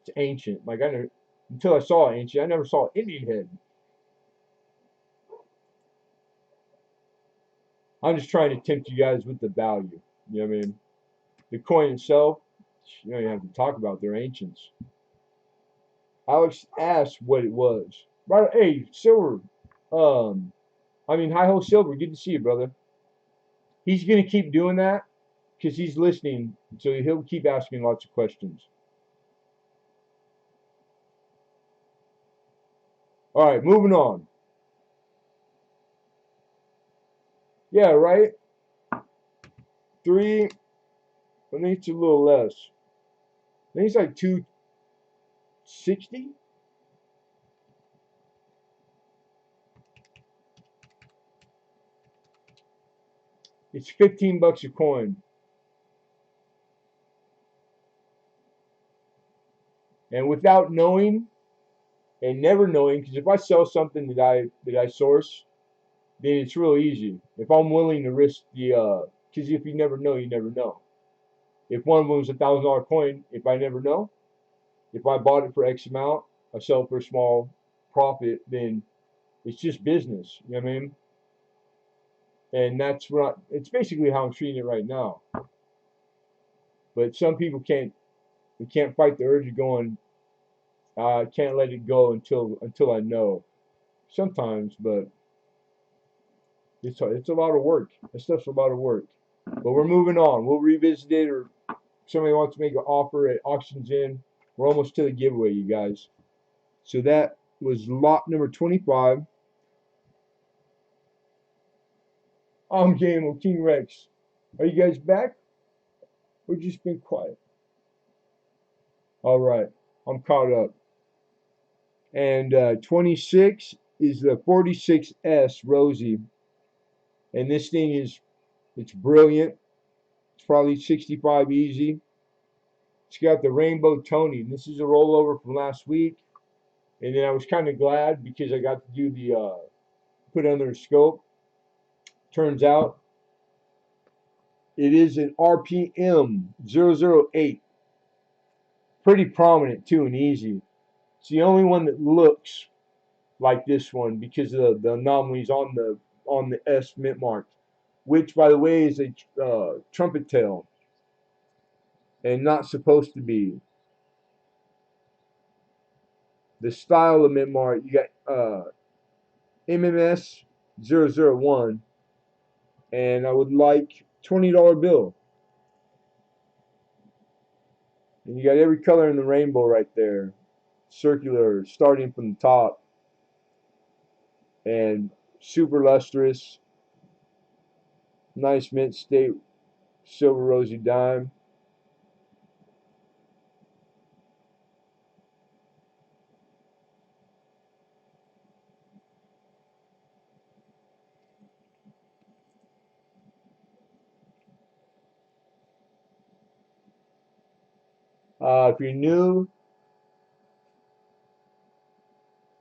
it's ancient. Like I never, until I saw ancient, I never saw Indian head. I'm just trying to tempt you guys with the value. You know what I mean? The coin itself, you don't even have to talk about. They're ancients. Alex asked what it was. Right? Hey, Silver. Hi Ho Silver. Good to see you, brother. He's gonna keep doing that because he's listening, so he'll keep asking lots of questions. All right, moving on. Yeah, right. 3. I think it's a little less. I think it's like 260. It's 15 bucks a coin. And without knowing and never knowing, because if I sell something that I source, then it's real easy. If I'm willing to risk the, because if you never know, you never know. If one of them is $1,000 coin, if I never know, if I bought it for X amount, I sell it for a small profit, then it's just business. You know what I mean? And that's what it's basically how I'm treating it right now. But some people can't fight the urge of going. I can't let it go until I know. Sometimes, but it's a lot of work. That stuff's a lot of work. But we're moving on. We'll revisit it, or somebody wants to make an offer at auctions in. We're almost to the giveaway, you guys. So that was lot number 25. I'm Game of King Rex. Are you guys back? Or just been quiet? All right, I'm caught up. And 26 is the 46S Rosie, and this thing it's brilliant. It's probably 65 easy. It's got the rainbow toning. This is a rollover from last week, and then I was kind of glad because I got to do the put under a scope. Turns out it is an RPM 008. Pretty prominent too and easy. It's the only one that looks like this one because of the anomalies on the S mint mark, which by the way is a trumpet tail and not supposed to be. The style of mint mark, you got MMS 001, and I would like $20 bill. And you got every color in the rainbow right there. Circular, starting from the top. And super lustrous. Nice mint state silver rosy dime. If you're new,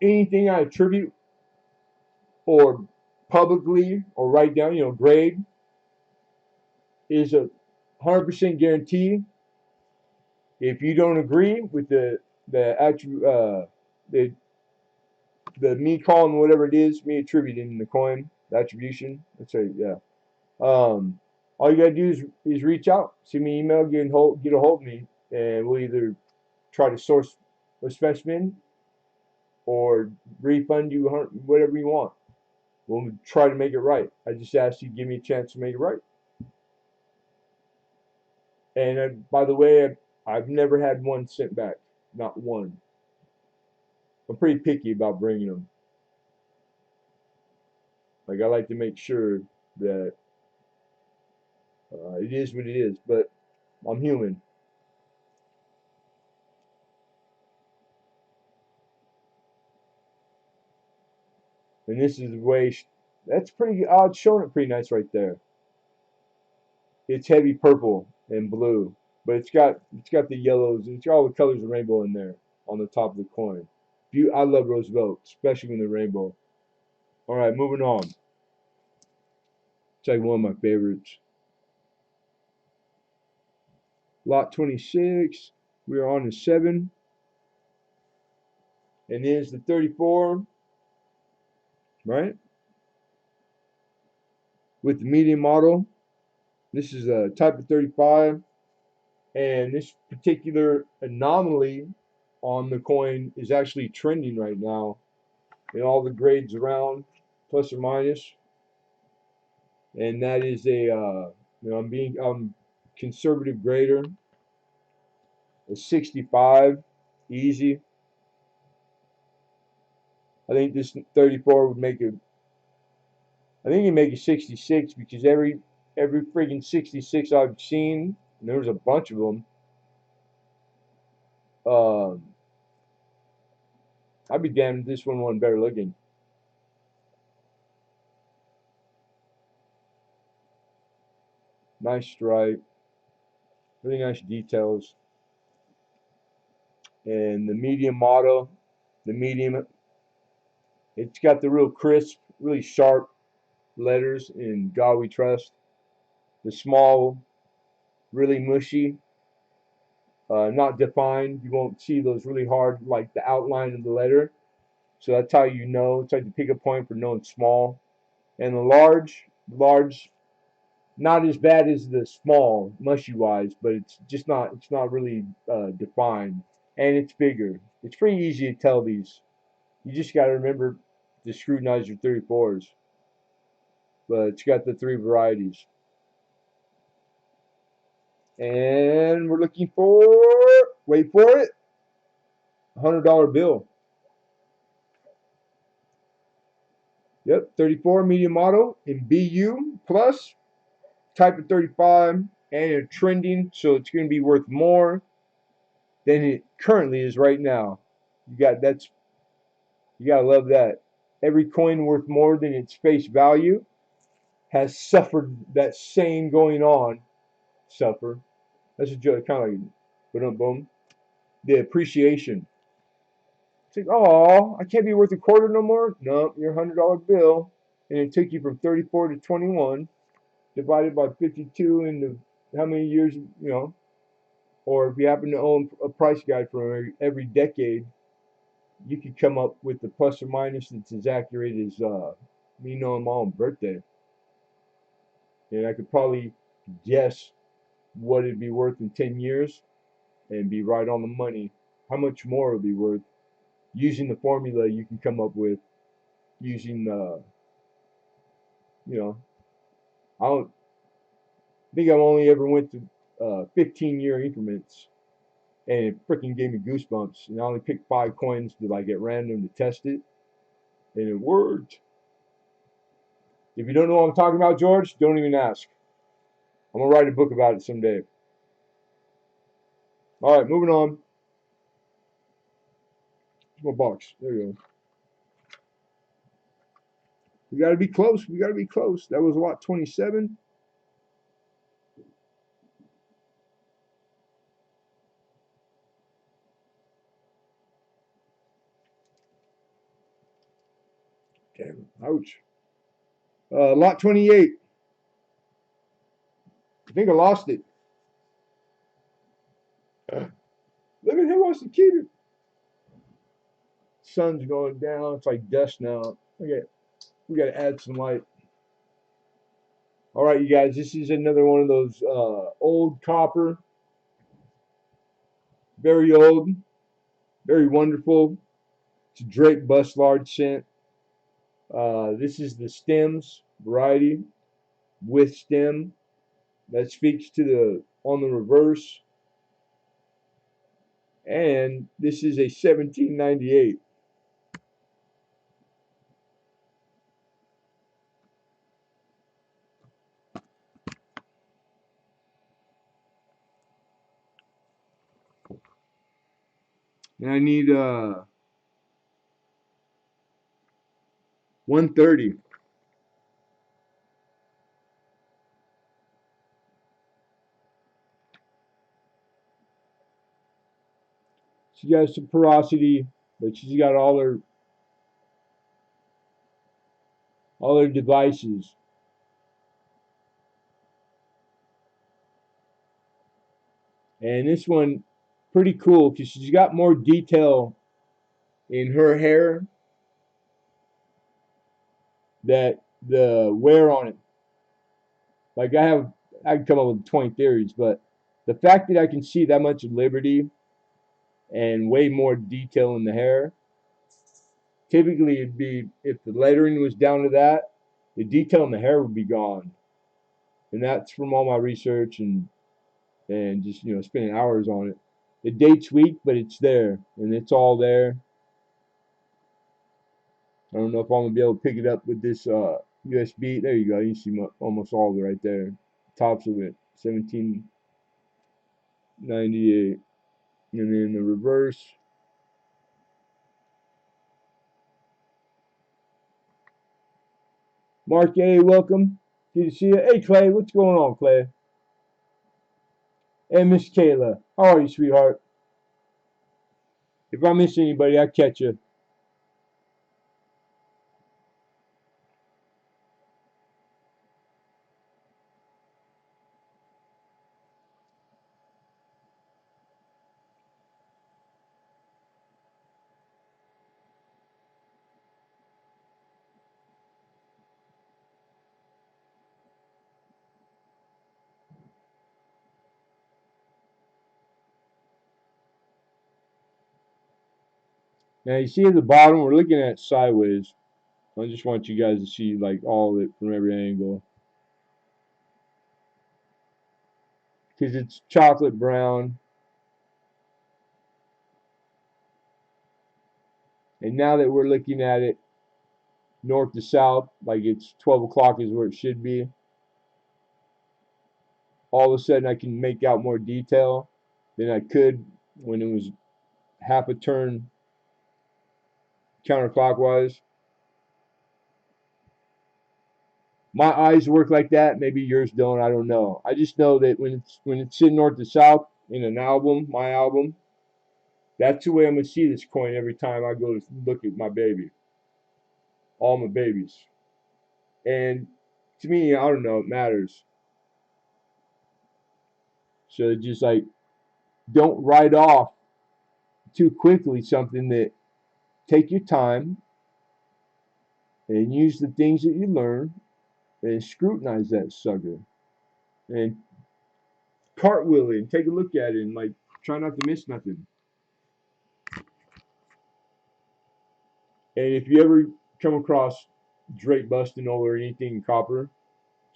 anything I attribute or publicly or write down, grade, is a 100% guarantee. If you don't agree with the the me calling whatever it is, me attributing the coin, the attribution, let's say, yeah. All you gotta do is reach out, send me an email, get a hold of me, and we'll either try to source a specimen or refund you whatever you want. We'll try to make it right. I just asked you to give me a chance to make it right. And by the way, I've never had one sent back. Not one. I'm pretty picky about bringing them. Like, I like to make sure that it is what it is, but I'm human. And this is the way, that's pretty odd, showing it pretty nice right there. It's heavy purple and blue, but it's got the yellows, it's got all the colors of rainbow in there on the top of the coin. I love Roosevelt, especially when they're rainbow. All right, moving on. It's like one of my favorites. Lot 26. We are on the 7. And here's the 34. Right? With the medium model. This is a type of 35. And this particular anomaly on the coin is actually trending right now. In all the grades around, plus or minus. And that is a, I'm conservative grader. A 65, easy. I think this 34 would make it. I think you make a 66 because every freaking 66 I've seen, and there was a bunch of them. I'd be damned if this one wasn't better looking. Nice stripe, really nice details, and the medium model, it's got the real crisp, really sharp letters in God We Trust. The small, really mushy, not defined. You won't see those really hard, like the outline of the letter. So that's how you know. It's like the pickup point for knowing small. And the large, not as bad as the small, mushy wise, but it's not really defined. And it's bigger. It's pretty easy to tell these. You just got to remember to scrutinize your 34s. But it's got the 3 varieties. And we're looking for, wait for it, $100 bill. Yep, 34 medium model in BU plus, type of 35, and it's trending, so it's going to be worth more than it currently is right now. You gotta love that. Every coin worth more than its face value has suffered that same going on. Suffer. That's a joke, kind of like boom, boom. The appreciation. It's like, oh, I can't be worth a quarter no more. No, you're $100 bill, and it took you from 34 to 21, divided by 52 into how many years, or if you happen to own a price guide for every decade, you could come up with the plus or minus that's as accurate as me knowing my own birthday. And I could probably guess what it'd be worth in 10 years and be right on the money. How much more it would be worth using the formula you can come up with using I don't think I've only ever went to 15-year increments, and it freaking gave me goosebumps. And I only picked 5 coins to like at random to test it, and it worked. If you don't know what I'm talking about, George, don't even ask. I'm gonna write a book about it someday. All right, moving on. My box. There you go. We gotta be close. We gotta be close. That was lot 27. Damn. Ouch. Lot 28. I think I lost it. Lemonhead wants to keep it. Sun's going down. It's like dusk now. Okay, we got to add some light. All right, you guys. This is another one of those old copper. Very old. Very wonderful. It's a Drake Bust Large scent. This is the stems variety with stem. That speaks to the on the reverse. And this is a 1798. And I need 130. She got some porosity, but she's got all her devices. And this one, pretty cool because she's got more detail in her hair that the wear on it. Like I can come up with 20 theories, but the fact that I can see that much liberty and way more detail in the hair, typically it'd be, if the lettering was down to that, the detail in the hair would be gone. And that's from all my research and just, spending hours on it. The date's weak, but it's there, and it's all there. I don't know if I'm gonna be able to pick it up with this USB. There you go. You see almost all of it right there. Tops of it, 1798, and then the reverse. Mark A, welcome. Good to see you. Hey Clay, what's going on, Clay? Hey Miss Kayla, how are you, sweetheart? If I miss anybody, I'll catch you. Now you see at the bottom, we're looking at it sideways. I just want you guys to see like all of it from every angle. Because it's chocolate brown. And now that we're looking at it north to south, like it's 12 o'clock is where it should be, all of a sudden I can make out more detail than I could when it was half a turn counterclockwise. My eyes work like that. Maybe yours don't. I don't know. I just know that when it's sitting north to south in an album, my album, that's the way I'm gonna see this coin every time I go to look at my baby, all my babies. And to me, I don't know, it matters. So just like don't write off too quickly something that take your time and use the things that you learn and scrutinize that sucker and cartwheel it and take a look at it and like try not to miss nothing. And if you ever come across Drake busting or anything in copper,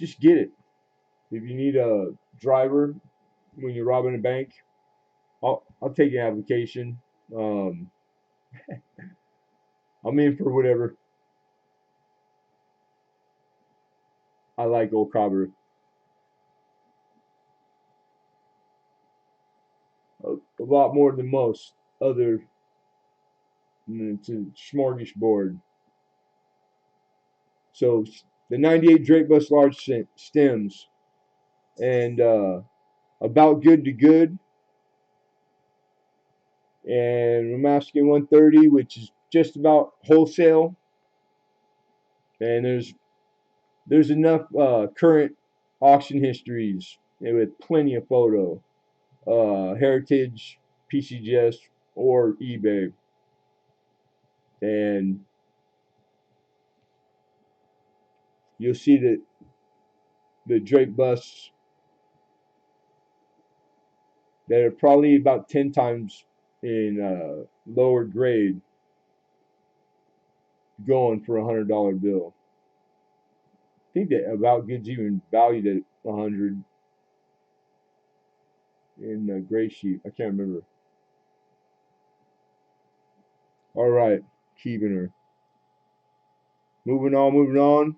just get it. If you need a driver when you're robbing a bank, I'll take an application. Um, I'm in for whatever. I like old copper a lot more than most other. It's a smorgasbord. So the 98 Drake Bus Large stems and about good to good, and I'm asking 130, which is just about wholesale. And there's enough current auction histories with plenty of photo, Heritage, PCGS, or eBay, and you'll see that the Drake busts that are probably about 10 times in lower grade going for $100 bill. I think that About Goods even valued at 100 in the gray sheet. I can't remember. All right, keeping her. Moving on, moving on.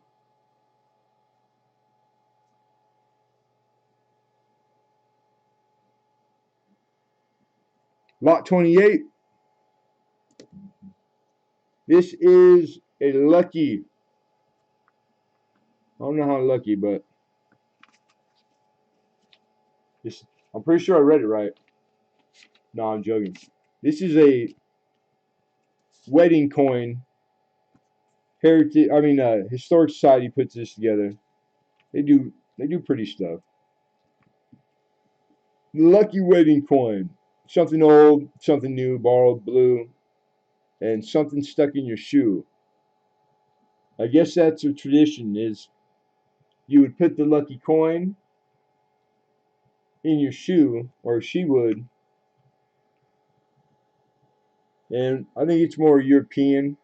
Lot 28. This is a lucky. I don't know how lucky, but this, I'm pretty sure I read it right. No, I'm joking. This is a wedding coin. Historic Society puts this together. They do pretty stuff. Lucky wedding coin. Something old, something new, borrowed, blue, and something stuck in your shoe. I guess that's a tradition, is you would put the lucky coin in your shoe, or she would, and I think it's more European.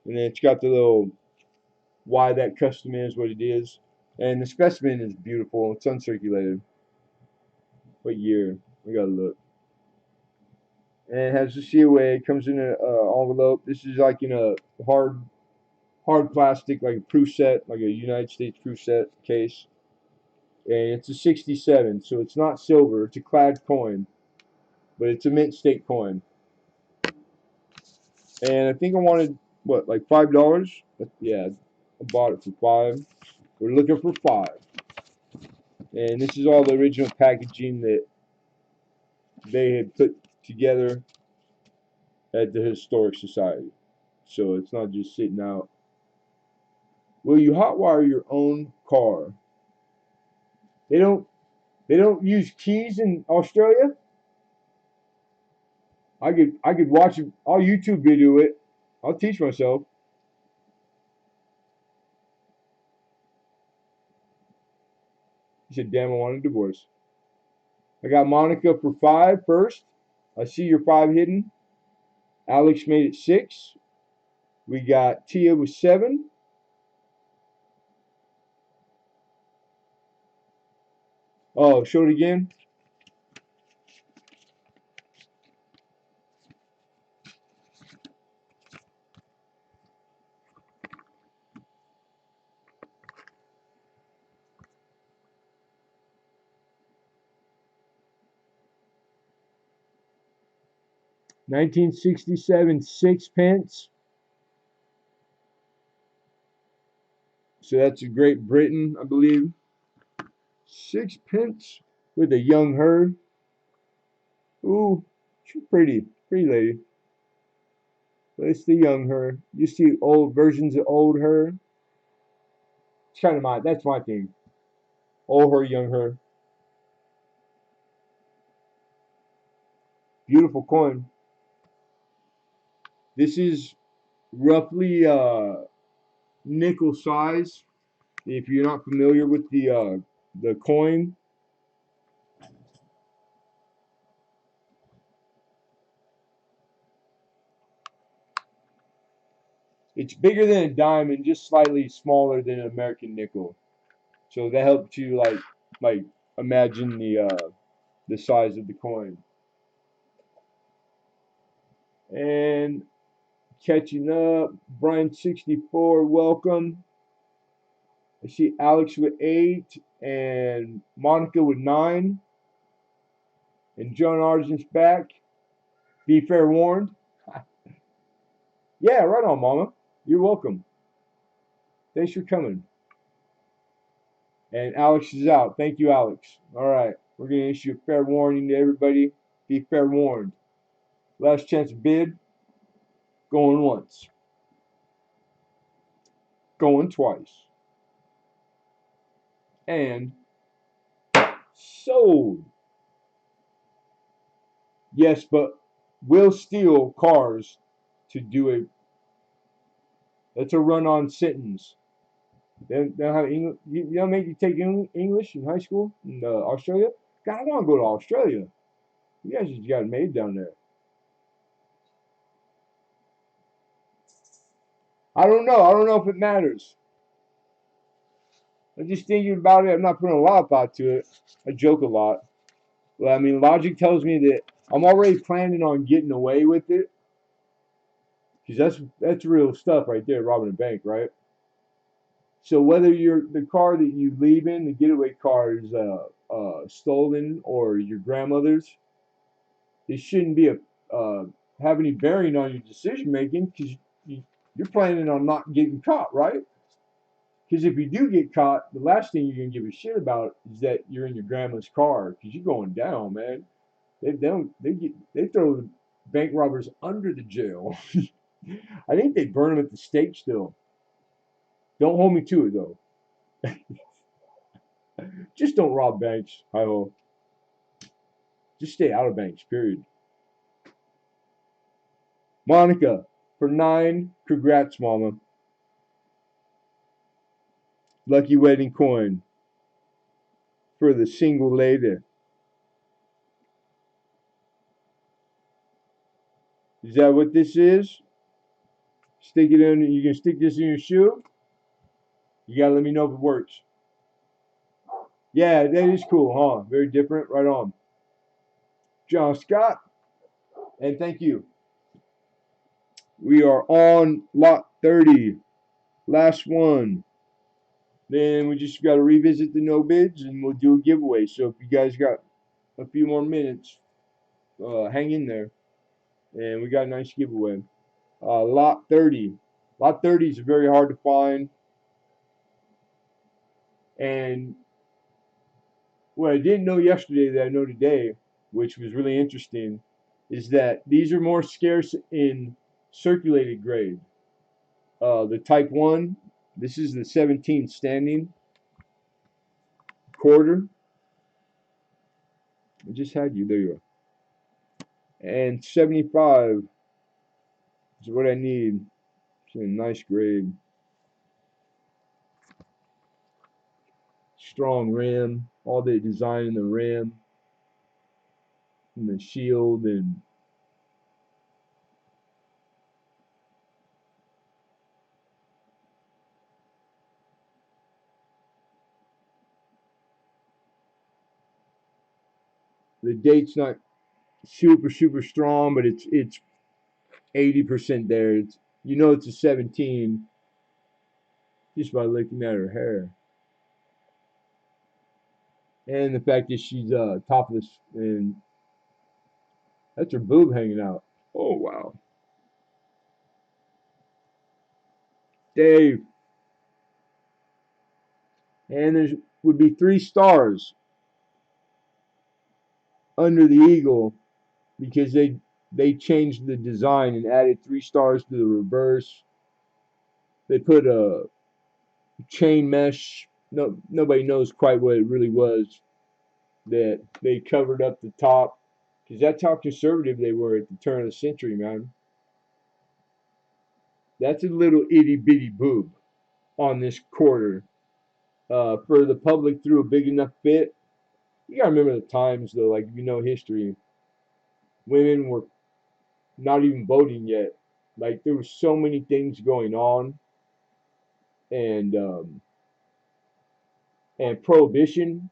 And then it's got the little why that custom is what it is. And the specimen is beautiful. It's uncirculated. What year? We gotta look. And it has the COA. It comes in an envelope. This is like in a hard plastic, like a proof set, like a United States proof set case. And it's a 67, so it's not silver. It's a clad coin, but it's a mint state coin. And I think I wanted, what, like $5? Yeah, I bought it for $5. We're looking for $5. And this is all the original packaging that they had put together at the Historic Society. So it's not just sitting out. Will you hotwire your own car? They don't use keys in Australia? I could watch it. I'll YouTube video it. I'll teach myself. He said, damn, I want a divorce. I got Monica for 5 first. I see your 5 hidden. Alex made it 6. We got Tia with 7. Oh, show it again. $1967 6 pence. So that's a Great Britain, I believe. 6 pence with a young her. Ooh, she's pretty lady. But it's the young her. You see old versions of old her. It's kind of that's my thing. Old her, young her. Beautiful coin. This is roughly nickel size. If you're not familiar with the coin, it's bigger than a dime and just slightly smaller than an American nickel. So that helps you like imagine the size of the coin. And catching up, Brian 64, welcome. I see Alex with 8 and Monica with 9. And John Argent's back. Be fair warned. Yeah, right on, Mama. You're welcome. Thanks for coming. And Alex is out. Thank you, Alex. All right. We're going to issue a fair warning to everybody. Be fair warned. Last chance bid. Going once. Going twice. And sold. Yes, but we'll steal cars to do a. That's a run-on sentence. They'll have English. They'll make you take English in high school in Australia. God, I want to go to Australia. You guys just got made down there. I don't know. I don't know if it matters. I'm just thinking about it. I'm not putting a lot of thought to it. I joke a lot. Well, I mean, logic tells me that I'm already planning on getting away with it, because that's real stuff right there, robbing a bank, right? So whether you're the car that you leave in, the getaway car, is stolen or your grandmother's, it shouldn't be a have any bearing on your decision making, because you're planning on not getting caught, right? Because if you do get caught, the last thing you're gonna give a shit about is that you're in your grandma's car, because you're going down, man. They throw the bank robbers under the jail. I think they burn them at the stake still. Don't hold me to it though. Just don't rob banks. I hope. Just stay out of banks. Period. Monica for 9. Congrats, mama. Lucky wedding coin for the single lady. Is that what this is? Stick it in. You can stick this in your shoe. You gotta let me know if it works. Yeah, that is cool, huh? Very different. Right on. John Scott, and thank you. We are on lot 30. Last one. Then we just got to revisit the no bids and we'll do a giveaway. So if you guys got a few more minutes, hang in there. And we got a nice giveaway. Lot 30. Lot 30 is very hard to find. And what I didn't know yesterday that I know today, which was really interesting, is that these are more scarce in circulated grade. The type 1, this is the 17 standing quarter. I just had you. There you are. And 75 is what I need. It's a nice grade. Strong rim. All the design in the rim and the shield, and the date's not super strong, but it's 80% there. It's, you know, it's a 17 just by looking at her hair. And the fact that she's topless, and that's her boob hanging out. Oh wow. Dave. And there would be 3 stars under the eagle because they changed the design and added 3 stars to the reverse. They put a chain mesh. No, nobody knows quite what it really was. That they covered up the top, because that's how conservative they were at the turn of the century, man. That's a little itty bitty boob on this quarter. For the public through a big enough fit. You gotta remember the times though. Like, if you know history, women were not even voting yet. Like, there were so many things going on, and prohibition,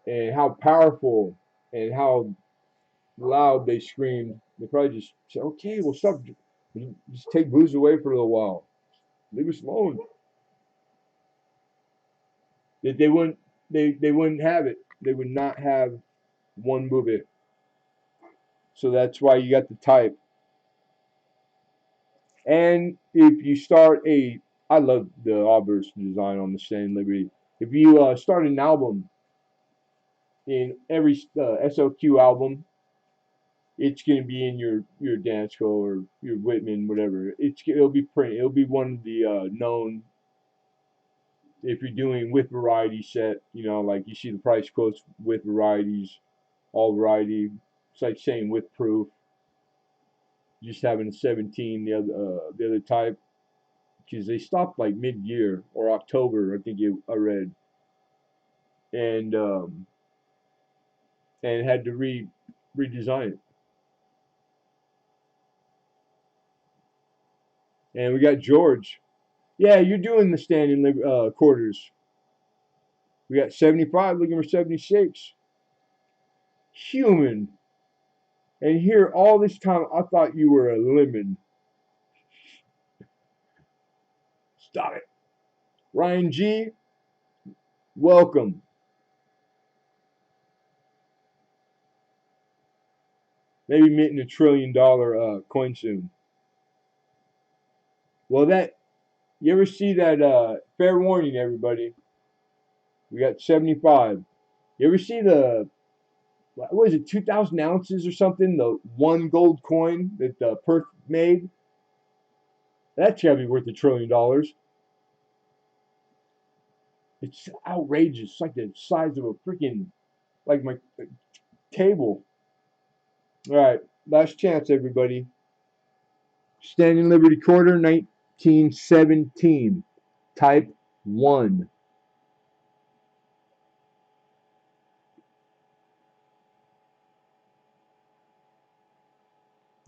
and how powerful and how loud they screamed. They probably just said, "Okay, we'll stop. Just take booze away for a little while. Leave us alone." That they wouldn't have it. They would not have one movie. So that's why you got the type. And if you start I love the obverse design on the Stand Liberty. If you start an album, in every SOQ album, it's going to be in your Dansko or your Whitman, whatever. It'll be print. It'll be one of the known. If you're doing with variety set, you know, like you see the price quotes with varieties, all variety. It's like saying with proof. Just having a 17, the other type, because they stopped like mid-year or October, I think I read, and had to redesign it. And we got George. Yeah, you're doing the standing quarters. We got 75 looking for 76. Human. And here all this time I thought you were a lemon. Stop it. Ryan G, welcome. Maybe minting $1 trillion coin soon. Well, that you ever see that? Fair warning, everybody. We got 75. You ever see the what is it, 2,000 ounces or something? The one gold coin that Perth made. That's gotta be worth $1 trillion. It's outrageous. It's like the size of a freaking like my table. All right, last chance, everybody. Standing Liberty Quarter, 1917. Type 1.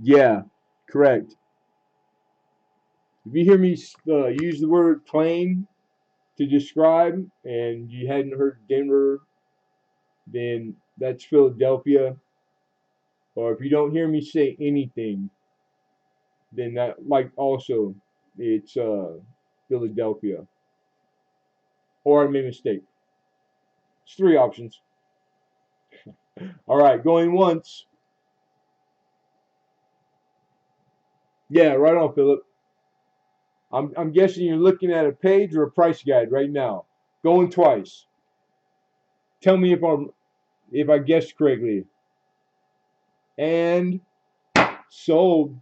Yeah, correct. If you hear me use the word plane to describe and you hadn't heard Denver, then that's Philadelphia. Or if you don't hear me say anything, then that like also it's Philadelphia. Or I made a mistake. It's 3 options. All right, going once. Yeah, right on, Philip. I'm guessing you're looking at a page or a price guide right now. Going twice. Tell me if I guessed correctly. And sold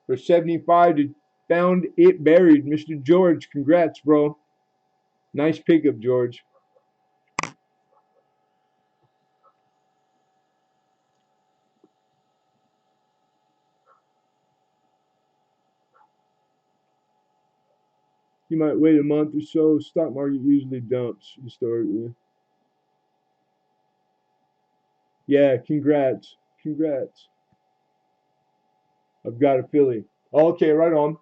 for 75 to found it buried. Mr. George, congrats, bro. Nice pickup, George. You might wait a month or so. Stock market usually dumps historically. Yeah, congrats. Congrats. I've got a Philly. Okay, right on.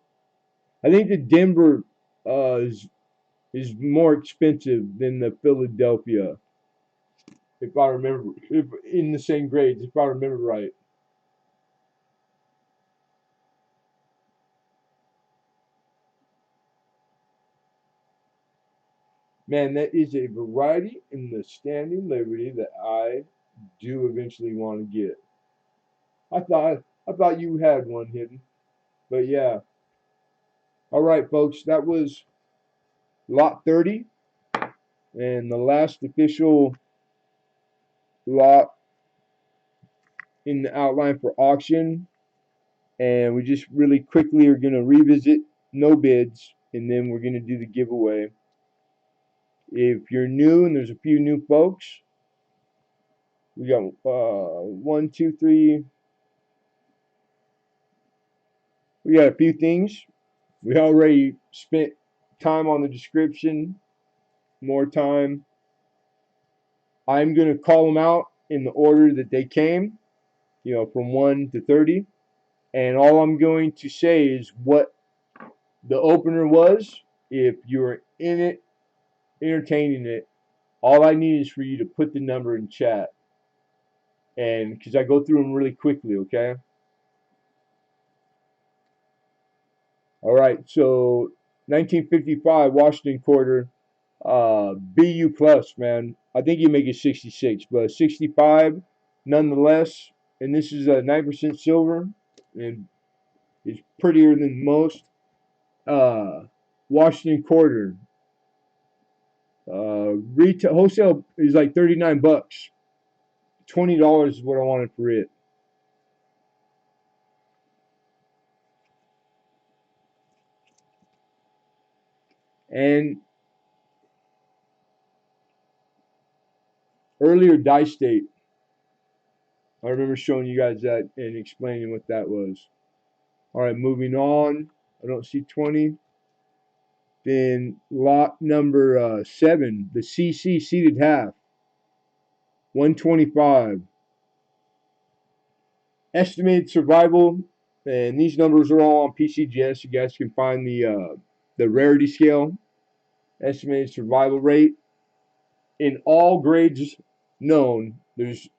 I think the Denver is more expensive than the Philadelphia, if I remember, if in the same grades, if I remember right. Man, that is a variety in the standing Liberty that I do eventually want to get. I thought you had one hidden, but yeah. All right, folks, that was lot 30 and the last official lot in the outline for auction. And we just really quickly are going to revisit no bids, and then we're going to do the giveaway. If you're new, and there's a few new folks, we got 1, 2, 3. We got a few things. We already spent time on the description, more time. I'm going to call them out in the order that they came, from 1 to 30. And all I'm going to say is what the opener was. If you're in it, entertaining it, all I need is for you to put the number in chat. And because I go through them really quickly, okay? All right, so 1955 Washington Quarter, BU plus, man. I think you make it 66, but 65 nonetheless. And this is a 9% silver, and it's prettier than most. Washington Quarter, retail wholesale is like 39 bucks. $20 is what I wanted for it. And earlier die state, I remember showing you guys that and explaining what that was. All right, moving on. I don't see 20. Then lot number 7, the CC seated half, 125. Estimated survival And these numbers are all on PCGS. You guys can find the rarity scale, estimated survival rate. In all grades known, there's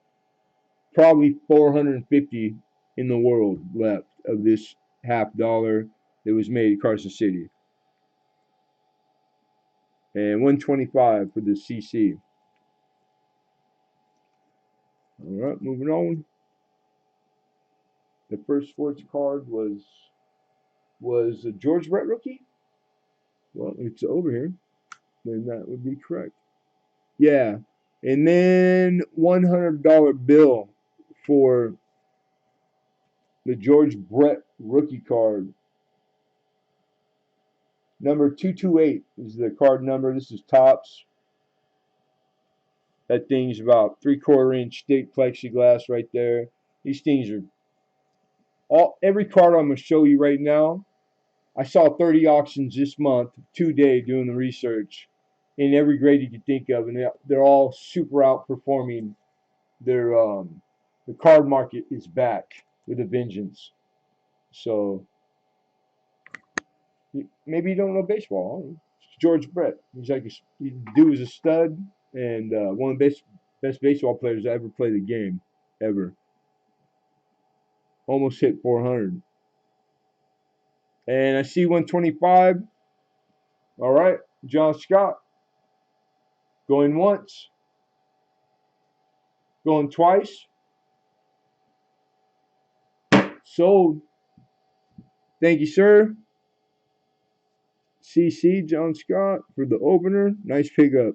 probably 450 in the world left of this $50 that was made in Carson City. And 125 for the CC. All right, moving on. The first sports card was a George Brett rookie. Well, it's over here. Then that would be correct. Yeah. And then $100 bill for the George Brett rookie card. Number 228 is the card number. This is Topps. That thing's about 3/4 inch thick plexiglass right there. These things are every card I'm going to show you right now. I saw 30 auctions this month, today, doing the research in every grade you could think of, and they're all super outperforming. The card market is back with a vengeance. So maybe you don't know baseball. It's George Brett. He's like the dude was a stud and one of the best baseball players to ever play the game, ever. Almost hit 400. And I see 125. All right, John Scott. Going once. Going twice. Sold. Thank you, sir. CC John Scott for the opener. Nice pickup.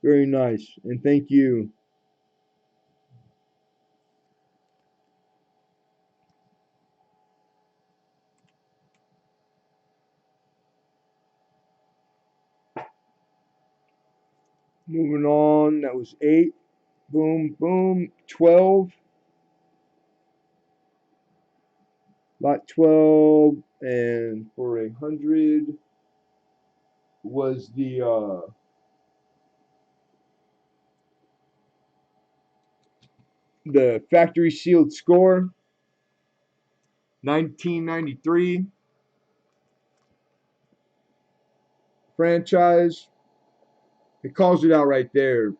Very nice. And thank you. Moving on. That was 8. Boom, boom. 12. Lot 12. And for 100 was the factory sealed score. 1993. Franchise. It calls it out right there.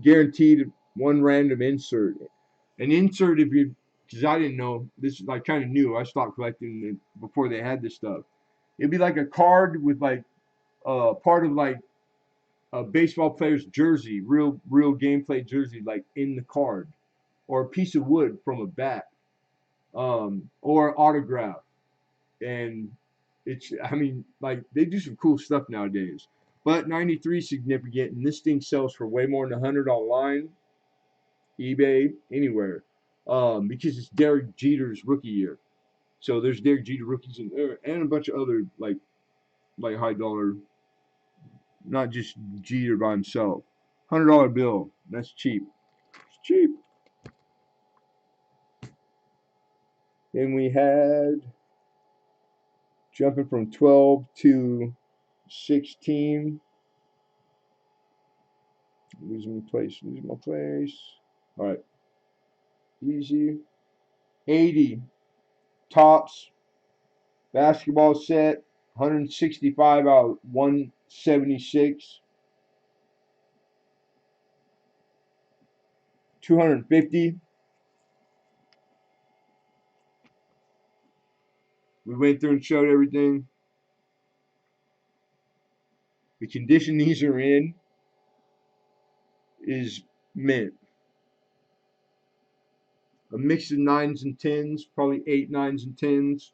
Guaranteed one random insert. An insert, if you, because I didn't know, this is like kind of new. I stopped collecting it before they had this stuff. It'd be like a card with like part of like a baseball player's jersey, real gameplay jersey, like in the card, or a piece of wood from a bat, or autograph. And it's, I mean, like they do some cool stuff nowadays. But 93 is significant, and this thing sells for way more than 100 online, eBay, anywhere, because it's Derek Jeter's rookie year. So there's Derek Jeter rookies in there, and a bunch of other like high dollar, not just Jeter by himself. $100 bill, that's cheap. It's cheap. Then we had jumping from 12 to 16. Losing my place. All right. Easy. 80. Topps. Basketball set. 165 out of 176. 250. We went through and showed everything. The condition these are in is mint. A mix of 9s and 10s, probably 8 9s and 10s,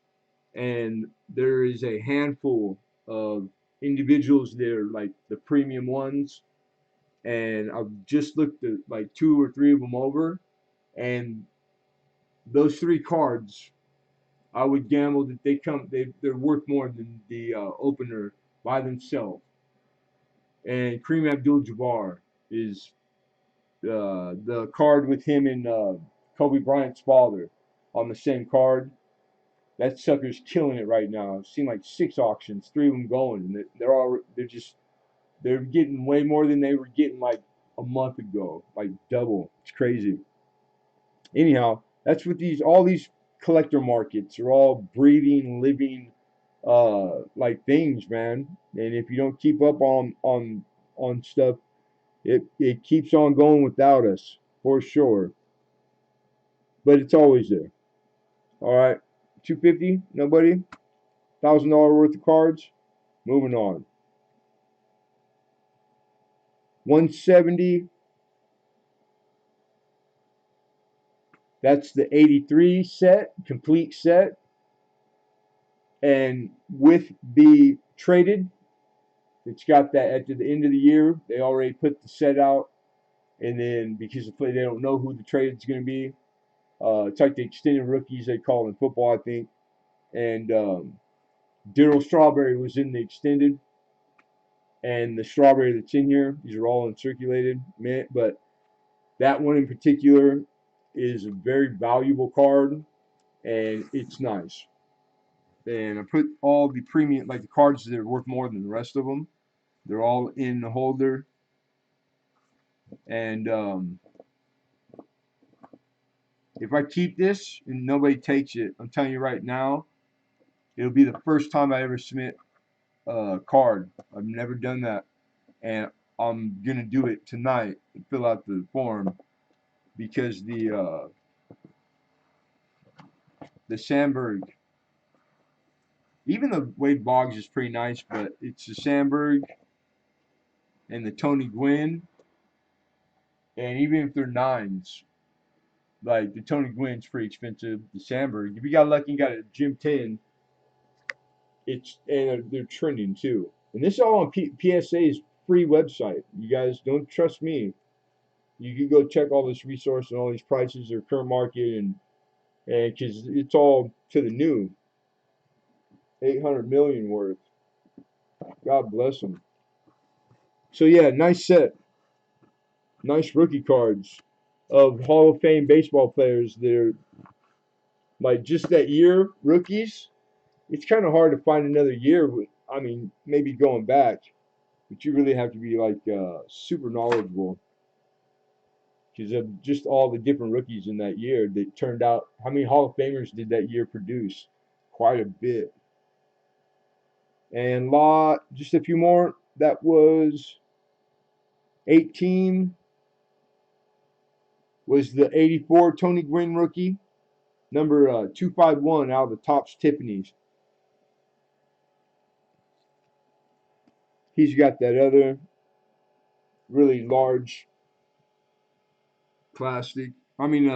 and there is a handful of individuals there, like the premium ones, and I've just looked at like 2 or 3 of them over, and those 3 cards, I would gamble that they're worth more than the opener by themselves. And Kareem Abdul-Jabbar is the card with him and Kobe Bryant's father on the same card. That sucker's killing it right now. I've seen like 6 auctions, 3 of them going, and they're getting way more than they were getting like a month ago, like double. It's crazy. Anyhow, that's what all these collector markets. They're all breathing, living like things, man. And if you don't keep up on stuff, it keeps on going without us for sure. But it's always there. All right, 250. Nobody. $1,000 worth of cards. Moving on. 170. That's the 83 set, complete set. And with the traded, it's got that at the end of the year, they already put the set out. And then because they don't know who the traded is going to be, it's like the extended rookies they call in football, I think. And Darryl Strawberry was in the extended. And the strawberry that's in here, these are all uncirculated, but that one in particular is a very valuable card, and it's nice. And I put all the premium, like the cards that are worth more than the rest of them, they're all in the holder. And if I keep this and nobody takes it, I'm telling you right now, it'll be the first time I ever submit a card. I've never done that, and I'm gonna do it tonight and fill out the form because the Sandberg, even the Wade Boggs is pretty nice, but it's the Sandberg and the Tony Gwynn, and even if they're 9s, like the Tony Gwynn's pretty expensive. The Sandberg, if you got lucky, you got a Gym 10. And they're trending too. And this is all on PSA's free website. You guys don't trust me. You can go check all this resource and all these prices, their current market, and because it's all to the new. 800 million worth. God bless them. So yeah, nice set. Nice rookie cards of Hall of Fame baseball players. They're like just that year rookies. It's kind of hard to find another year. I mean, maybe going back, but you really have to be like super knowledgeable because of just all the different rookies in that year that turned out. How many Hall of Famers did that year produce? Quite a bit. And just a few more. That was 18. Was the 84 Tony Gwynn rookie, number 251 out of the Topps Tiffany's. He's got that other really large plastic. I mean,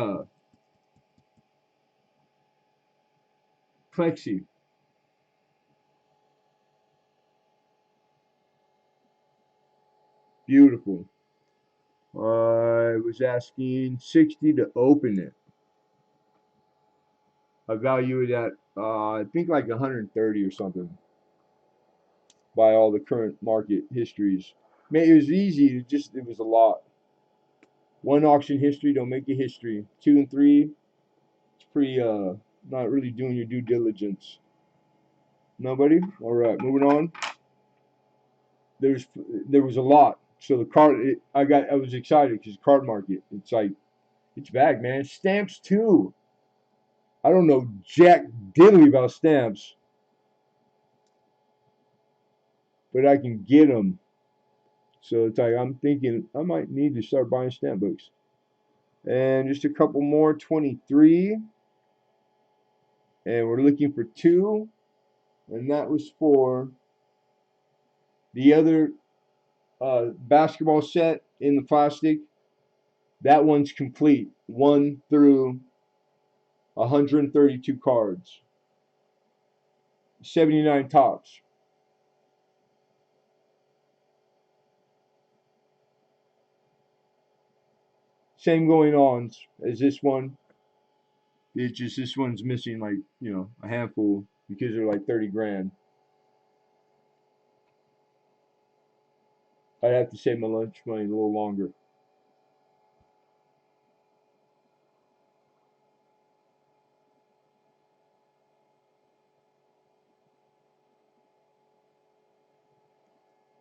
plexi. Beautiful. I was asking 60 to open it. I value it at I think like 130 or something by all the current market histories. Man, it was easy. It was a lot. One auction history don't make a history. 2 and 3, it's pretty not really doing your due diligence. Nobody? All right, moving on. There was a lot. So the card, I was excited because card market. It's like it's back, man. Stamps too. I don't know jack diddly about stamps, but I can get them. So it's like I'm thinking I might need to start buying stamp books. And just a couple more. 23, and we're looking for 2, and that was for the other basketball set in the plastic. That one's complete. 1 through 132 cards. 79 tops. Same going on as this one. It's just this one's missing like, a handful because they're like 30 grand. I'd have to save my lunch money a little longer.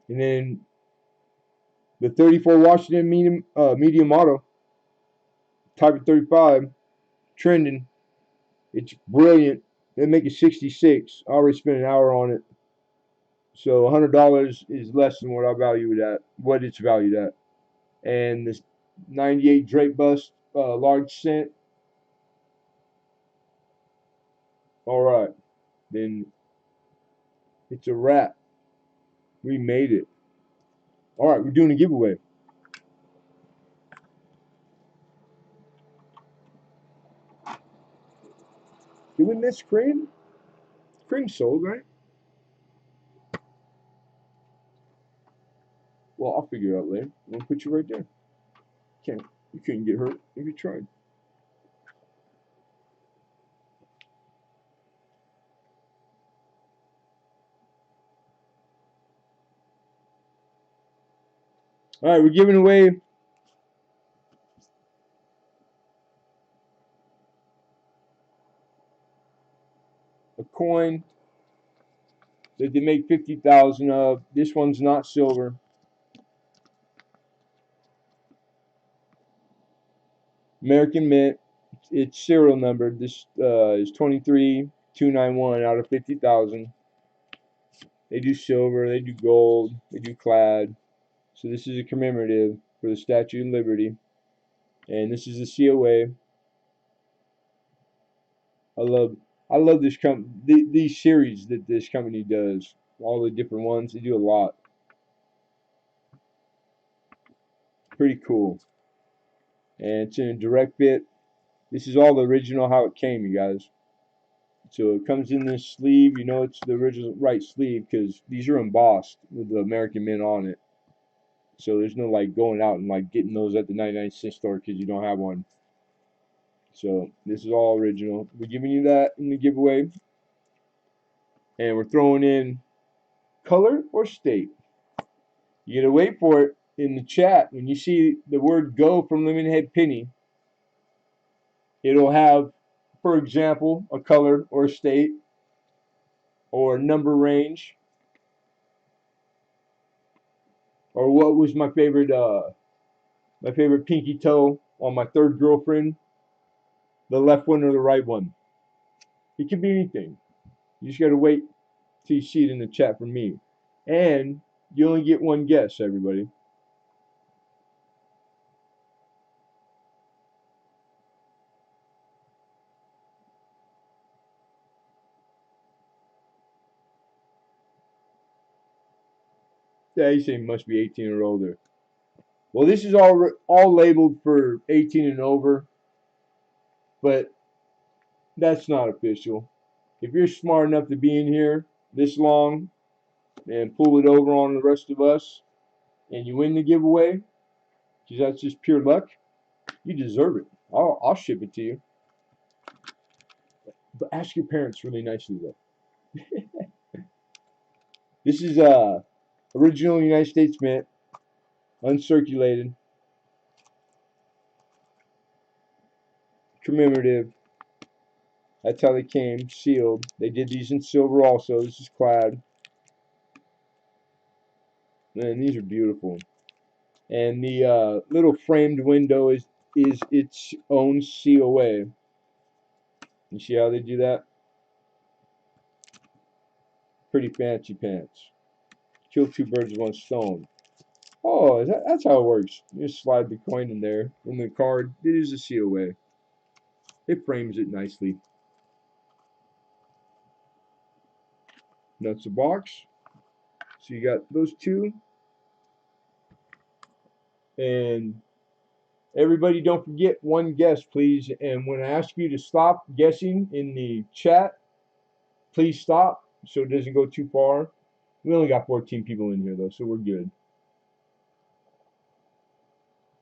And then the 34 Washington medium auto, type of 35, trending. It's brilliant. They make it 66. I already spent an hour on it. So $100 is less than what I value it at, what it's valued at. And this 98 drape bust, large cent. All right, then it's a wrap. We made it. All right, we're doing a giveaway. Did we miss cream? Cream sold, right? Well, I'll figure it out later. I'm gonna put you right there. You couldn't get hurt if you tried. All right, we're giving away a coin that they make 50,000 of. This one's not silver. American Mint. It's serial numbered. This is 23291 out of 50,000. They do silver, they do gold, they do clad. So this is a commemorative for the Statue of Liberty. And this is the COA. I love this these series that this company does. All the different ones. They do a lot. Pretty cool. And it's in a direct fit. This is all the original how it came, you guys. So it comes in this sleeve. You know it's the original right sleeve because these are embossed with the American Mint on it. So there's no like going out and like getting those at the 99-cent store because you don't have one. So this is all original. We're giving you that in the giveaway. And we're throwing in color or state. You gotta wait for it in the chat. When you see the word go from Lemonhead Penny, it'll have, for example, a color or a state or a number range. Or what was my favorite pinky toe on my third girlfriend? The left one or the right one? It can be anything. You just gotta wait till you see it in the chat from me. And you only get one guess, everybody. Yeah, you say must be 18 or older. Well, this is all labeled for 18 and over, but that's not official. If you're smart enough to be in here this long and pull it over on the rest of us, and you win the giveaway, because that's just pure luck, you deserve it. I'll ship it to you. But ask your parents really nicely though. This is original United States Mint, uncirculated, commemorative. That's how they came, sealed. They did these in silver also. This is clad. Man, these are beautiful. And the little framed window is its own COA. You see how they do that? Pretty fancy pants. Kill two birds with one stone. Oh, that's how it works. You just slide the coin in there. In the card, it is a COA. It frames it nicely. That's the box. So you got those two. And everybody don't forget one guess, please. And when I ask you to stop guessing in the chat, please stop so it doesn't go too far. We only got 14 people in here though, so we're good.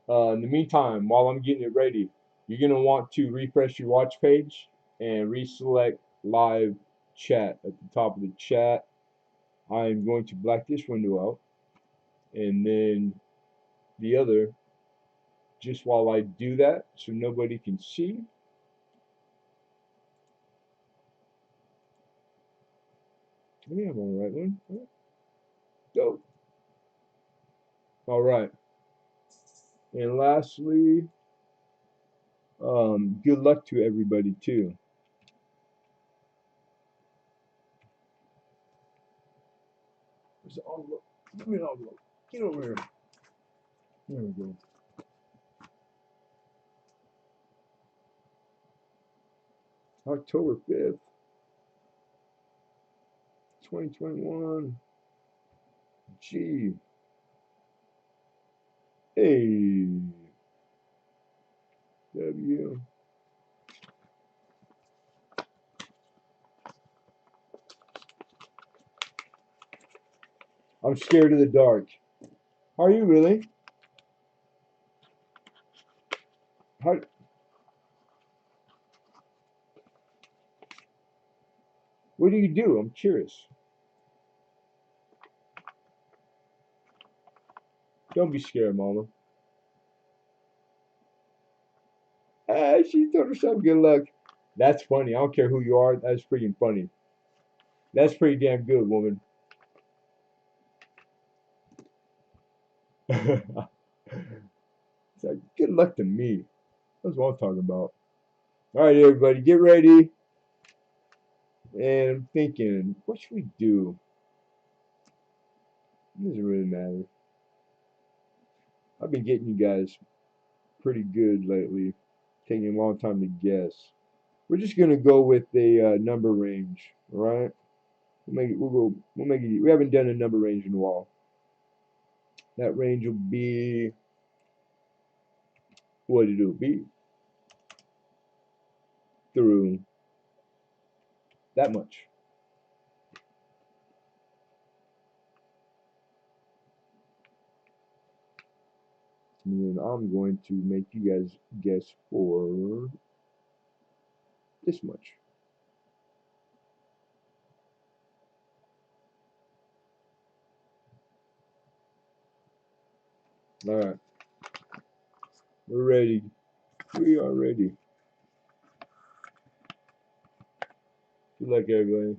In the meantime, while I'm getting it ready, you're going to want to refresh your watch page and reselect live chat at the top of the chat. I'm going to black this window out and then the other just while I do that so nobody can see. I think I'm on the right one. Dope. All right. And lastly, good luck to everybody too. Where's the envelope? Give me an envelope. Get over here. There we go. October 5th, 2021. G. A. W. I'm scared of the dark. Are you really? How? What do you do? I'm curious. Don't be scared, Mama. She told herself good luck. That's funny. I don't care who you are. That's freaking funny. That's pretty damn good, woman. It's like, good luck to me. That's what I'm talking about. All right, everybody, get ready. And I'm thinking, what should we do? It doesn't really matter. I've been getting you guys pretty good lately. Taking a long time to guess. We're just gonna go with a number range, all right? We'll make it. We haven't done a number range in a while. That range will be what it'll be through that much. And then I'm going to make you guys guess for this much. All right. We're ready. We are ready. Good luck, everybody.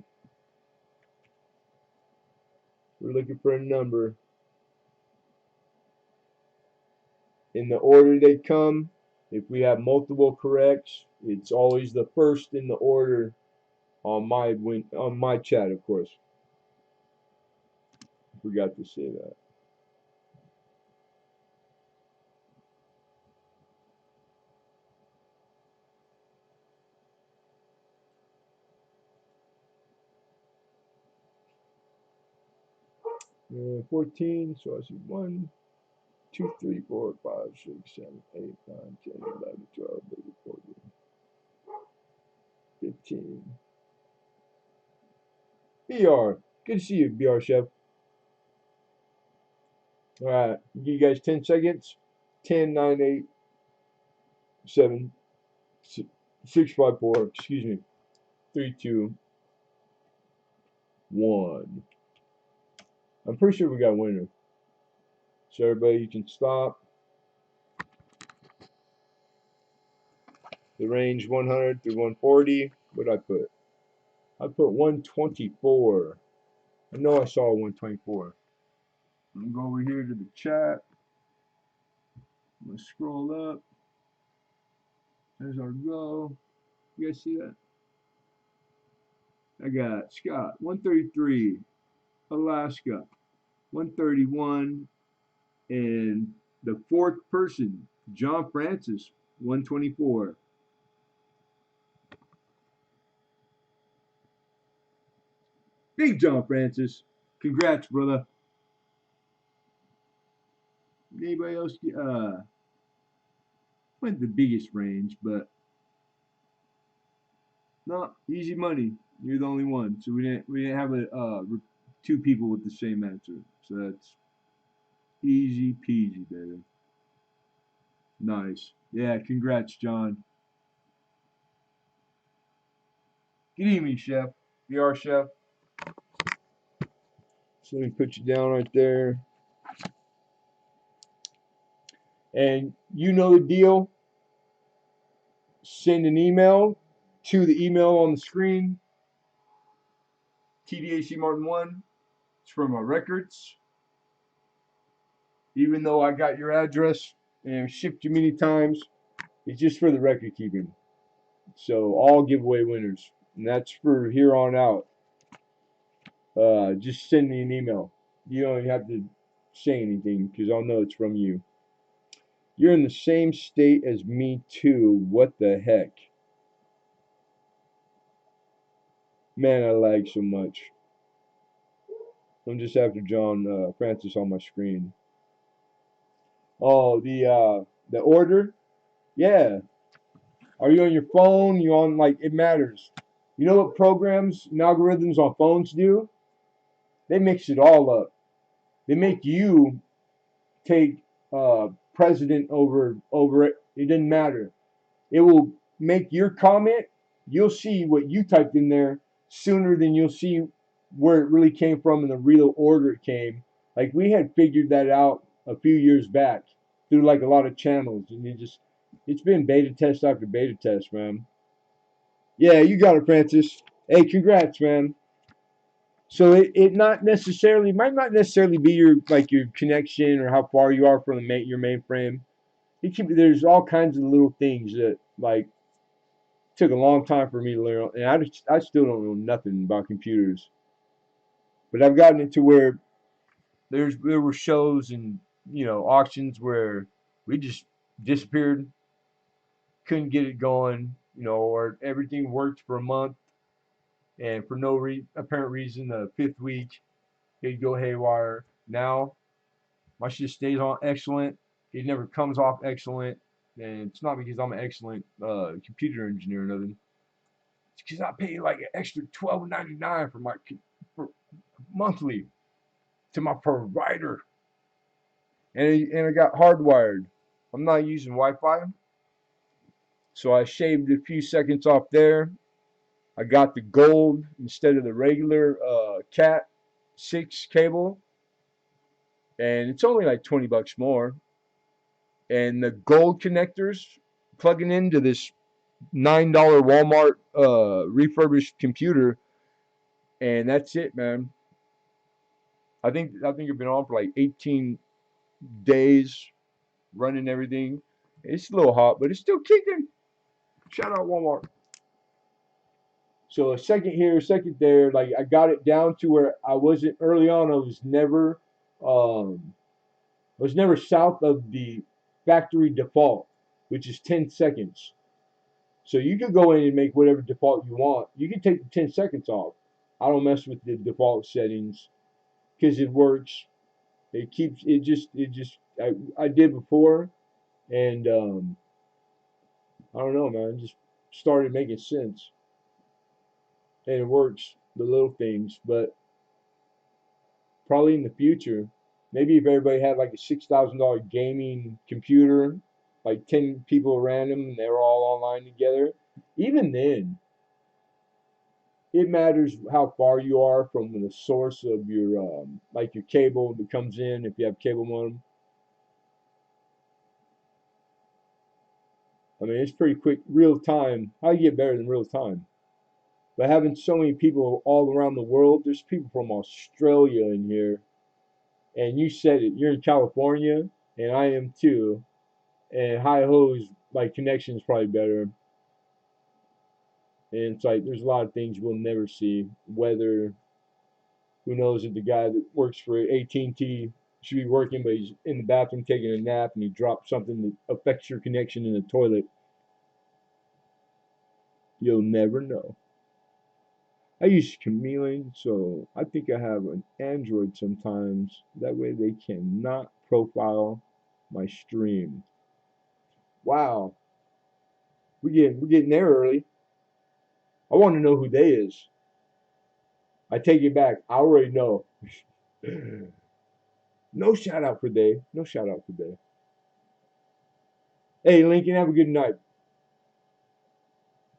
We're looking for a number. In the order they come, if we have multiple corrects, it's always the first in the order on my chat, of course. Forgot to say that. And 14, so I see 1, 2, 3, 4, 5, 6, 7, 8, 9, 10, 11, 12, 13, 14, 15. BR. Good to see you, BR Chef. Alright, give you guys 10 seconds. 10, 9, 8, 7, 6, 5, 4, excuse me. 3, 2, 1. I'm pretty sure we got a winner. So everybody, you can stop. The range 100 through 140. What did I put? I put 124. I know I saw 124. I'm going to go over here to the chat. I'm going to scroll up. There's our go. You guys see that? I got Scott, 133. Alaska, 131. And the fourth person, John Francis, 124. Big John Francis. Congrats, brother. Anybody else? Went the biggest range, but no, easy money. You're the only one, so we didn't have two people with the same answer. So that's easy peasy, baby. Nice. Yeah, congrats, John. Good evening, Chef. VR Chef. So let me put you down right there. And you know the deal. Send an email to the email on the screen. TDACMartin1. It's from our records. Even though I got your address and shipped you many times, it's just for the record keeping. So all giveaway winners. And that's for here on out. Just send me an email. You don't even have to say anything because I'll know it's from you. You're in the same state as me too. What the heck? Man, I lag so much. I'm just after John Francis on my screen. Oh, the order? Yeah. Are you on your phone? You on like it matters. You know what programs and algorithms on phones do? They mix it all up. They make you take president over it. It doesn't matter. It will make your comment. You'll see what you typed in there sooner than you'll see where it really came from and the real order it came. Like we had figured that out a few years back through like a lot of channels, and it's been beta test after beta test, man. Yeah, you got it, Francis. Hey, congrats, man. So it not necessarily might not necessarily be your like your connection or how far you are from your mainframe. There's all kinds of little things that like took a long time for me to learn, and I still don't know nothing about computers. But I've gotten it to where there were shows and auctions where we just disappeared, couldn't get it going, or everything worked for a month, and for no apparent reason, the fifth week it'd go haywire. Now my shit stays on excellent. It never comes off excellent, and it's not because I'm an excellent computer engineer or nothing. It's because I pay like an extra $12.99 for monthly to my provider, and I got hardwired. I'm not using Wi-Fi, so I shaved a few seconds off there. I got the gold instead of the regular Cat 6 cable, and it's only like 20 bucks more. And the gold connectors plugging into this $9 Walmart refurbished computer, and that's it, man. I think I've been on for like 18 days, running everything. It's a little hot, but it's still kicking. Shout out Walmart. So a second here, a second there. Like I got it down to where I wasn't early on. Um, I was never south of the factory default, which is 10 seconds. So you could go in and make whatever default you want. You can take the 10 seconds off. I don't mess with the default settings because it works. I did before, and I don't know, man. It just started making sense, and it works. The little things, but probably in the future, maybe if everybody had like a $6,000 gaming computer, like 10 people around them, and they were all online together. Even then, it matters how far you are from the source of your like your cable that comes in if you have cable modem. I mean, it's pretty quick, real time. How you get better than real time? But having so many people all around the world, there's people from Australia in here, and you said it. You're in California, and I am too. And hi ho's like connection is probably better. And it's like there's a lot of things we'll never see. Weather, who knows if the guy that works for AT&T should be working, but he's in the bathroom taking a nap and he dropped something that affects your connection in the toilet. You'll never know. I use Chameleon, so I think I have an Android sometimes. That way they cannot profile my stream. Wow, we're getting there early. I want to know who they is. I take it back. I already know. No shout out for they. No shout out for they. Hey Lincoln, have a good night.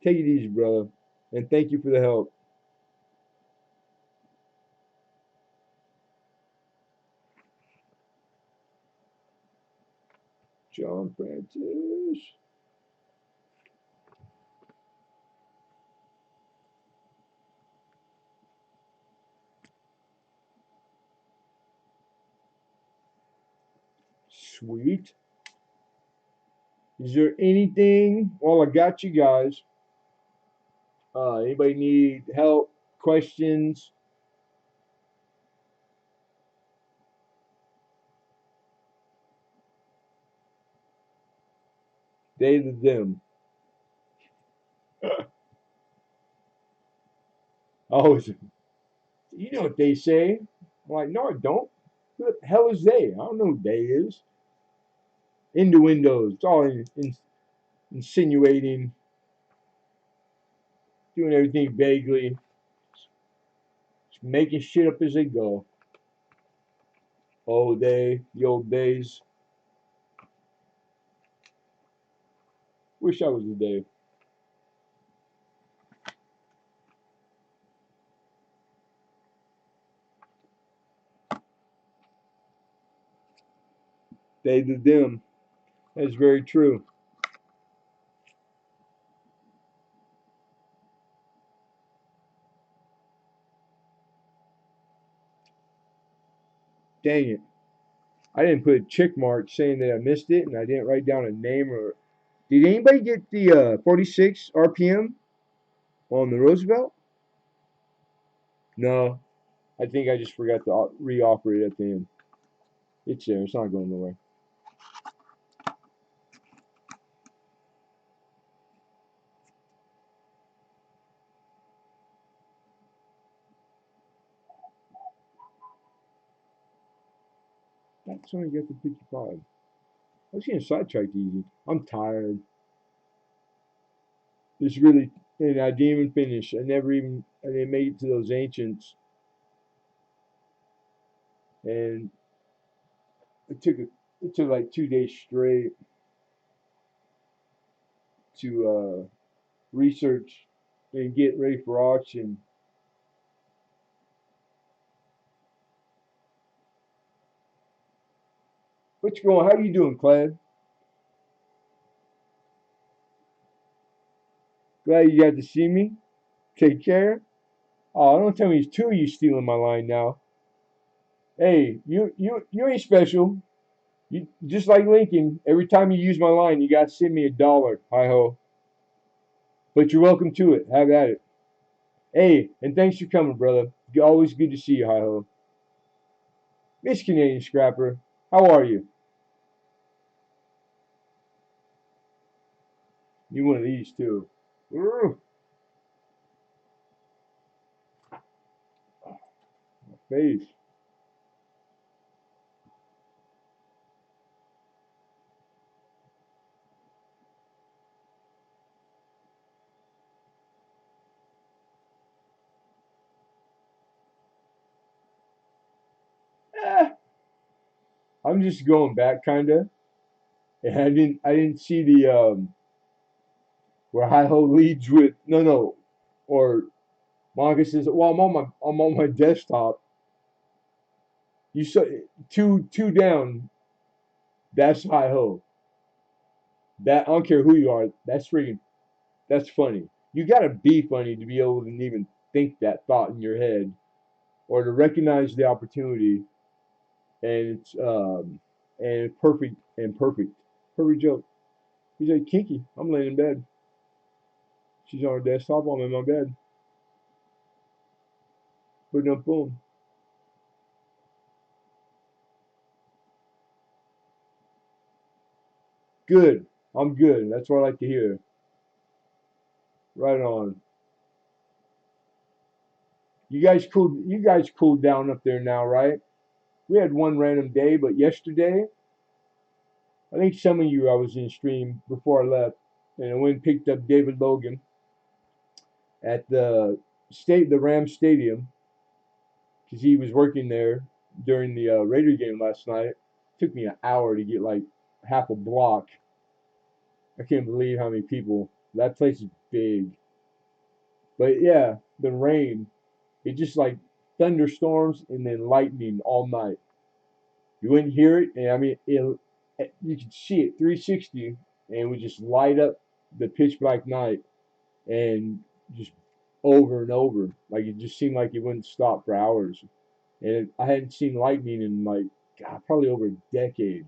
Take it easy, brother. And thank you for the help. John Francis. Sweet. Is there anything while I got you guys? Anybody need help, questions? They the them. Always, you know what they say. I'm like, no, I don't. Who the hell is they? I don't know who they is. Innuendos. It's all insinuating, doing everything vaguely, just making shit up as they go. Oh, they, the old days. Wish I was the day. They, the them. That's very true. Dang it. I didn't put a check mark saying that I missed it, and I didn't write down a name or. Did anybody get the 46 RPM on the Roosevelt? No. I think I just forgot to re-offer it at the end. It's there. It's not going nowhere. That's only got the 55. I was getting sidetracked easy. I'm tired. It's really, and I didn't even finish. I didn't make it to those ancients, and it took like 2 days straight to research and get ready for auction. What's going? How you doing, Clem? Glad you got to see me. Take care. Oh, don't tell me it's two of you stealing my line now. Hey, you ain't special. You just like Lincoln. Every time you use my line, you gotta send me $1. Hi ho. But you're welcome to it. Have at it. Hey, and thanks for coming, brother. Always good to see you, hi ho. Miss Canadian Scrapper, how are you? You one of these too. Urgh, my face. Eh, I'm just going back kinda. And I didn't see the where hi ho leads with no or Monica says, well, I'm on my desktop. You saw two down. That's hi ho. That I don't care who you are. That's freaking. That's funny. You gotta be funny to be able to even think that thought in your head, or to recognize the opportunity, and it's perfect joke. He's like, Kinky. I'm laying in bed. She's on her desktop. I'm in my bed. Boom, boom. Good. I'm good. That's what I like to hear. Right on. You guys cooled down up there now, right? We had one random day, but yesterday, I think some of you I was in stream before I left, and I went and picked up David Logan at the Rams Stadium because he was working there during the Raider game last night. It took me an hour to get like half a block. I can't believe how many people. That place is big. But yeah, the rain, it just like thunderstorms and then lightning all night. You wouldn't hear it, and I mean, you could see it 360, and it would just light up the pitch black night, and just over and over. Like it just seemed like it wouldn't stop for hours. And I hadn't seen lightning in like God, probably over a decade.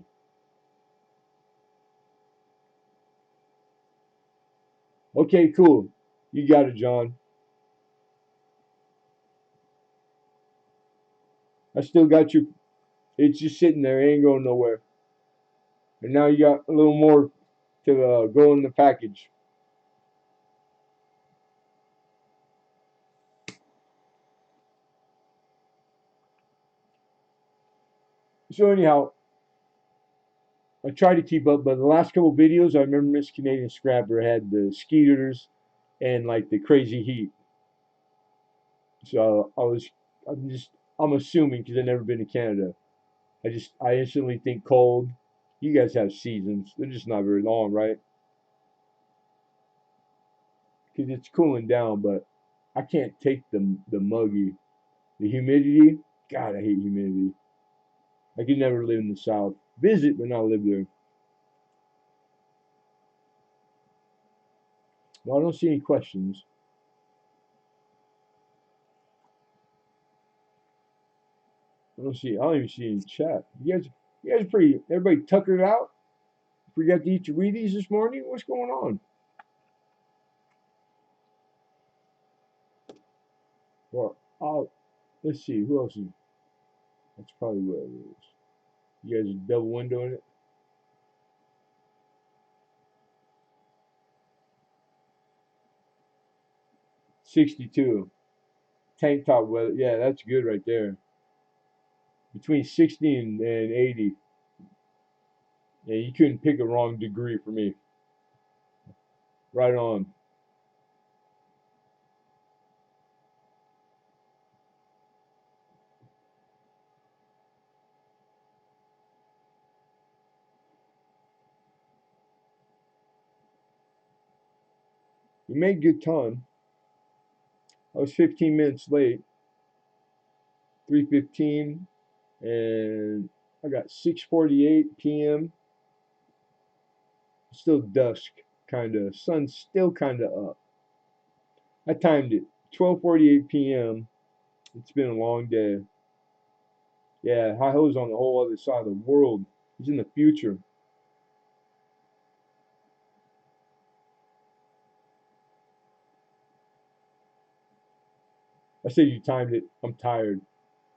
Okay, cool. You got it, John. I still got you. It's just sitting there. It ain't going nowhere. And now you got a little more to go in the package. So anyhow, I try to keep up, but the last couple videos, I remember Miss Canadian Scrapper had the skeeters and like the crazy heat. So I'm assuming because I've never been to Canada. I instantly think cold. You guys have seasons. They're just not very long, right? Because it's cooling down, but I can't take the muggy, the humidity. God, I hate humidity. I could never live in the South. Visit, but not live there. Well, I don't see any questions. I don't even see any chat. You guys are pretty. Everybody tuckered out. Forgot to eat your Wheaties this morning. What's going on? Well, let's see. Who else is? That's probably what it is. You guys are double windowing it. 62. Tank top weather. Yeah, that's good right there. Between 60 and 80. Yeah, you couldn't pick a wrong degree for me. Right on. We made good time. I was 15 minutes late. 3:15, and I got 6:48 p.m. Still dusk, kind of. Sun's still kind of up. I timed it. 12:48 p.m. It's been a long day. Yeah, Hi Ho's on the whole other side of the world. He's in the future. I said you timed it. I'm tired.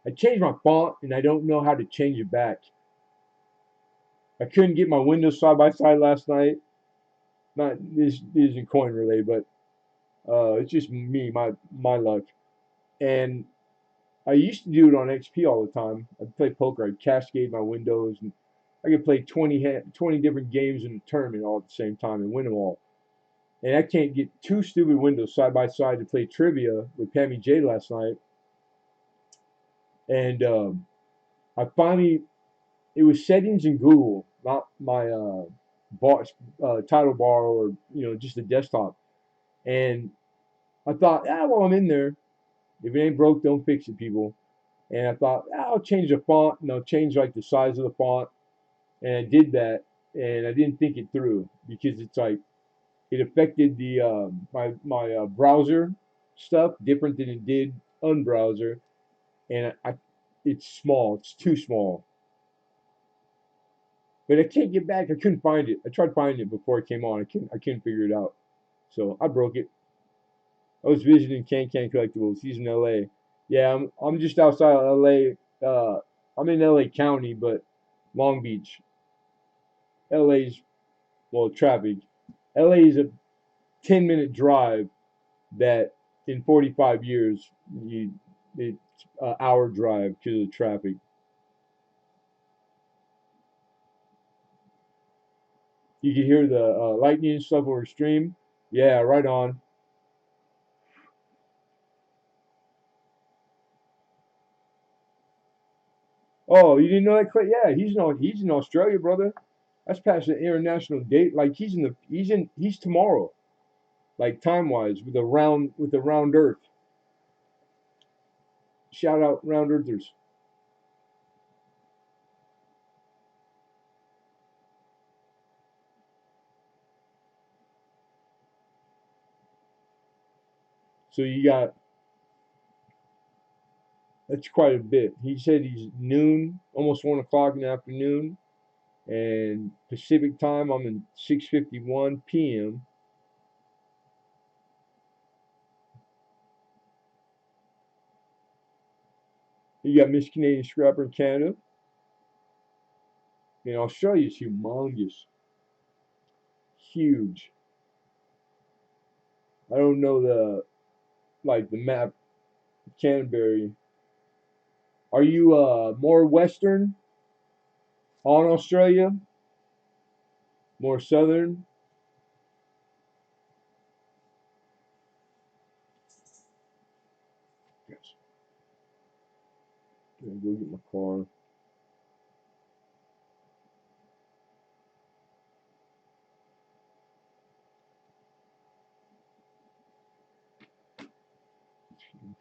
I changed my font and I don't know how to change it back. I couldn't get my windows side by side last night. Not this isn't coin related, but it's just me, my luck. And I used to do it on XP all the time. I'd play poker. I'd cascade my windows, and I could play 20 different games in a tournament all at the same time and win them all. And I can't get two stupid windows side by side to play trivia with Pammy J last night. And I finally, it was settings in Google, not my bar, title bar or just the desktop. And I thought, while I'm in there, if it ain't broke, don't fix it, people. And I thought, I'll change the font and I'll change like the size of the font. And I did that, and I didn't think it through because it's like it affected the my browser stuff different than it did unbrowser, and it's small. It's too small. But I can't get back. I couldn't find it. I tried finding it before it came on. I couldn't figure it out. So I broke it. I was visiting Can Collectibles. He's in L.A. Yeah, I'm just outside of L.A. I'm in L.A. County, but Long Beach. L.A.'s well traffic. LA is a 10-minute drive that in 45 years it's an hour drive because of the traffic. You can hear the lightning and stuff over stream. Yeah, right on. Oh, you didn't know that? Yeah, he's in Australia, brother. That's past the international date. Like he's tomorrow, like time wise with the round Earth. Shout out round Earthers. So you got that's quite a bit. He said he's noon, almost 1 o'clock in the afternoon, and Pacific time. I'm in 6:51 p.m. You got Miss Canadian Scrapper in Canada, and Australia's humongous, huge. I don't know the map of Canterbury. Are you more western on Australia? More southern? Yes. I'm gonna go get my car.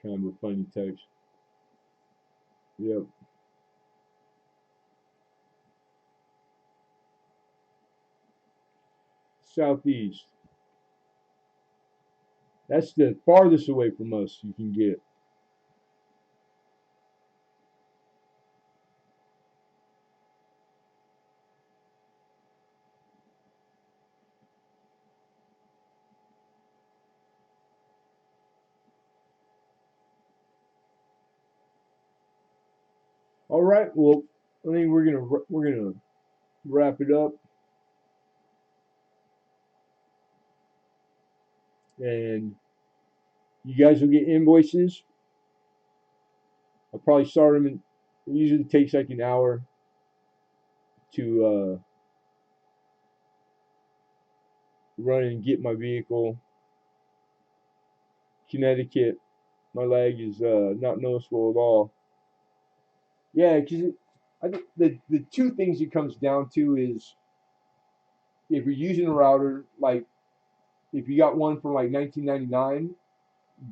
Kind of a funny text. Yep. Southeast. That's the farthest away from us you can get. All right. Well, I think we're gonna wrap it up, and you guys will get invoices. I'll probably start them. It usually takes like an hour to run and get my vehicle. Connecticut, my lag is not noticeable at all. Yeah, because I think the two things it comes down to is if you're using a router, like if you got one from like 1999,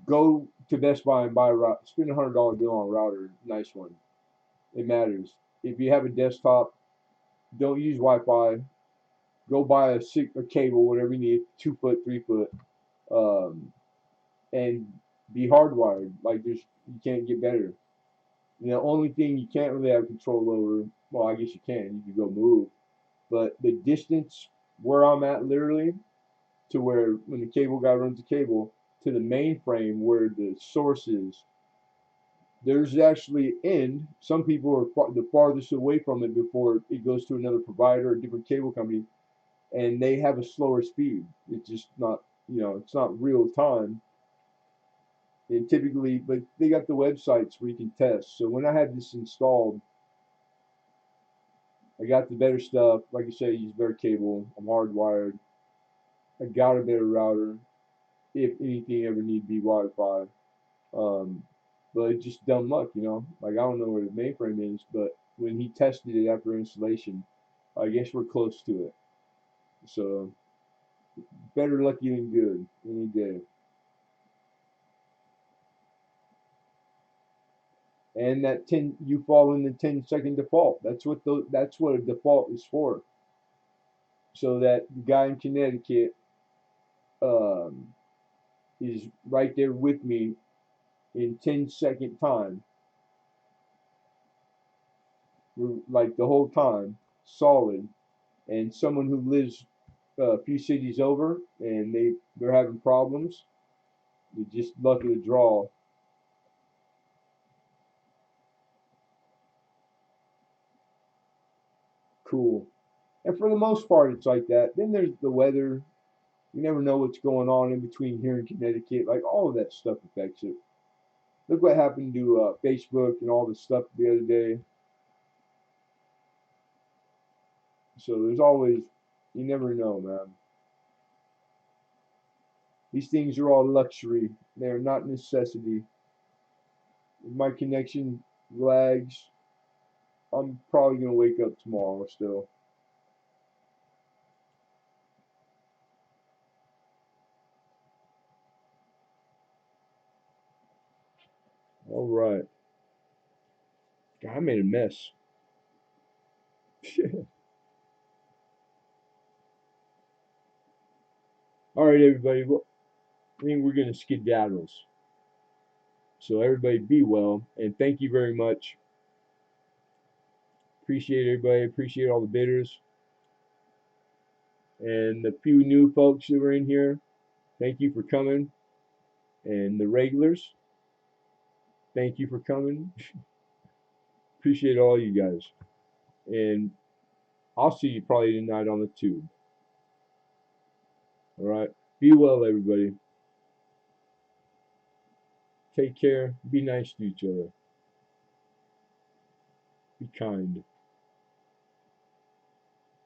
go to Best Buy and buy a router. Spend $100 bill on a router, nice one. It matters. If you have a desktop, don't use Wi-Fi. Go buy a cable, whatever you need, 2 foot, 3 foot, um, and be hardwired. Like you can't get better. And the only thing you can't really have control over, well, I guess you can. You can go move, but the distance where I'm at, literally, to where when the cable guy runs the cable to the mainframe where the source is, there's actually an end. Some people are the farthest away from it before it goes to another provider or a different cable company, and they have a slower speed. It's just not, it's not real time. And typically, but they got the websites where you can test. So when I had this installed, I got the better stuff. Like I said, I use better cable. I'm hardwired. I got a better router. If anything ever need to be Wi-Fi. Um, but it's just dumb luck. Like I don't know where the mainframe is, but when he tested it after installation, I guess we're close to it. So better lucky than good any day. And that you fall in the 10-second default. That's what a default is for. So that the guy in Connecticut um, is right there with me in 10-second time. We're like the whole time, solid. And someone who lives a few cities over and they're having problems, they're just lucky to draw. Cool. And for the most part, it's like that. Then there's the weather. You never know what's going on in between here and Connecticut. Like all of that stuff affects it. Look what happened to Facebook and all this stuff the other day. So there's always, you never know, man. These things are all luxury. They're not necessity. If my connection lags, I'm probably gonna wake up tomorrow still. All right. God, I made a mess. All right, everybody. Well, I think we're gonna skedaddle. So everybody be well, and thank you very much. Appreciate everybody. Appreciate all the bidders and the few new folks that were in here. Thank you for coming, and the regulars. Thank you for coming. Appreciate all you guys, and I'll see you probably tonight on the tube. All right. Be well, everybody. Take care. Be nice to each other. Be kind.